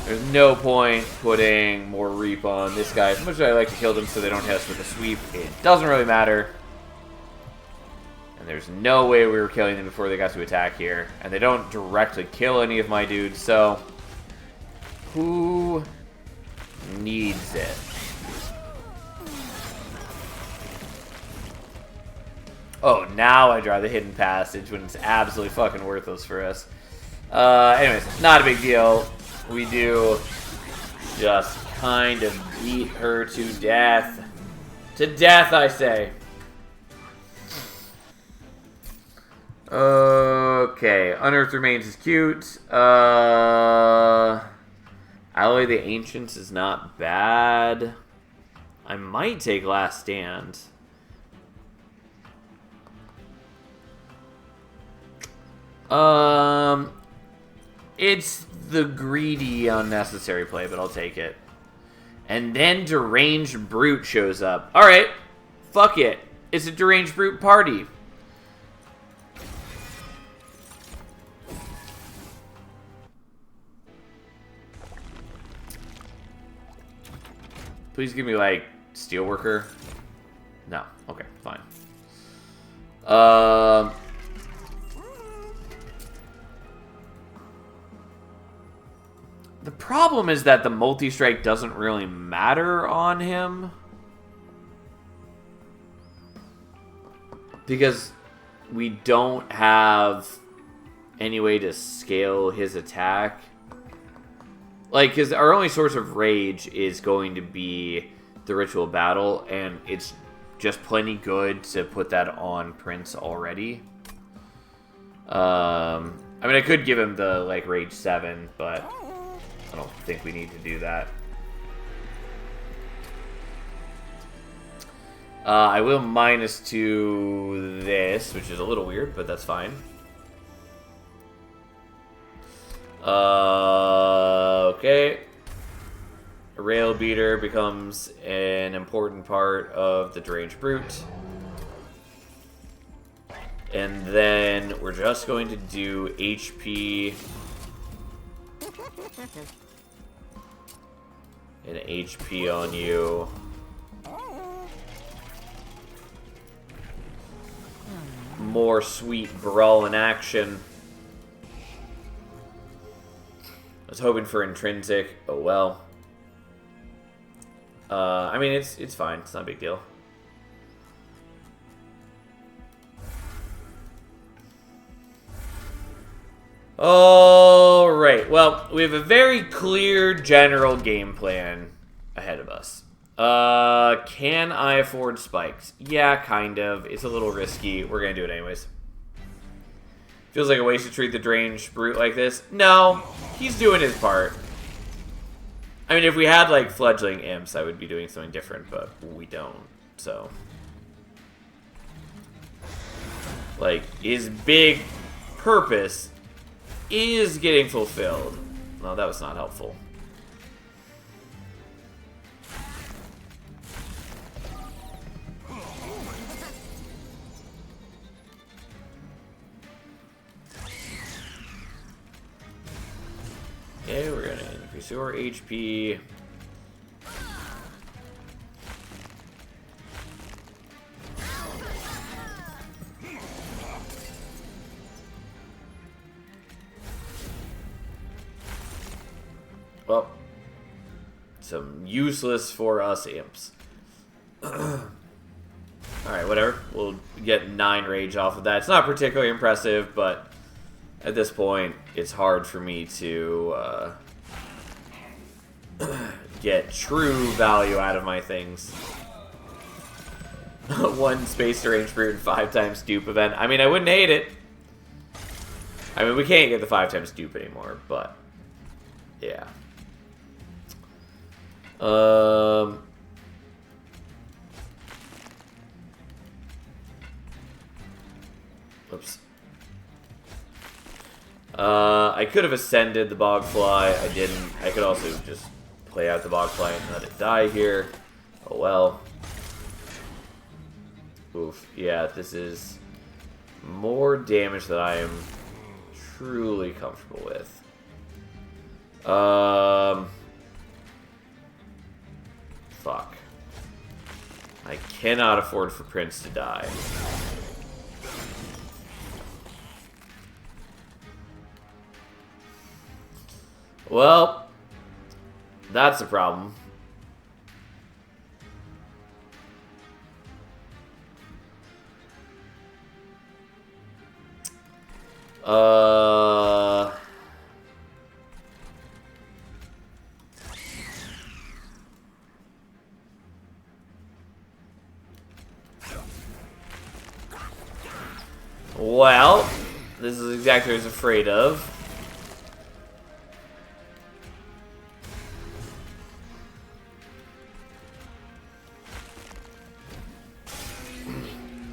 There's no point putting more Reap on this guy. As much as I like to kill them so they don't hit us with a sweep, it doesn't really matter. And there's no way we were killing them before they got to attack here. And they don't directly kill any of my dudes, so... who needs it? Oh, now I draw the Hidden Passage when it's absolutely fucking worthless for us. Anyways, not a big deal. We do just kind of beat her to death. To death, I say. Okay, Unearthed Remains is cute. Alloy the Ancients is not bad. I might take Last Stand. It's the greedy, unnecessary play, but I'll take it. And then Deranged Brute shows up. Alright, fuck it. It's a Deranged Brute party. Please give me, like, Steelworker. No. Okay, fine. The problem is that the multi-strike doesn't really matter on him. Because we don't have any way to scale his attack. Like, because our only source of rage is going to be the Ritual Battle, and it's just plenty good to put that on Prince already. I mean, I could give him the, like, Rage 7, but I don't think we need to do that. I will -2 this, which is a little weird, but that's fine. Okay. A Rail Beater becomes an important part of the Deranged Brute. And then we're just going to do HP and HP on you. More sweet brawl in action. I was hoping for intrinsic. Oh well. I mean, it's fine. It's not a big deal. Alright, well, we have a very clear general game plan ahead of us. Can I afford spikes? Yeah, kind of. It's a little risky. We're gonna do it anyways. Feels like a waste to treat the deranged brute like this. No, he's doing his part. I mean, if we had, like, fledgling imps, I would be doing something different, but we don't, so. Like, his big purpose is getting fulfilled. No, that was not helpful. Okay, we're gonna increase your HP. Well, some useless for us imps. Alright, whatever. We'll get 9 rage off of that. It's not particularly impressive, but at this point, it's hard for me to get true value out of my things. 1 space deranged brute and 5 times dupe event. I mean, I wouldn't hate it. I mean, we can't get the 5 times dupe anymore, but yeah. Oops. I could have ascended the Bogfly. I didn't. I could also just play out the Bogfly and let it die here. Oh well. Oof. Yeah, this is more damage than I am truly comfortable with. Fuck. I cannot afford for Prince to die. Well, that's a problem. Well, this is exactly what I was afraid of.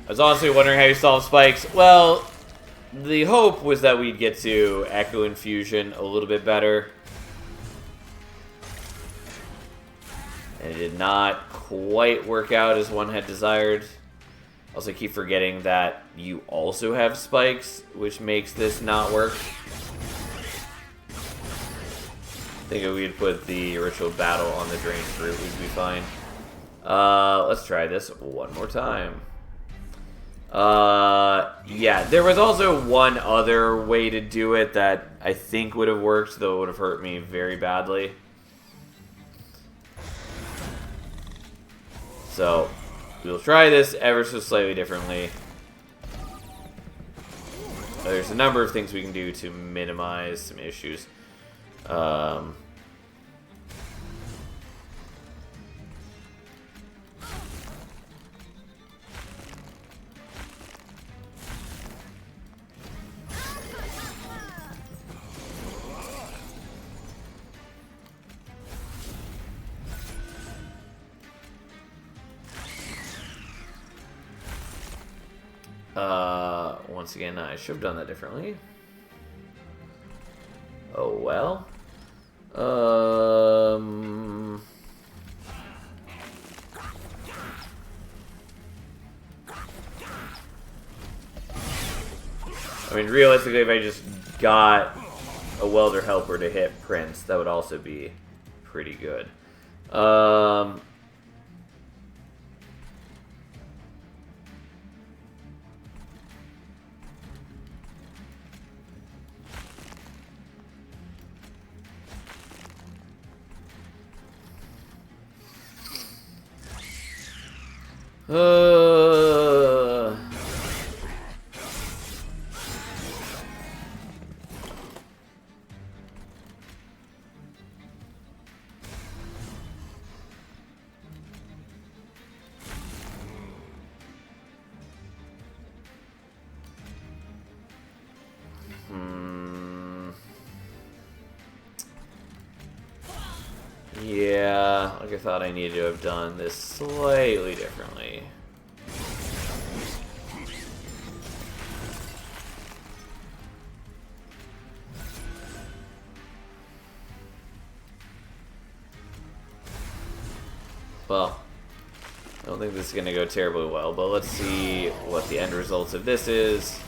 I was honestly wondering how you solve spikes. Well, the hope was that we'd get to Echo Infusion a little bit better. And it did not quite work out as one had desired. Also, keep forgetting that you also have spikes, which makes this not work. I think if we had put the Ritual Battle on the Drained Fruit, we'd be fine. Let's try this one more time. Yeah, there was also one other way to do it that I think would have worked, though it would have hurt me very badly. So, we'll try this ever so slightly differently. There's a number of things we can do to minimize some issues. Once again, I should have done that differently. Oh well. I mean, realistically, if I just got a welder helper to hit Prince, that would also be pretty good. Yeah, like I thought I needed to have done this slightly differently. Well, I don't think this is going to go terribly well, but let's see what the end result of this is.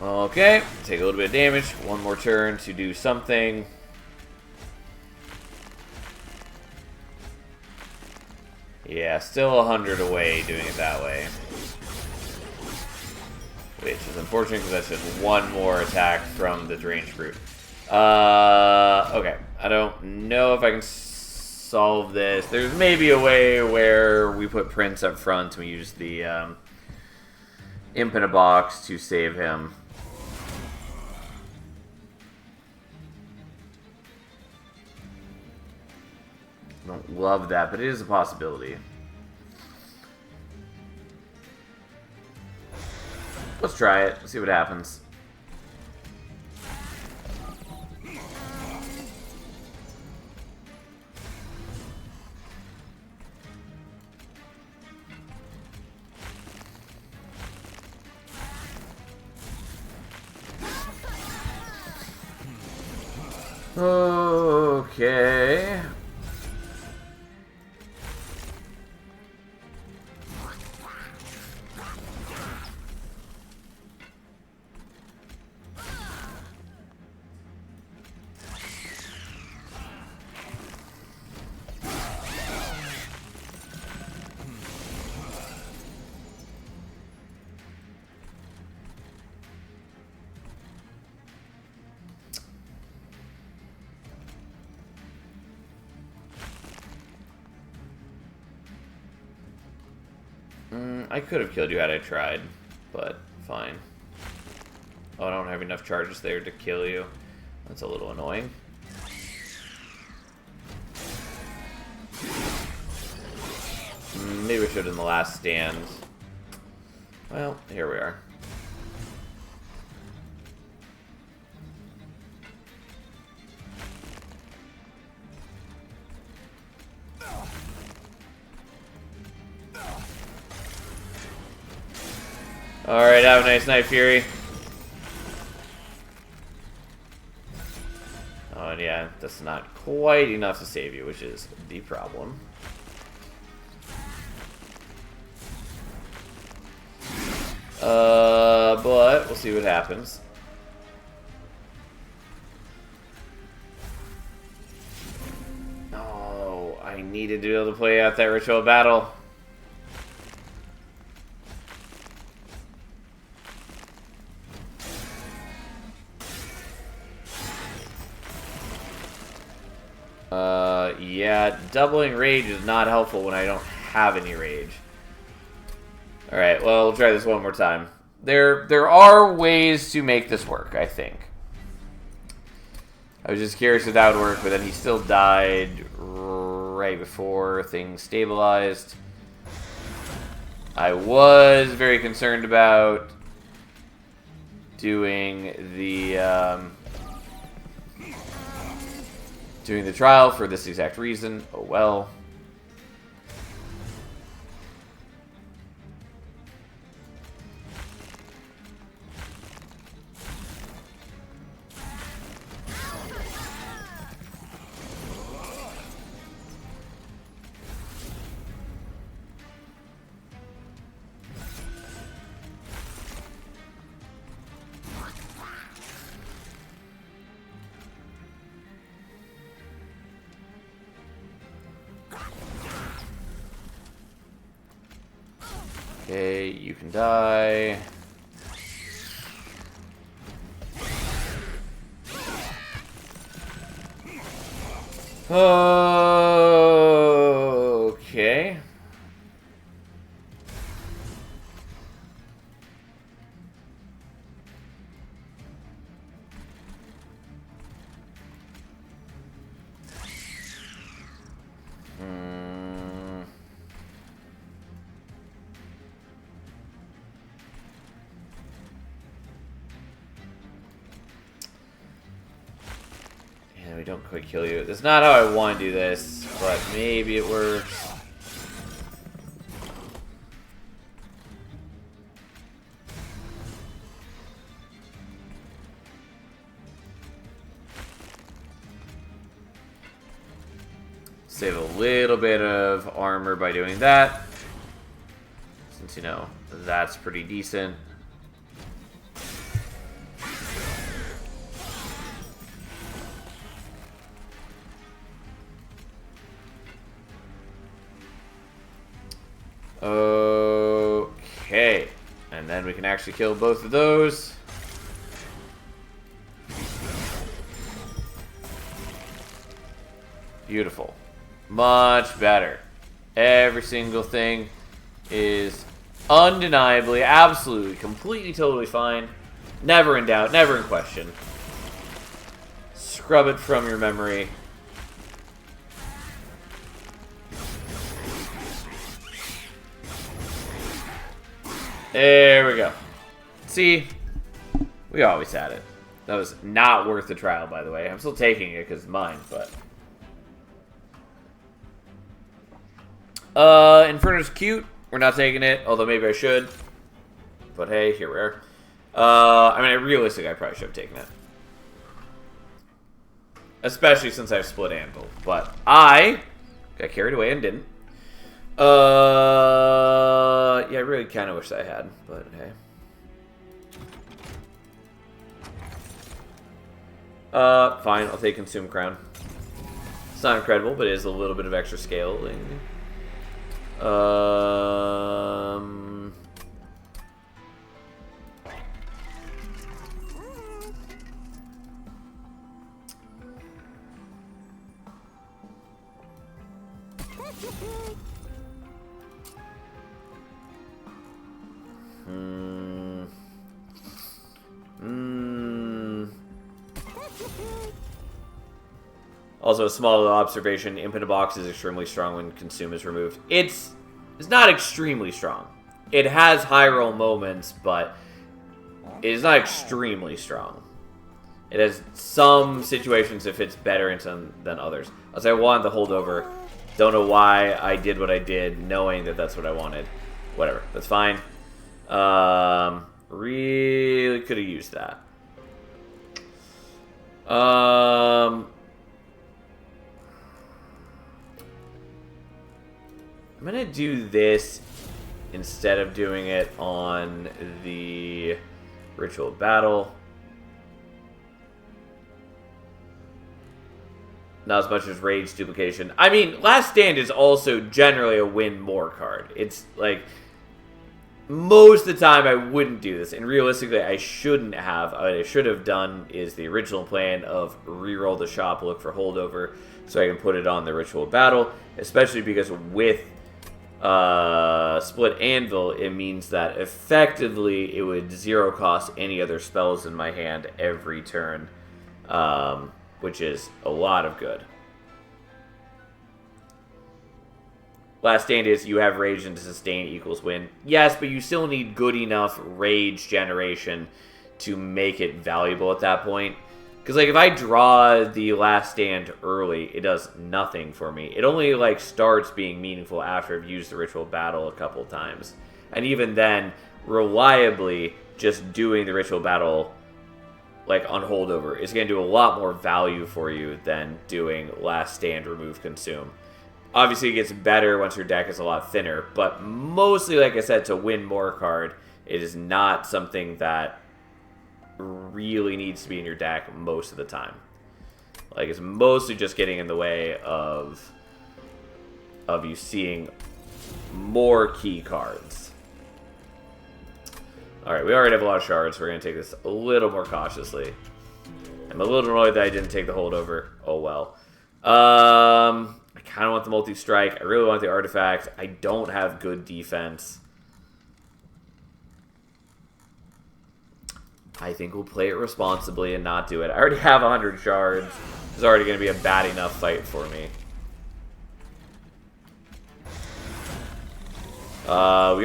Okay, take a little bit of damage. One more turn to do something. Yeah, still 100 away doing it that way. Which is unfortunate because that's just one more attack from the Deranged Brute. Okay. I don't know if I can solve this. There's maybe a way where we put Prince up front and we use the Imp in a Box to save him. I don't love that, but it is a possibility. Let's try it. See what happens. Okay. I could have killed you had I tried, but fine. Oh, I don't have enough charges there to kill you. That's a little annoying. Maybe we should in the last stand. Well, here we are. Alright, have a nice night, Fury. Oh, and yeah, that's not quite enough to save you, which is the problem. But we'll see what happens. Oh, I needed to be able to play out that ritual battle. Yeah, doubling rage is not helpful when I don't have any rage. Alright, well, we'll try this one more time. There are ways to make this work, I think. I was just curious if that would work, but then he still died right before things stabilized. I was very concerned about doing the trial for this exact reason. Oh well. Okay, you can die. Okay. Yeah, we don't quite kill you. That's not how I want to do this, but maybe it works. Save a little bit of armor by doing that. Since, you know, that's pretty decent. Okay. And then we can actually kill both of those. Beautiful. Much better. Every single thing is undeniably, absolutely, completely, totally fine. Never in doubt, never in question. Scrub it from your memory. There we go. See? We always had it. That was not worth the trial, by the way. I'm still taking it because it's mine, but... Inferno's cute. We're not taking it, although maybe I should. But hey, here we are. I mean, realistically, I probably should have taken it. Especially since I have split anvil. But I got carried away and didn't. Yeah, I really kind of wish I had, but hey. Fine, I'll take Consume Crown. It's not incredible, but it is a little bit of extra scaling. Also, a small little observation, Imp in a Box is extremely strong when Consume is removed. It's not extremely strong. It has high roll moments, but it is not extremely strong. It has some situations it fits better in some than others. As I wanted the holdover. Don't know why I did what I did, knowing that that's what I wanted. Whatever, that's fine. Really could have used that. I'm going to do this instead of doing it on the Ritual Battle. Not as much as Rage Duplication. I mean, Last Stand is also generally a win more card. It's like, most of the time I wouldn't do this. And realistically, I shouldn't have. What I should have done is the original plan of reroll the shop, look for holdover, so I can put it on the Ritual Battle. Especially because with Split Anvil, it means that effectively it would zero cost any other spells in my hand every turn, which is a lot of good. Last Stand is you have Rage and Sustain equals win. Yes, but you still need good enough Rage generation to make it valuable at that point. Because, like, if I draw the Last Stand early, it does nothing for me. It only, like, starts being meaningful after I've used the Ritual Battle a couple times. And even then, reliably, just doing the Ritual Battle, like, on holdover is going to do a lot more value for you than doing Last Stand, Remove, Consume. Obviously, it gets better once your deck is a lot thinner, but mostly, like I said, to win more card, it is not something that really needs to be in your deck most of the time. Like, it's mostly just getting in the way of you seeing more key cards. Alright, we already have a lot of shards, so we're going to take this a little more cautiously. I'm a little annoyed that I didn't take the holdover. Oh well. I kind of want the multi-strike. I really want the artifact. I don't have good defense. I think we'll play it responsibly and not do it. I already have 100 shards. It's already going to be a bad enough fight for me. We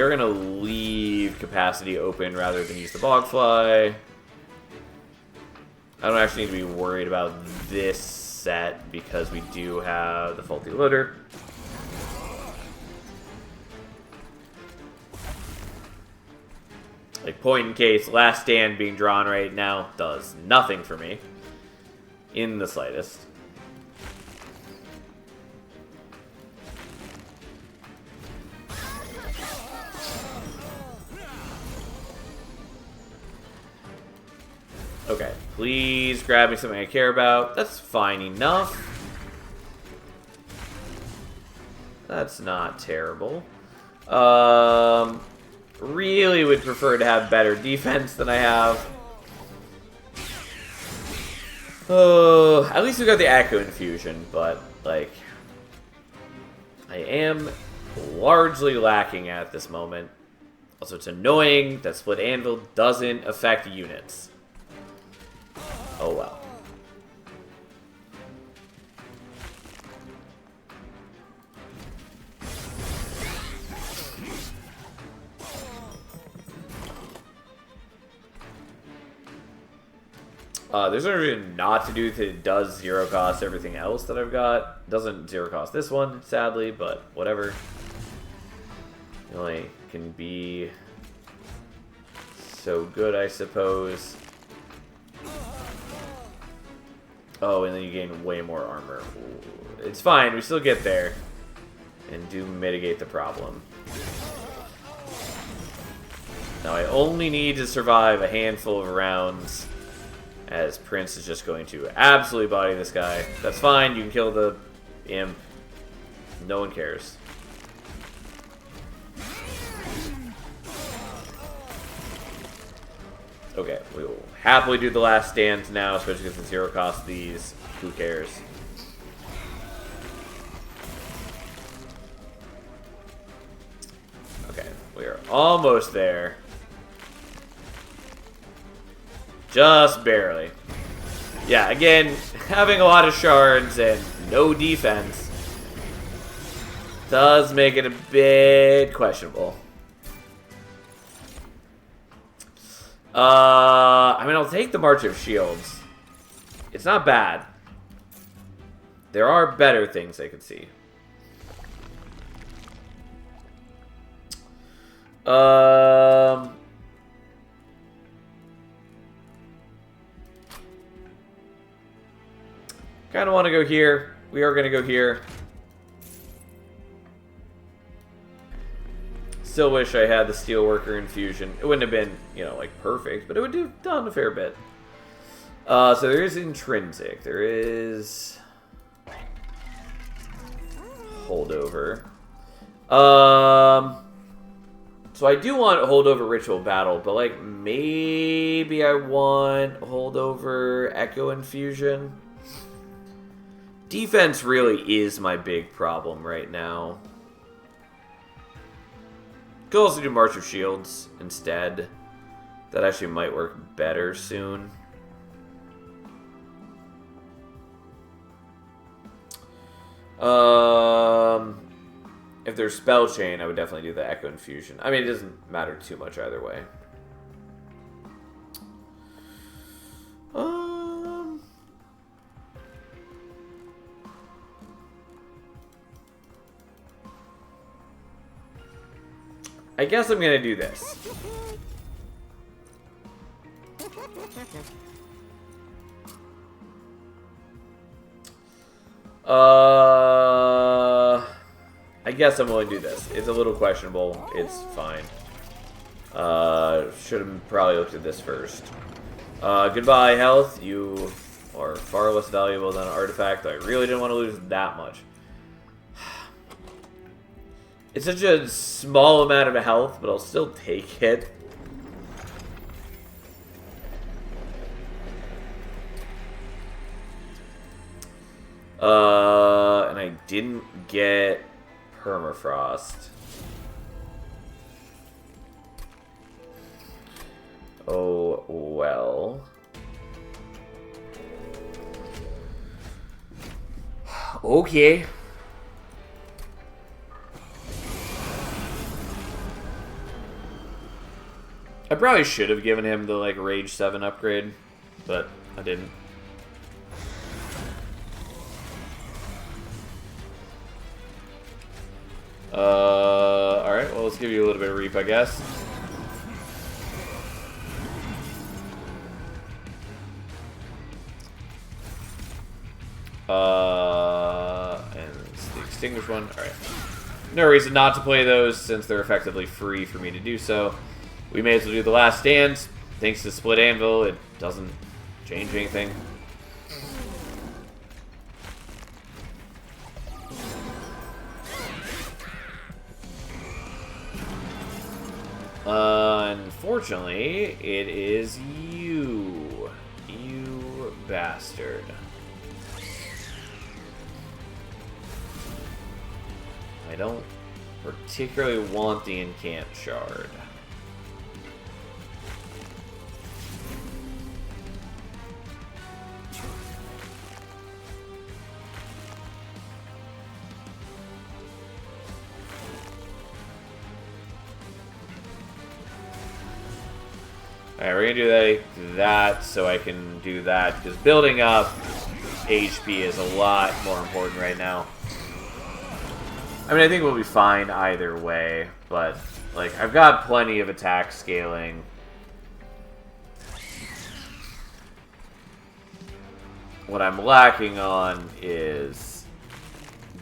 are going to leave capacity open rather than use the bogfly. I don't actually need to be worried about this set because we do have the faulty loader. Like, point in case, last stand being drawn right now does nothing for me. In the slightest. Okay, please grab me something I care about. That's fine enough. That's not terrible. Really would prefer to have better defense than I have. Oh, at least we got the Echo Infusion, but, like, I am largely lacking at this moment. Also, it's annoying that Split Anvil doesn't affect units. Oh well. There's no reason not to do if it does zero cost everything else that I've got. It doesn't zero cost this one, sadly, but whatever. It only can be so good, I suppose. Oh, and then you gain way more armor. Ooh. It's fine, we still get there. And do mitigate the problem. Now I only need to survive a handful of rounds, as Prince is just going to absolutely body this guy. That's fine, you can kill the imp. No one cares. Okay, we will happily do the last stands now, especially because it's zero cost these. Who cares? Okay, we are almost there. Just barely. Yeah, again, having a lot of shards and no defense does make it a bit questionable. I mean, I'll take the March of Shields. It's not bad. There are better things I could see. Kind of want to go here. We are going to go here. Still wish I had the Steelworker Infusion. It wouldn't have been, you know, like perfect, but it would have done a fair bit. So there is Intrinsic. There is Holdover. So I do want Holdover Ritual Battle, but like maybe I want Holdover Echo Infusion. Defense really is my big problem right now. Could also do March of Shields instead. That actually might work better soon. If there's Spell Chain, I would definitely do the Echo Infusion. I mean, it doesn't matter too much either way. I guess I'm gonna do this. I guess I'm willing to do this. It's a little questionable. It's fine. Should have probably looked at this first. Goodbye, health. You are far less valuable than an artifact. I really didn't want to lose that much. It's such a small amount of health, but I'll still take it. And I didn't get Permafrost. Oh, well. Okay. I probably should have given him the, like, Rage 7 upgrade, but I didn't. Alright, well, let's give you a little bit of Reap, I guess. And it's the Extinguished one. Alright. No reason not to play those, since they're effectively free for me to do so. We may as well do the Last Stand. Thanks to Split Anvil, it doesn't change anything. Unfortunately, it is you. You bastard. I don't particularly want the Incant Shard. Alright, we're gonna do that so I can do that, because building up HP is a lot more important right now. I mean, I think we'll be fine either way, but, like, I've got plenty of attack scaling. What I'm lacking on is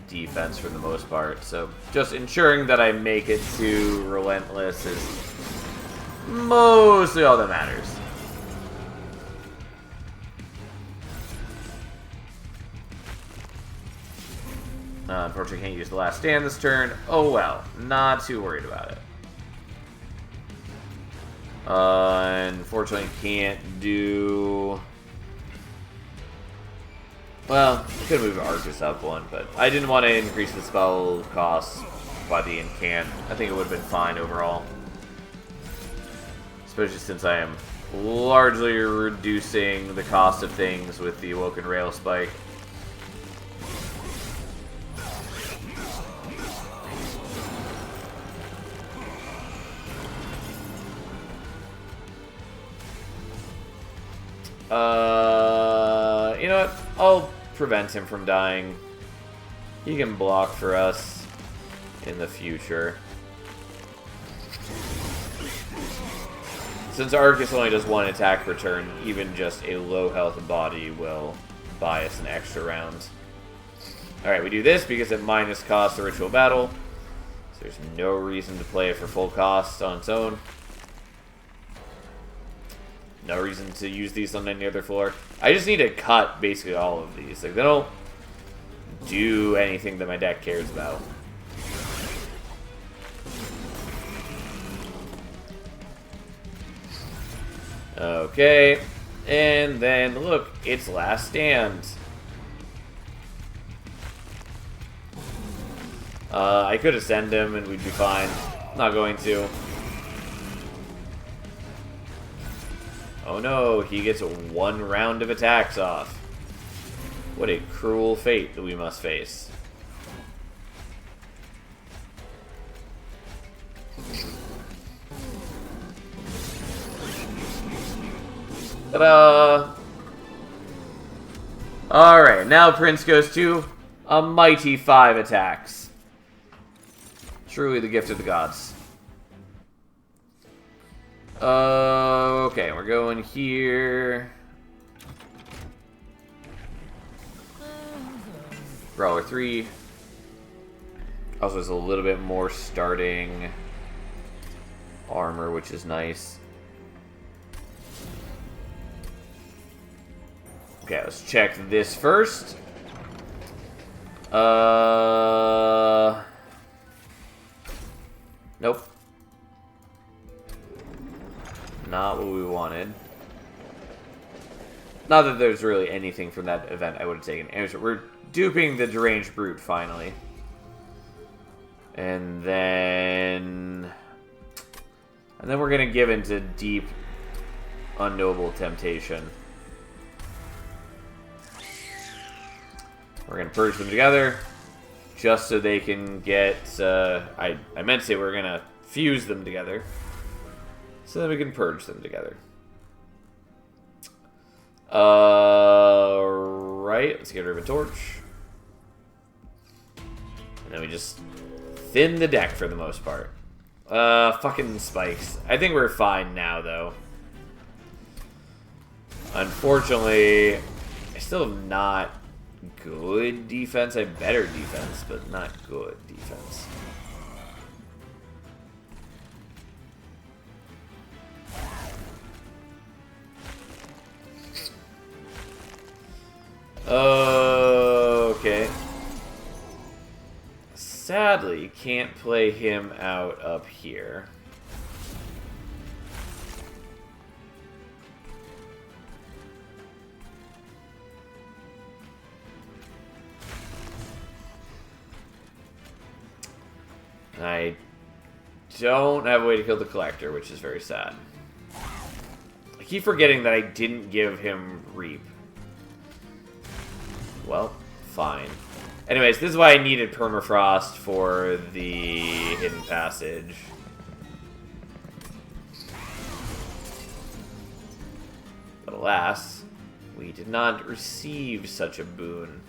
defense for the most part, so just ensuring that I make it to Relentless is mostly all that matters. Unfortunately, can't use the Last Stand this turn. Oh well, not too worried about it. Unfortunately, can't do... Well, I could move Arcus up one, but I didn't want to increase the spell cost by the Incant. I think it would have been fine overall. Especially since I am largely reducing the cost of things with the Awoken Rail Spike. You know what? I'll prevent him from dying. He can block for us in the future. Since Arcus only does one attack per turn, even just a low health body will buy us an extra round. Alright, we do this because it minus costs the Ritual Battle. So there's no reason to play it for full cost on its own. No reason to use these on any other floor. I just need to cut basically all of these. Like, they don't do anything that my deck cares about. Okay, and then look, it's Last Stand. I could ascend him and we'd be fine. Not going to. Oh no, he gets one round of attacks off. What a cruel fate that we must face. Ta-da! Alright, now Prince goes to a mighty 5 attacks. Truly the gift of the gods. Okay, we're going here. Brawler 3. Also has a little bit more starting armor, which is nice. Okay, let's check this first. Nope. Not what we wanted. Not that there's really anything from that event I would have taken. Anyways, we're duping the Deranged Brute, finally. And then we're going to give into deep, unknowable temptation. We're going to purge them together, just so they can get... I meant to say we're going to fuse them together, So then we can purge them together. Right. Let's get rid of a torch. And then we just thin the deck for the most part. Fucking spikes. I think we're fine now, though. Unfortunately, I still have not good defense. I have better defense, but not good defense. Okay. Sadly, you can't play him out up here. I don't have a way to kill the collector, which is very sad. I keep forgetting that I didn't give him Reap. Well, fine. Anyways, this is why I needed Permafrost for the Hidden Passage. But alas, we did not receive such a boon.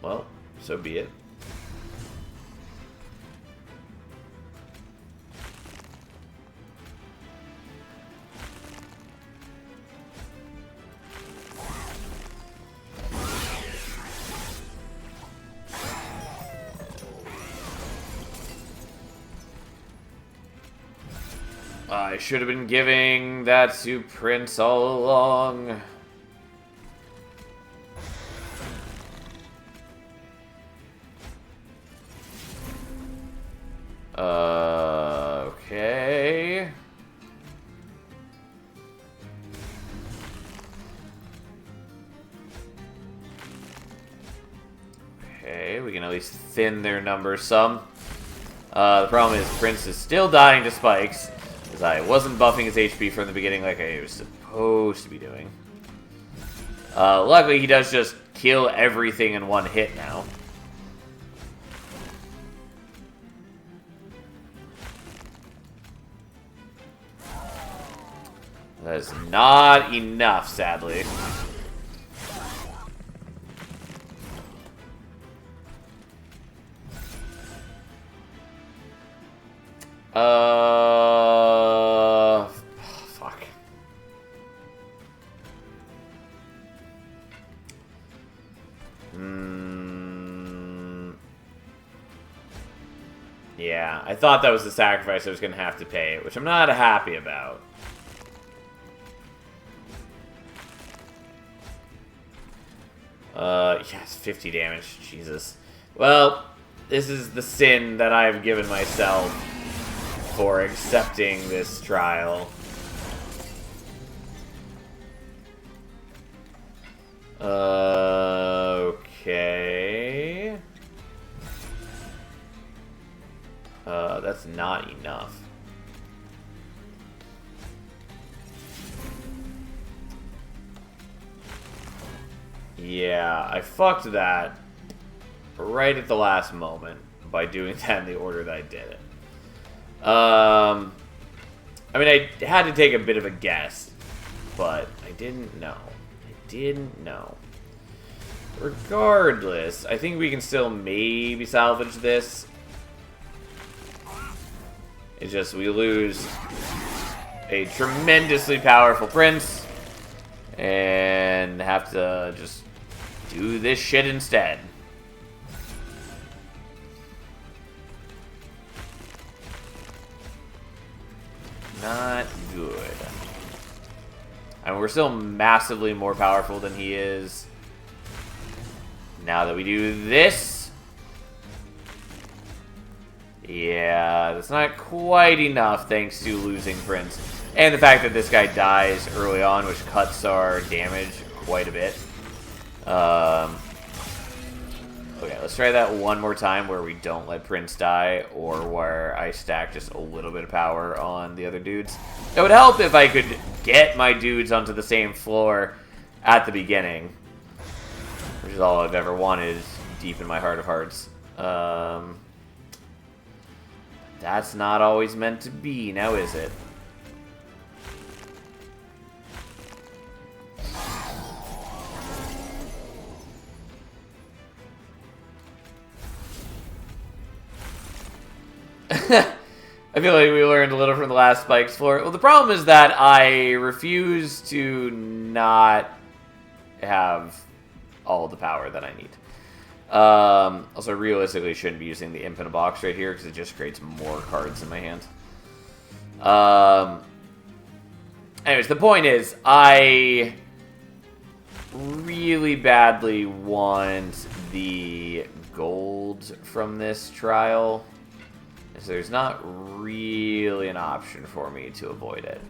Well, so be it. I should have been giving that to Prince all along. Okay. Okay, we can at least thin their numbers some. The problem is Prince is still dying to spikes, because I wasn't buffing his HP from the beginning like I was supposed to be doing. Luckily, he does just kill everything in one hit now. That is not enough, sadly. Fuck. Yeah, I thought that was the sacrifice I was going to have to pay, which I'm not happy about. Yes, 50 damage. Jesus. Well, this is the sin that I've given myself for accepting this trial. Okay. That's not enough. Yeah, I fucked that right at the last moment by doing that in the order that I did it. I mean, I had to take a bit of a guess, but I didn't know. I didn't know. Regardless, I think we can still maybe salvage this. It's just we lose a tremendously powerful prince and have to just do this shit instead. Not good. I mean, we're still massively more powerful than he is. Now that we do this. Yeah, that's not quite enough thanks to losing Prince. And the fact that this guy dies early on, which cuts our damage quite a bit. Okay, let's try that one more time where we don't let Prince die, or where I stack just a little bit of power on the other dudes. It would help if I could get my dudes onto the same floor at the beginning, which is all I've ever wanted deep in my heart of hearts. That's not always meant to be, now is it? I feel like we learned a little from the last Spike's floor. Well, the problem is that I refuse to not have all the power that I need. Also, realistically, shouldn't be using the Infinite Box right here because it just creates more cards in my hand. Anyways, the point is, I really badly want the gold from this trial. So there's not really an option for me to avoid it.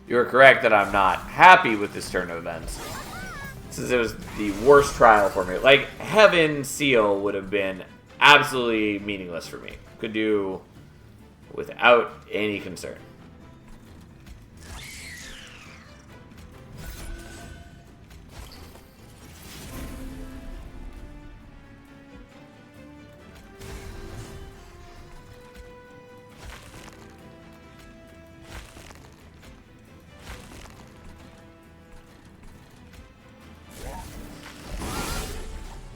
You're correct that I'm not happy with this turn of events, since it was the worst trial for me. Like, Heaven Seal would have been absolutely meaningless for me. Could do without any concern.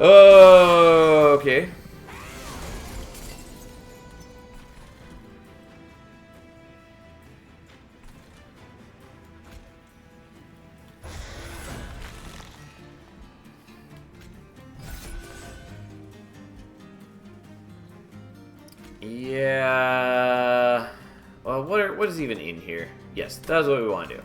Oh, okay. Yeah. Well, what is even in here? Yes, that's what we want to do.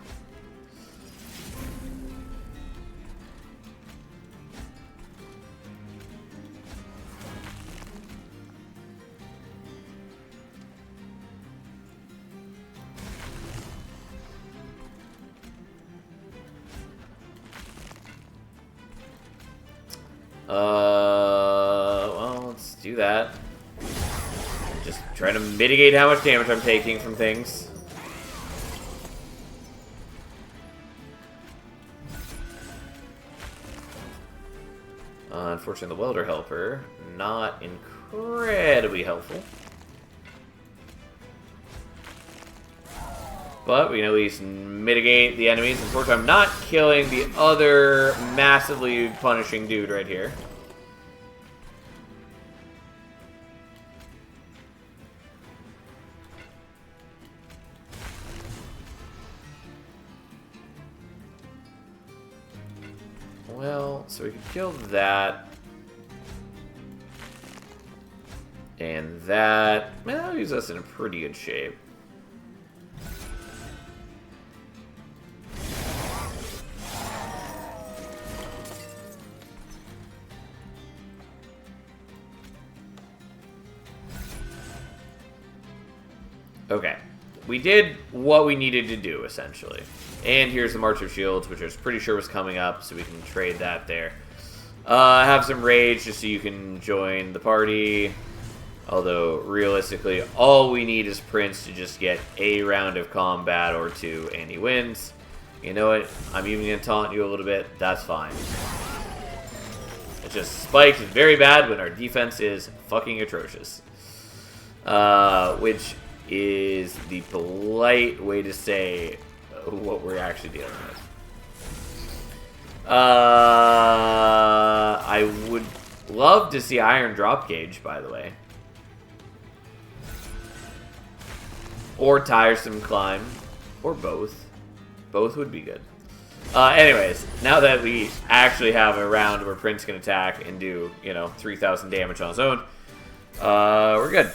Well, let's do that. Just trying to mitigate how much damage I'm taking from things. Unfortunately, the Welder Helper, not incredibly helpful. But we can at least mitigate the enemies. Unfortunately, I'm not killing the other massively punishing dude right here. Well, so we can kill that. And that. Man, that leaves us in a pretty good shape. Okay, we did what we needed to do, essentially. And here's the March of Shields, which I was pretty sure was coming up, so we can trade that there. Have some rage just so you can join the party. Although, realistically, all we need is Prince to just get a round of combat or two, and he wins. You know what? I'm even going to taunt you a little bit. That's fine. It's just Spike is very bad when our defense is fucking atrocious. Which is the polite way to say what we're actually dealing with. I would love to see Iron Drop Gauge, by the way. Or Tiresome Climb. Or both. Both would be good. Anyways, now that we actually have a round where Prince can attack and do, 3,000 damage on his own, we're good.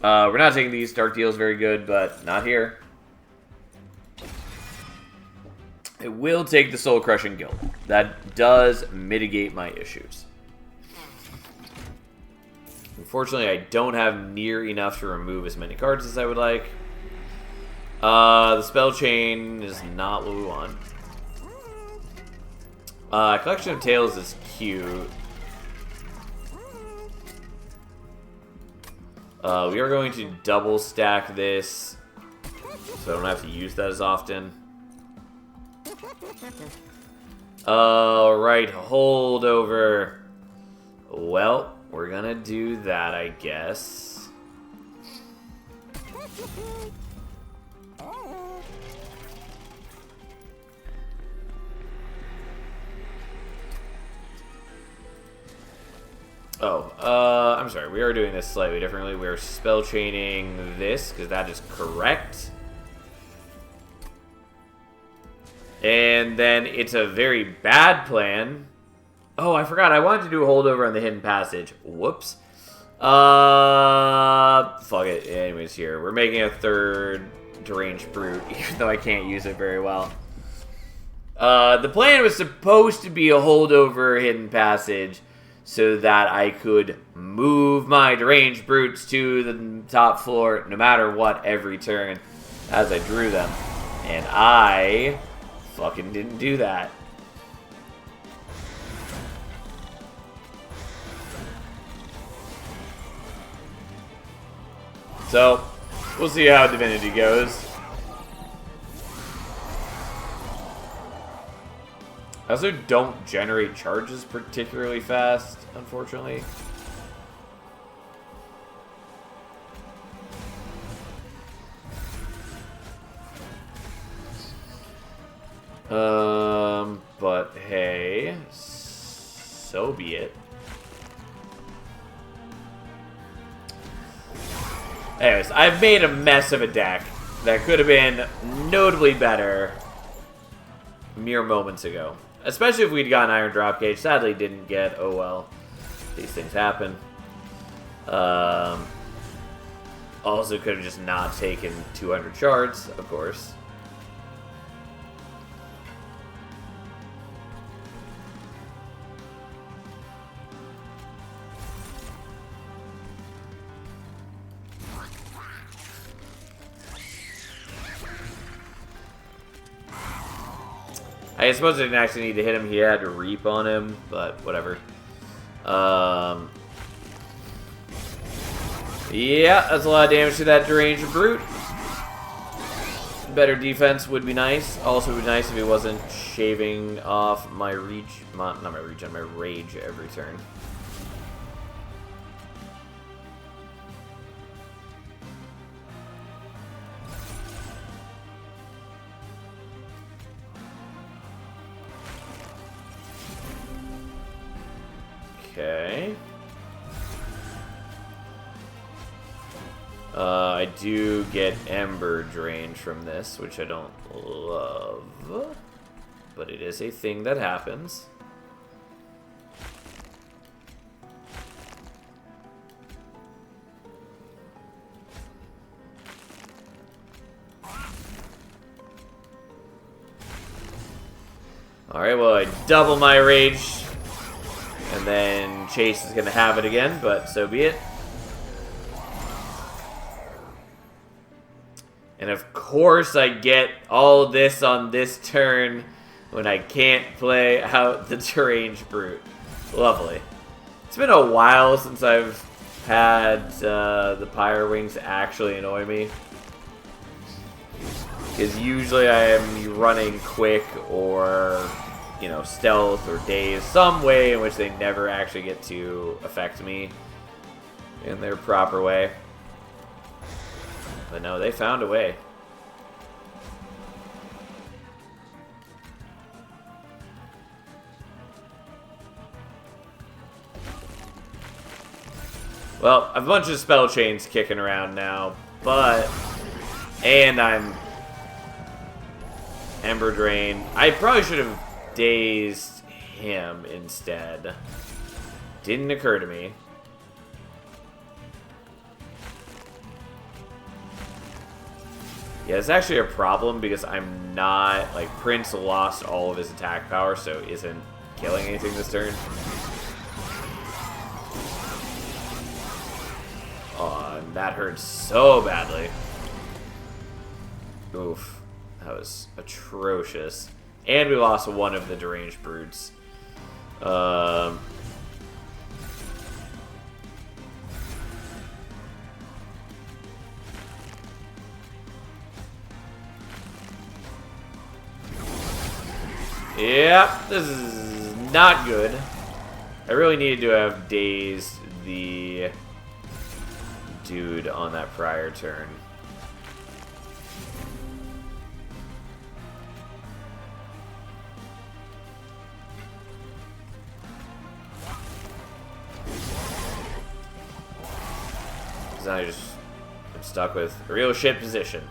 We're not taking these Dark Deals very good, but not here. It will take the Soul Crushing Guild. That does mitigate my issues. Unfortunately, I don't have near enough to remove as many cards as I would like. The Spell Chain is not what we want. Collection of Tails is cute. We are going to double stack this so I don't have to use that as often. Alright, holdover. Well, we're gonna do that, I guess. I'm sorry, we are doing this slightly differently. We are spell chaining this, because that is correct. And then it's a very bad plan. Oh, I forgot. I wanted to do a holdover on the hidden passage. Whoops. Fuck it. Anyways, here. We're making a third deranged brute, even though I can't use it very well. The plan was supposed to be a holdover hidden passage so that I could move my deranged brutes to the top floor no matter what every turn as I drew them. And I fucking didn't do that. So, we'll see how Divinity goes. I also don't generate charges particularly fast, unfortunately. But hey, so be it. Anyways, I've made a mess of a deck that could have been notably better mere moments ago. Especially if we'd gotten Iron Drop Cage. Sadly, didn't get. Oh well. These things happen. Also could have just not taken 200 shards, of course. I suppose I didn't actually need to hit him. He had to reap on him, but whatever. Yeah, that's a lot of damage to that deranged brute. Better defense would be nice. Also, it would be nice if he wasn't shaving off my reach, not my reach, on my rage every turn. Okay. I do get Ember Drain from this, which I don't love. But it is a thing that happens. Alright, well, I double my rage. And then Chase is going to have it again, but so be it. And of course I get all this on this turn when I can't play out the deranged brute. Lovely. It's been a while since I've had the Pyre Wings actually annoy me. Because usually I am running quick or, you know, stealth or daze, some way in which they never actually get to affect me in their proper way. But no, they found a way. Well, I have a bunch of spell chains kicking around now, but... And I'm... Ember Drain. I probably should have dazed him instead. Didn't occur to me. Yeah, it's actually a problem because I'm not... Like, Prince lost all of his attack power, so isn't killing anything this turn. Oh, and that hurts so badly. Oof. That was atrocious. And we lost one of the deranged brutes. Yep, this is not good. I really needed to have dazed the dude on that prior turn. Because now I'm stuck with a real shit position.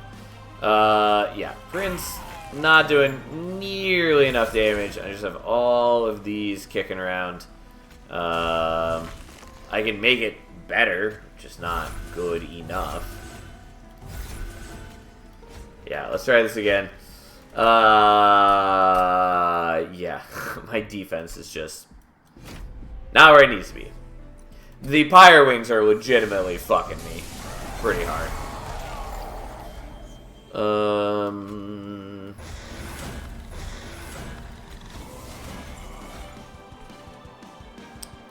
Yeah, Prince not doing nearly enough damage. I just have all of these kicking around. I can make it better, just not good enough. Yeah, let's try this again. Yeah, my defense is just not where it needs to be. The Pyre Wings are legitimately fucking me pretty hard.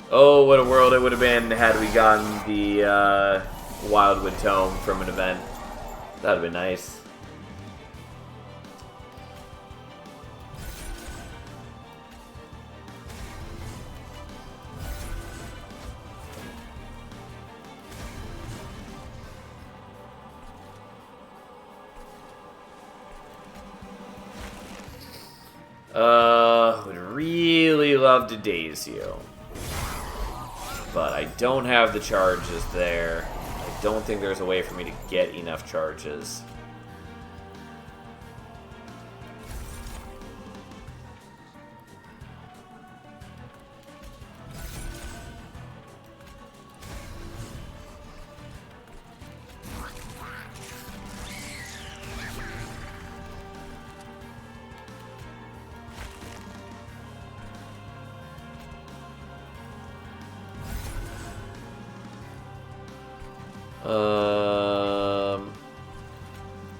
Oh, what a world it would have been had we gotten the Wildwood Tome from an event. That would have been nice. Would really love to daze you. But I don't have the charges there. I don't think there's a way for me to get enough charges.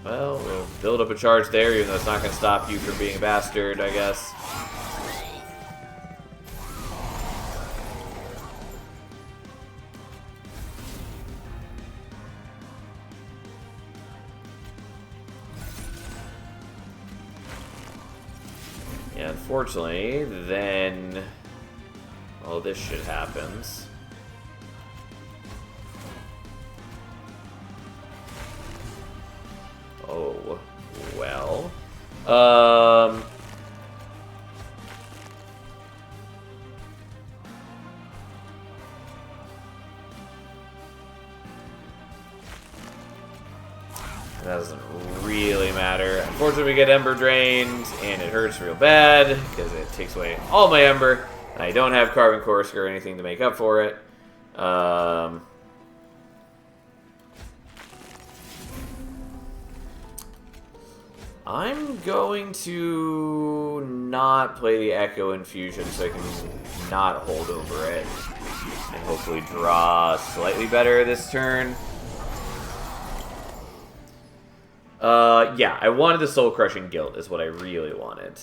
Well, we'll build up a charge there, even though it's not going to stop you from being a bastard, I guess. Yeah, unfortunately, then all this shit happens. Oh, well. That doesn't really matter. Unfortunately, we get Ember drained, and it hurts real bad, because it takes away all my Ember, and I don't have Carbon Corsair or anything to make up for it. I'm going to not play the Echo Infusion so I can not hold over it. And hopefully draw slightly better this turn. Yeah, I wanted the Soul Crushing Guild is what I really wanted.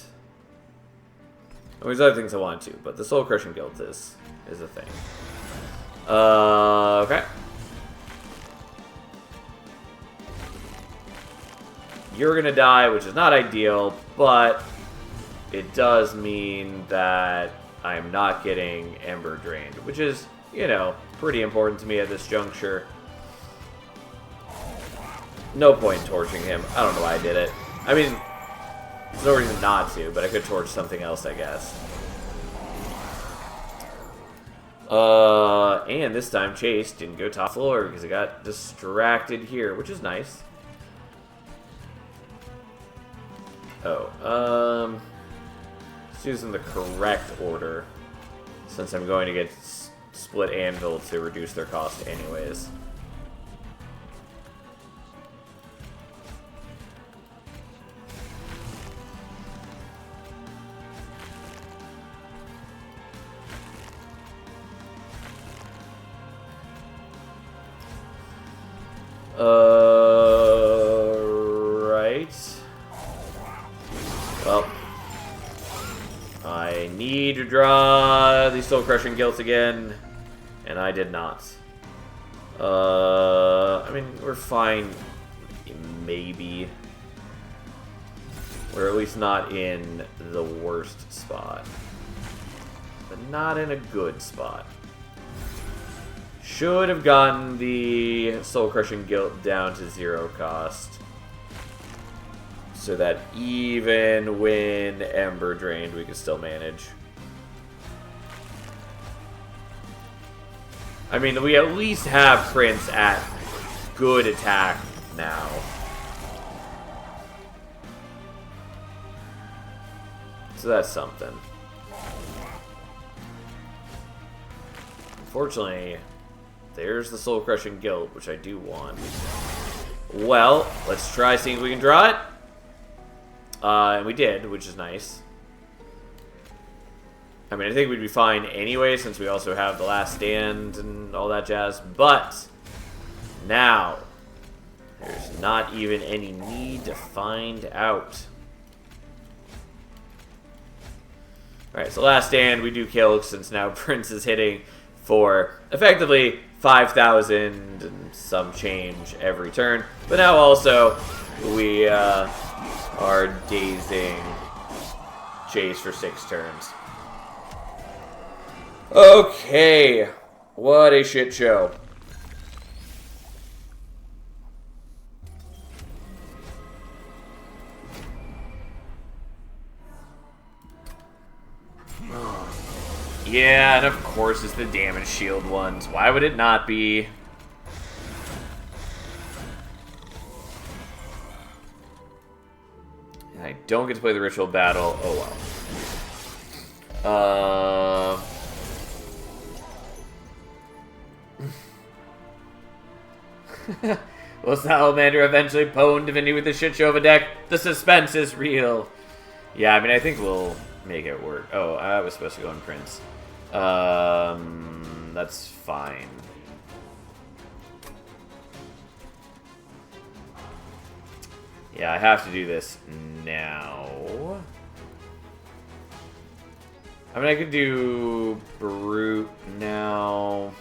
There's other things I wanted too, but the Soul Crushing Guild is a thing. Okay. You're gonna die, which is not ideal, but it does mean that I'm not getting Ember drained, which is, you know, pretty important to me at this juncture. No point in torching him. I don't know why I did it. I mean, there's no reason not to, but I could torch something else, I guess. And this time Chase didn't go top floor because I got distracted here, which is nice. Oh, let's do this in the correct order, since I'm going to get Split Anvil to reduce their cost anyways. Right. Well, I need to draw the Soul Crushing Guilt again, and I did not. I mean, we're fine, maybe. We're at least not in the worst spot. But not in a good spot. Should have gotten the Soul Crushing Guilt down to 0 cost. So that even when Ember drained, we could still manage. I mean, we at least have Prince at good attack now. So that's something. Unfortunately, there's the Soul Crushing Guilt, which I do want. Well, let's try seeing if we can draw it. And we did, which is nice. I mean, I think we'd be fine anyway, since we also have the Last Stand and all that jazz. But now, there's not even any need to find out. Alright, so Last Stand we do kill, since now Prince is hitting for effectively 5,000 and some change every turn. But now also, we are dazing Jace for 6 turns. Okay, what a shit show. Yeah, and of course it's the damage shield ones. Why would it not be? And I don't get to play the ritual battle. Oh well. Will Salamander eventually pwn Divinity with the shit show of a deck? The suspense is real. Yeah, I mean, I think we'll make it work. Oh, I was supposed to go in Prince. That's fine. Yeah, I have to do this now. I mean, I could do Brute now.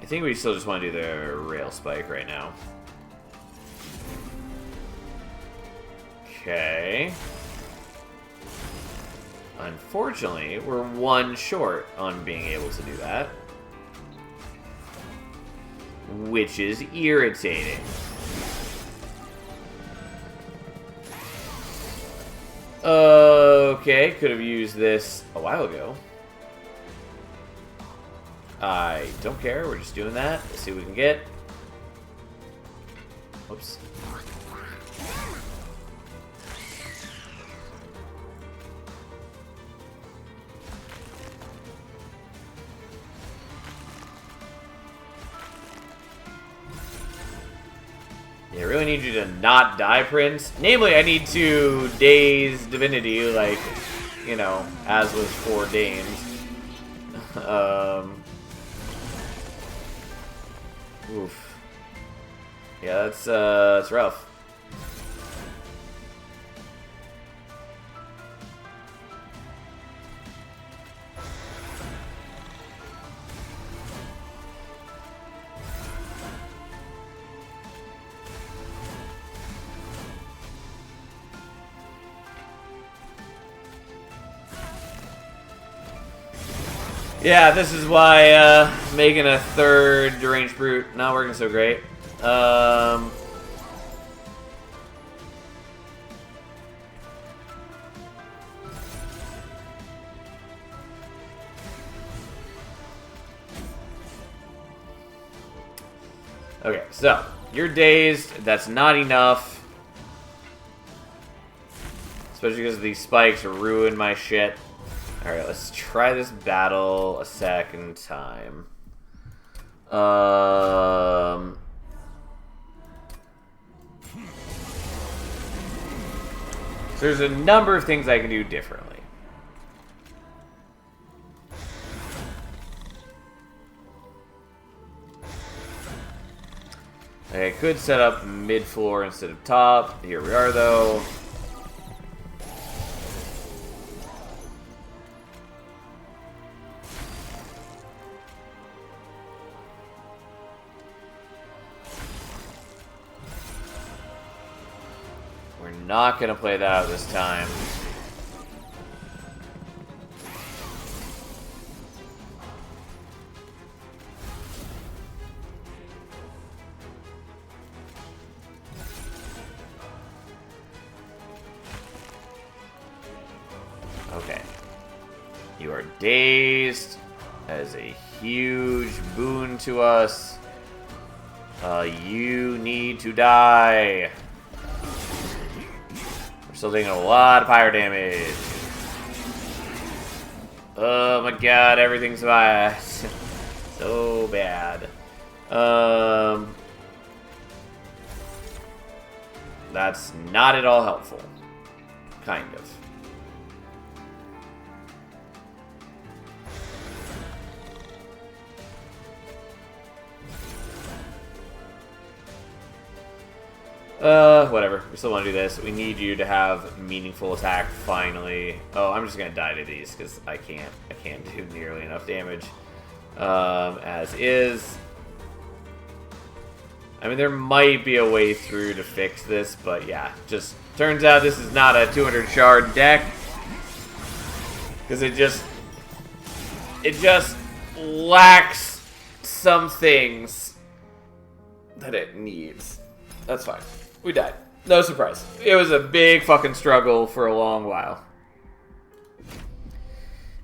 I think we still just want to do the Rail Spike right now. Okay. Unfortunately, we're 1 short on being able to do that. Which is irritating. Okay, could have used this a while ago. I don't care, we're just doing that. Let's see what we can get. Whoops. Yeah, I really need you to not die, Prince. Namely, I need to daze Divinity, like, you know, as was foreordained. Oof. Yeah, that's rough. Yeah, this is why making a 3rd Deranged Brute not working so great. Okay, so you're dazed. That's not enough. Especially because these spikes ruin my shit. Alright, let's try this battle a second time. So there's a number of things I can do differently. I could set up mid-floor instead of top. Here we are, though. not gonna play that out this time. Okay. You are dazed. That is a huge boon to us. You need to die. We're still taking a lot of fire damage. Oh my god, everything's bad. So bad. That's not at all helpful. Kind of. Whatever. We still want to do this. We need you to have meaningful attack finally. Oh, I'm just gonna die to these because I can't do nearly enough damage. As is. I mean, there might be a way through to fix this, but yeah, just turns out this is not a 200 shard deck because it just lacks some things that it needs. That's fine. We died. No surprise. It was a big fucking struggle for a long while.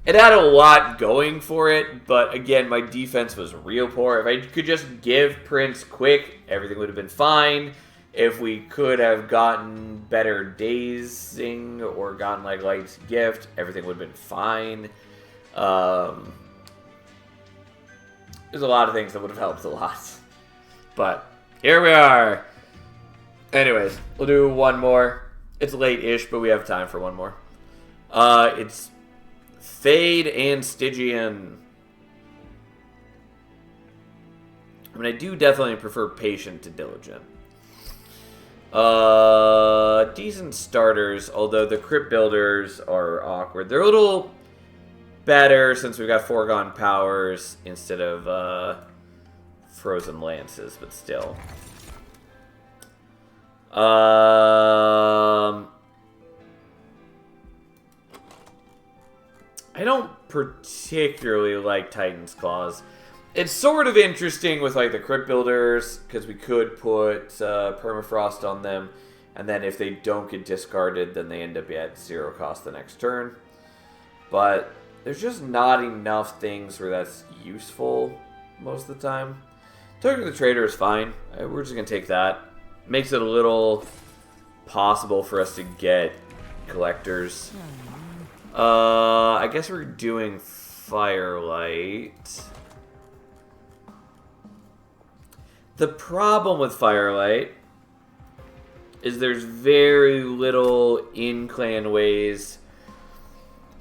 It had a lot going for it, but again, my defense was real poor. If I could just give Prince quick, everything would have been fine. If we could have gotten better dazing or gotten like Light's Gift, everything would have been fine. There's a lot of things that would have helped a lot. But here we are. Anyways, we'll do one more. It's late-ish, but we have time for one more. It's Fade and Stygian. I mean, I do definitely prefer Patient to Diligent. Decent starters, although the Crypt Builders are awkward. They're a little better since we've got Foregone Powers instead of Frozen Lances, but still. I don't particularly like Titan's Claws. It's sort of interesting with like the Crypt Builders because we could put Permafrost on them, and then if they don't get discarded, then they end up at 0 cost the next turn. But there's just not enough things where that's useful most of the time. Token of the Trader is fine. We're just gonna take that. Makes it a little possible for us to get collectors. I guess we're doing Firelight. The problem with Firelight is there's very little in-clan ways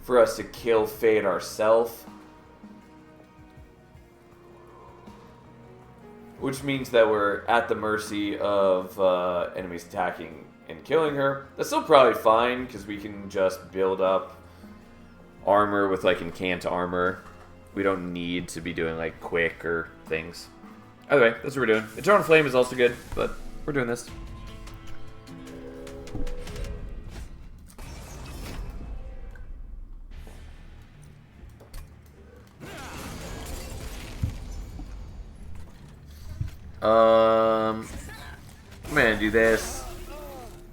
for us to kill Fade ourselves. Which means that we're at the mercy of enemies attacking and killing her. That's still probably fine, because we can just build up armor with, like, Incant Armor. We don't need to be doing, like, quick or things. Either way, that's what we're doing. Eternal Flame is also good, but we're doing this. I'm gonna do this.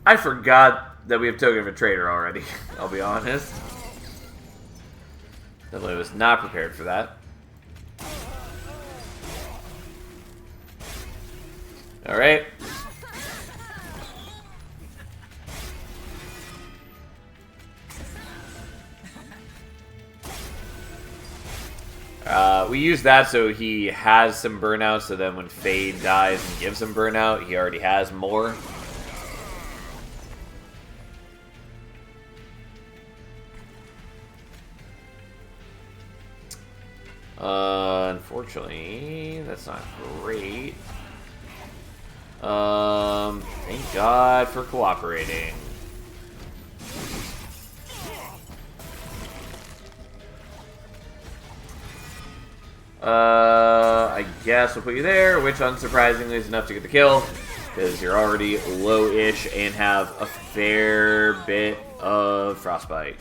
I forgot that we have Token of a Trader already, I'll be honest. Definitely was not prepared for that. Alright. We use that so he has some burnout, so then when Fade dies and gives him burnout, he already has more. Unfortunately, that's not great. Thank God for cooperating. I guess we'll put you there, which unsurprisingly is enough to get the kill. because you're already low-ish and have a fair bit of frostbite.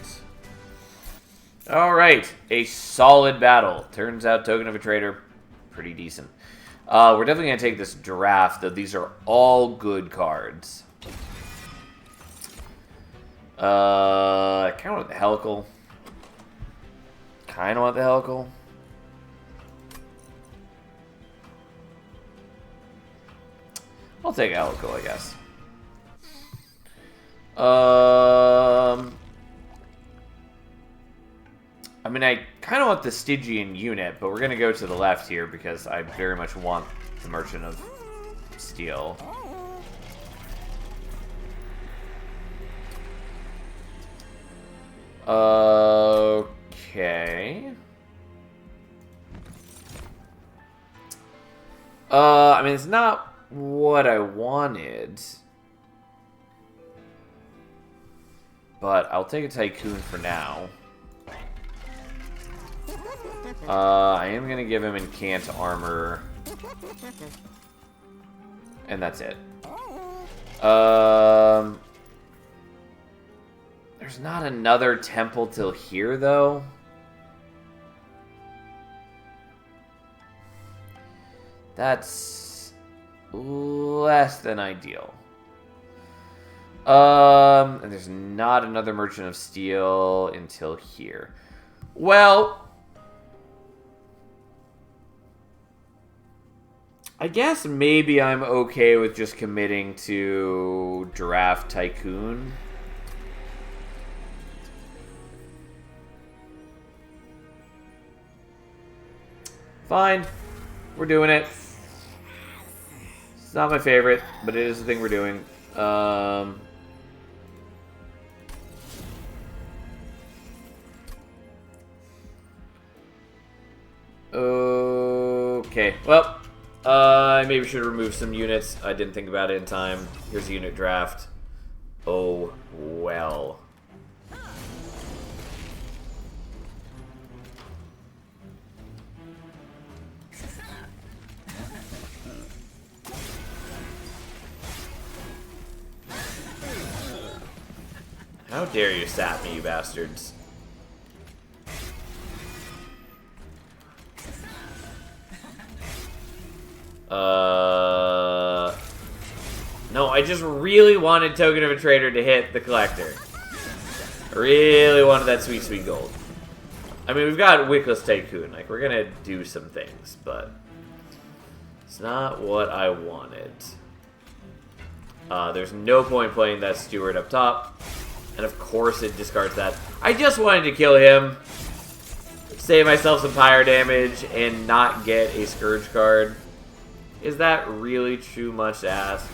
Alright, a solid battle. Turns out Token of a Traitor, pretty decent. We're definitely going to take this draft, though these are all good cards. I kind of want the Helical. Kind of want the Helical. I'll take Helical, I guess. I mean, I kind of want the Stygian unit, but we're going to go to the left here because I very much want the Merchant of Steel. Okay. I mean, it's not what I wanted. But I'll take a Tycoon for now. I am going to give him Incant Armor. And that's it. There's not another temple till here, though. That's less than ideal. And there's not another Merchant of Steel until here. Well, I guess maybe I'm okay with just committing to draft Tycoon. Fine. We're doing it. It's not my favorite, but it is the thing we're doing. Okay. Well, I maybe should remove some units. I didn't think about it in time. Here's a unit draft. Oh, well. How dare you sap me, you bastards. No, I just really wanted Token of a Traitor to hit the Collector. I really wanted that sweet, sweet gold. I mean, we've got Wickless Tycoon. Like, we're gonna do some things, but it's not what I wanted. There's no point playing that Steward up top. And of course it discards that. I just wanted to kill him, save myself some pyre damage, and not get a Scourge card. Is that really too much to ask?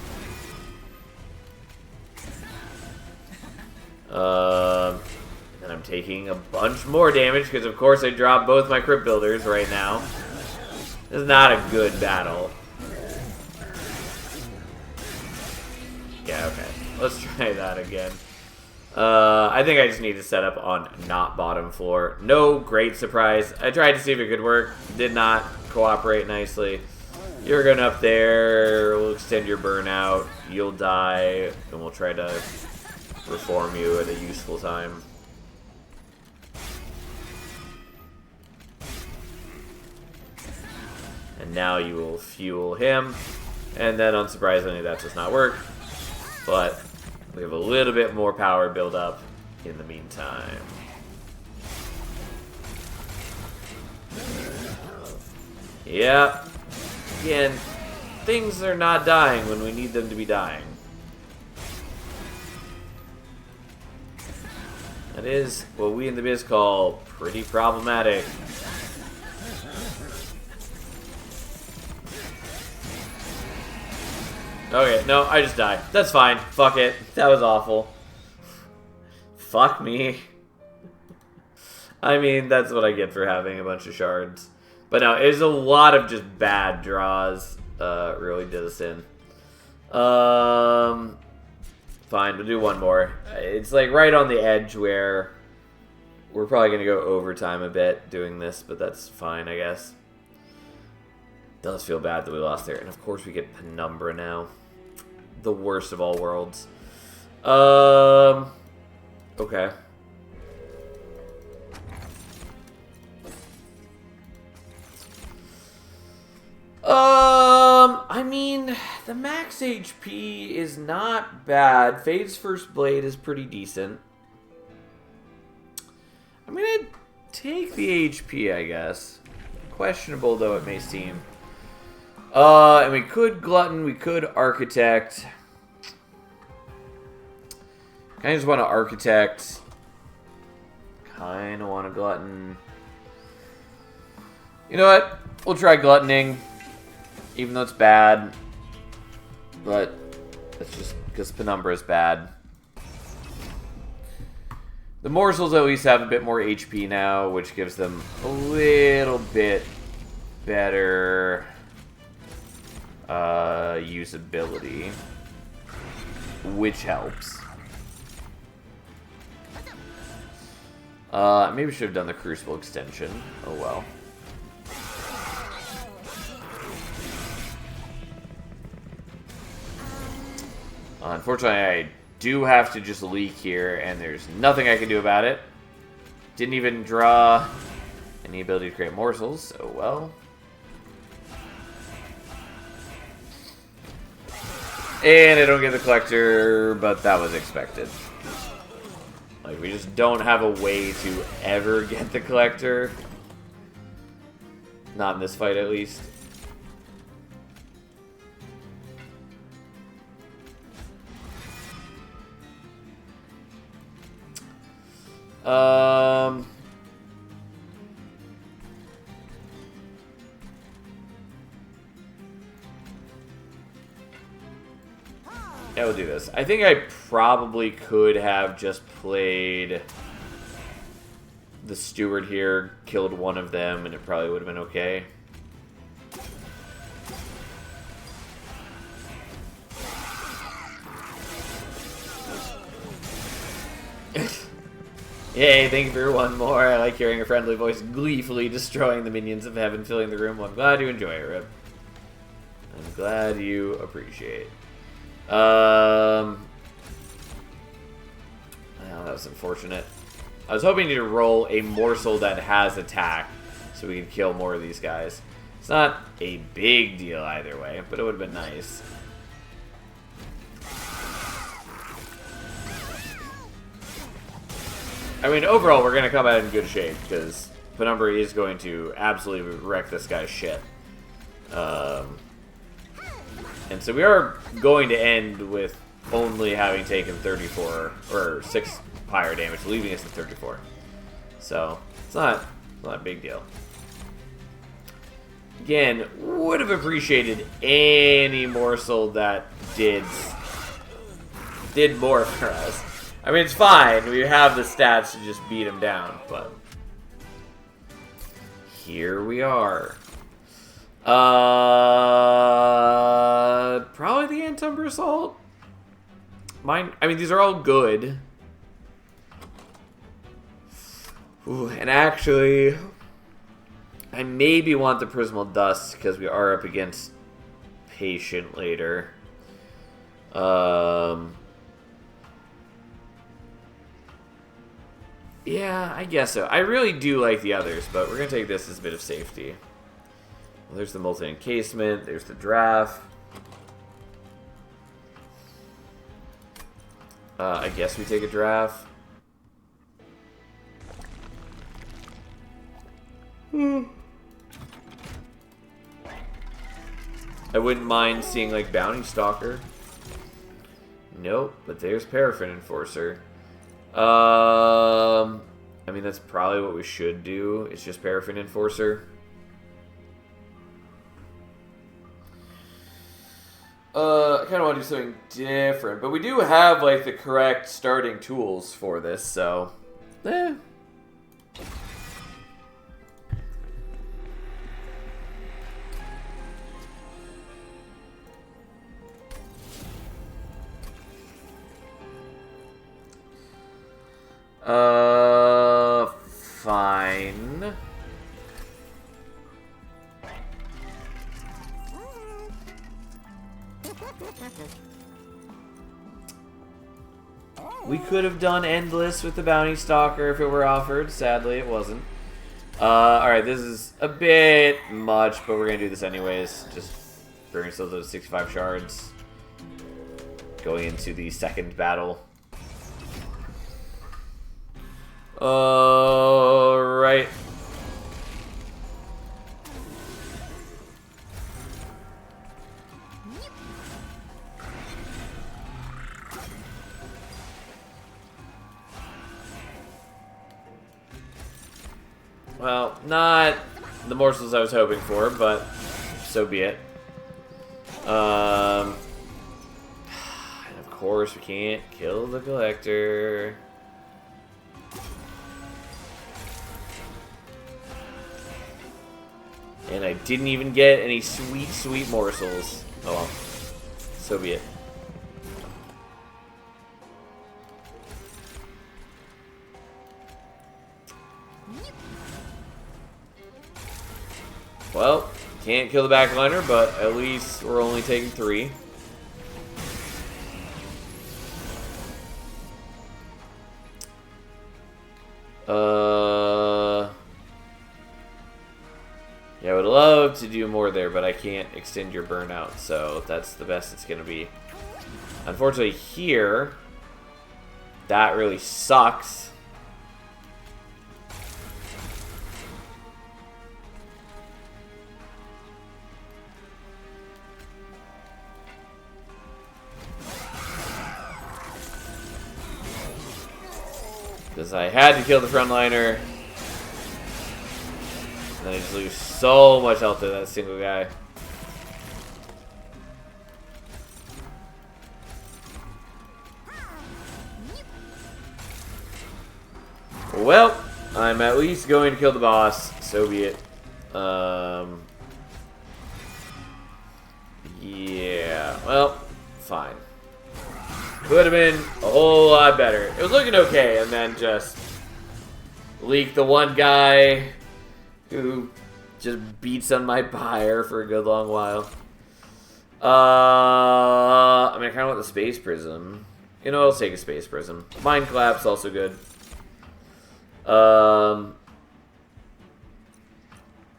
And I'm taking a bunch more damage, because of course I dropped both my Crypt Builders right now. This is not a good battle. Yeah, okay. Let's try that again. I think I just need to set up on not bottom floor. No great surprise. I tried to see if it could work. Did not cooperate nicely. You're going up there. We'll extend your burnout. You'll die. And we'll try to reform you at a useful time. And now you will fuel him. And then, unsurprisingly, that does not work. But we have a little bit more power build up in the meantime. Yeah. Again, things are not dying when we need them to be dying. That is what we in the biz call pretty problematic. Okay, no, I just died. That's fine. Fuck it. That was awful. Fuck me. I mean, that's what I get for having a bunch of shards. But no, it was a lot of just bad draws. Really did us in. Fine, we'll do one more. It's like right on the edge where we're probably going to go overtime a bit doing this, but that's fine, I guess. Does feel bad that we lost there. And of course we get Penumbra now. the worst of all worlds. Okay. I mean, the max HP is not bad. Fade's First Blade is pretty decent. I'm gonna take the HP, I guess. Questionable though it may seem. And we could Glutton, we could Architect. I just want to Architect. Kinda want to Glutton. You know what? We'll try Gluttoning. Even though it's bad. But that's just because Penumbra is bad. The morsels at least have a bit more HP now, which gives them a little bit better usability, which helps. Maybe we should have done the Crucible extension. Oh well. Unfortunately, I do have to just leak here, and there's nothing I can do about it. Didn't even draw any ability to create morsels. Oh well. And I don't get the Collector, but that was expected. Like, we just don't have a way to ever get the Collector. Not in this fight, at least. Yeah, we'll do this. I think I probably could have just played the Steward here, killed one of them, and it probably would have been okay. Yay, thank you for one more. I like hearing a friendly voice gleefully destroying the minions of heaven, filling the room. Well, I'm glad you enjoy it, Rip. I'm glad you appreciate. Well, that was unfortunate. I was hoping to roll a morsel that has attack so we could kill more of these guys. It's not a big deal either way, but it would have been nice. I mean, overall, we're going to come out in good shape, because Penumbra is going to absolutely wreck this guy's shit. And so we are going to end with only having taken 34, or 6 pyre damage, leaving us at 34. So, it's not a big deal. Again, would have appreciated any morsel that did more for us. I mean, it's fine. We have the stats to just beat him down, but here we are. Probably the Antumber Assault. I mean, these are all good. Ooh, and actually, I maybe want the Prismal Dust because we are up against Patient later. Yeah, I guess so. I really do like the others, but we're going to take this as a bit of safety. Well, there's the Molten Encasement. There's the Draft. I guess we take a Draft. I wouldn't mind seeing, like, Bounty Stalker. Nope, but there's Paraffin Enforcer. I mean, that's probably what we should do. It's just Paraffin Enforcer. I kind of want to do something different, but we do have, like, the correct starting tools for this, so... Fine. We could have done Endless with the Bounty Stalker if it were offered. Sadly, it wasn't. Alright, this is a bit much, but we're going to do this anyways. Just bring ourselves those 65 shards. Going into the second battle. Alright. Well, not the morsels I was hoping for, but so be it. And of course, we can't kill the collector. And I didn't even get any sweet, sweet morsels. Oh well. So be it. Well, can't kill the backliner, but at least we're only taking 3. Yeah, I would love to do more there, but I can't extend your burnout, so that's the best it's gonna be. Unfortunately, here, that really sucks. Because I had to kill the frontliner. And then I just lose so much health to that single guy. Well, I'm at least going to kill the boss. So be it. Yeah. Well, fine. Could have been a whole lot better. It was looking okay, and then just leaked the one guy who just beats on my pyre for a good long while. I mean, I kind of want the space prism. You know, I'll take a space prism. Mind collapse also good.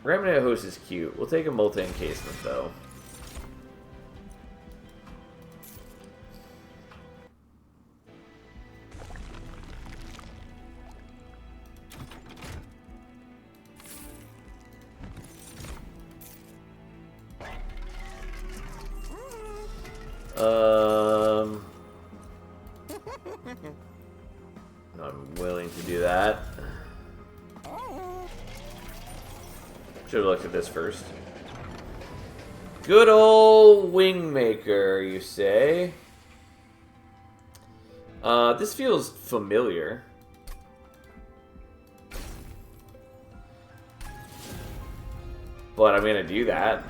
Remnant Host is cute. We'll take a multi-encasement though. I'm willing to do that. Should have looked at this first. Good old Wingmaker, you say? This feels familiar. But I'm gonna do that.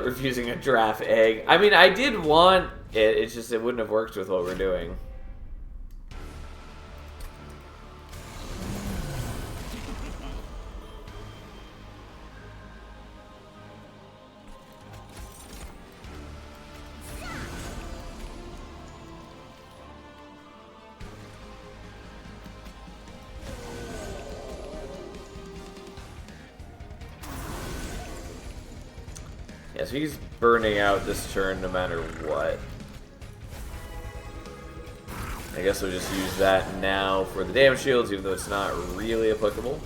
Refusing a giraffe egg. I mean, I did want it, it's just it wouldn't have worked with what we're doing. Yeah, so he's burning out this turn no matter what. I guess we'll just use that now for the damage shields, even though it's not really applicable.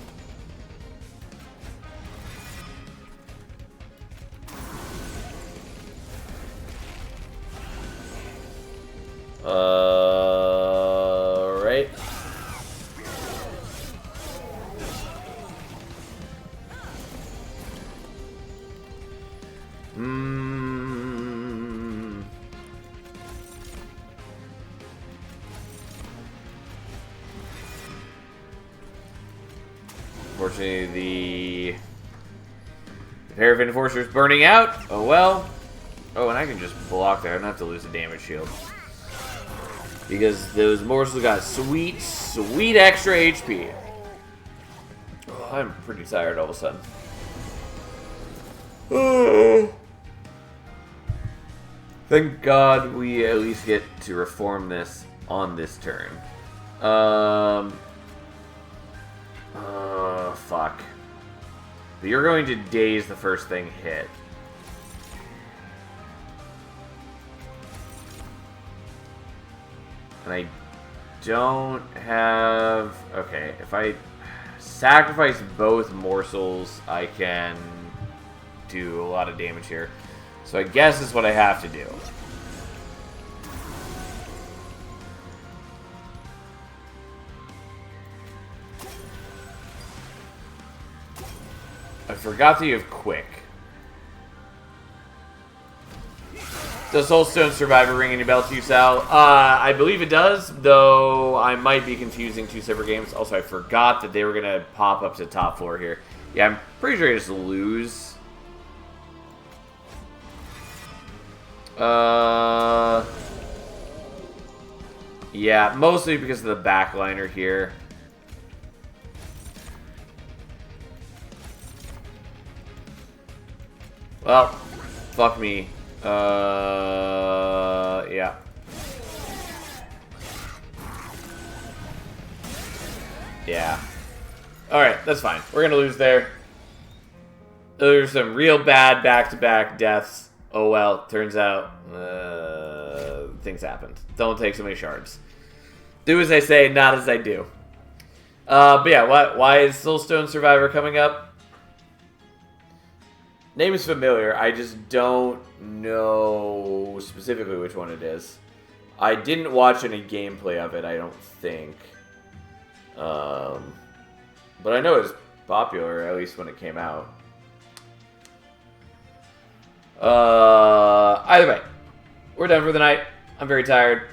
Right. Unfortunately, the Paraffin Enforcer is burning out. Oh well. Oh, and I can just block there. I don't have to lose a damage shield. Because those morsels got sweet, sweet extra HP. Oh, I'm pretty tired all of a sudden. Oh. Thank God we at least get to reform this on this turn. Fuck. But you're going to daze the first thing hit. And I don't have... Okay, if I sacrifice both morsels, I can do a lot of damage here. So I guess that's what I have to do. I forgot that you have quick. Does Soulstone Survivor ring any bell to you, Sal? I believe it does, though I might be confusing two separate games. Also, I forgot that they were going to pop up to top floor here. Yeah, I'm pretty sure I just lose. Yeah, mostly because of the backliner here. Well, fuck me. Yeah. Yeah. Alright, that's fine. We're gonna lose there. There's some real bad back-to-back deaths. Oh well, turns out things happened. Don't take so many shards. Do as I say, not as I do. But yeah, why is Soulstone Survivor coming up? Name is familiar. I just don't know specifically which one it is. I didn't watch any gameplay of it, I don't think. But I know it was popular, at least when it came out. Either way, we're done for the night. I'm very tired.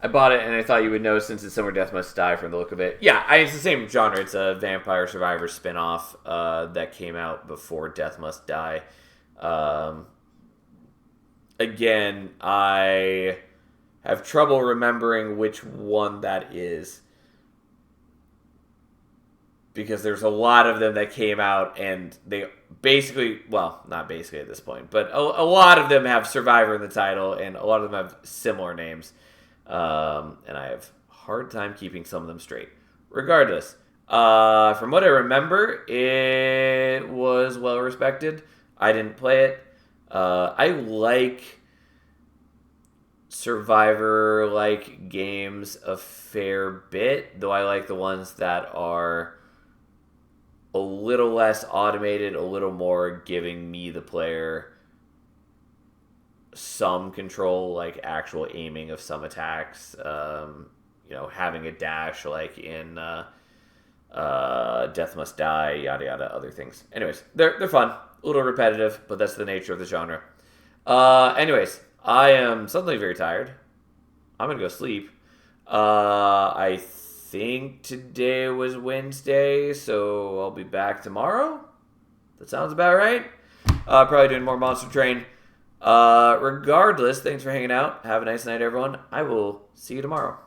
I bought it and I thought you would know since it's Somewhere Death Must Die from the look of it. Yeah, it's the same genre. It's a Vampire Survivor spinoff that came out before Death Must Die. Again, I have trouble remembering which one that is. Because there's a lot of them that came out and they basically, well, not basically at this point, but a lot of them have Survivor in the title and a lot of them have similar names. And I have a hard time keeping some of them straight. Regardless, from what I remember, it was well respected. I didn't play it. I like Survivor-like games a fair bit, though I like the ones that are a little less automated, a little more giving me, the player, some control, like actual aiming of some attacks, you know, having a dash like in Death Must Die, yada yada, other things. Anyways, they're fun, a little repetitive, but that's the nature of the genre. Anyways, I am suddenly very tired. I'm gonna go sleep. I think today was Wednesday, so I'll be back tomorrow. That sounds about right. Probably doing more Monster Train. Regardless, thanks for hanging out. Have a nice night, everyone. I will see you tomorrow.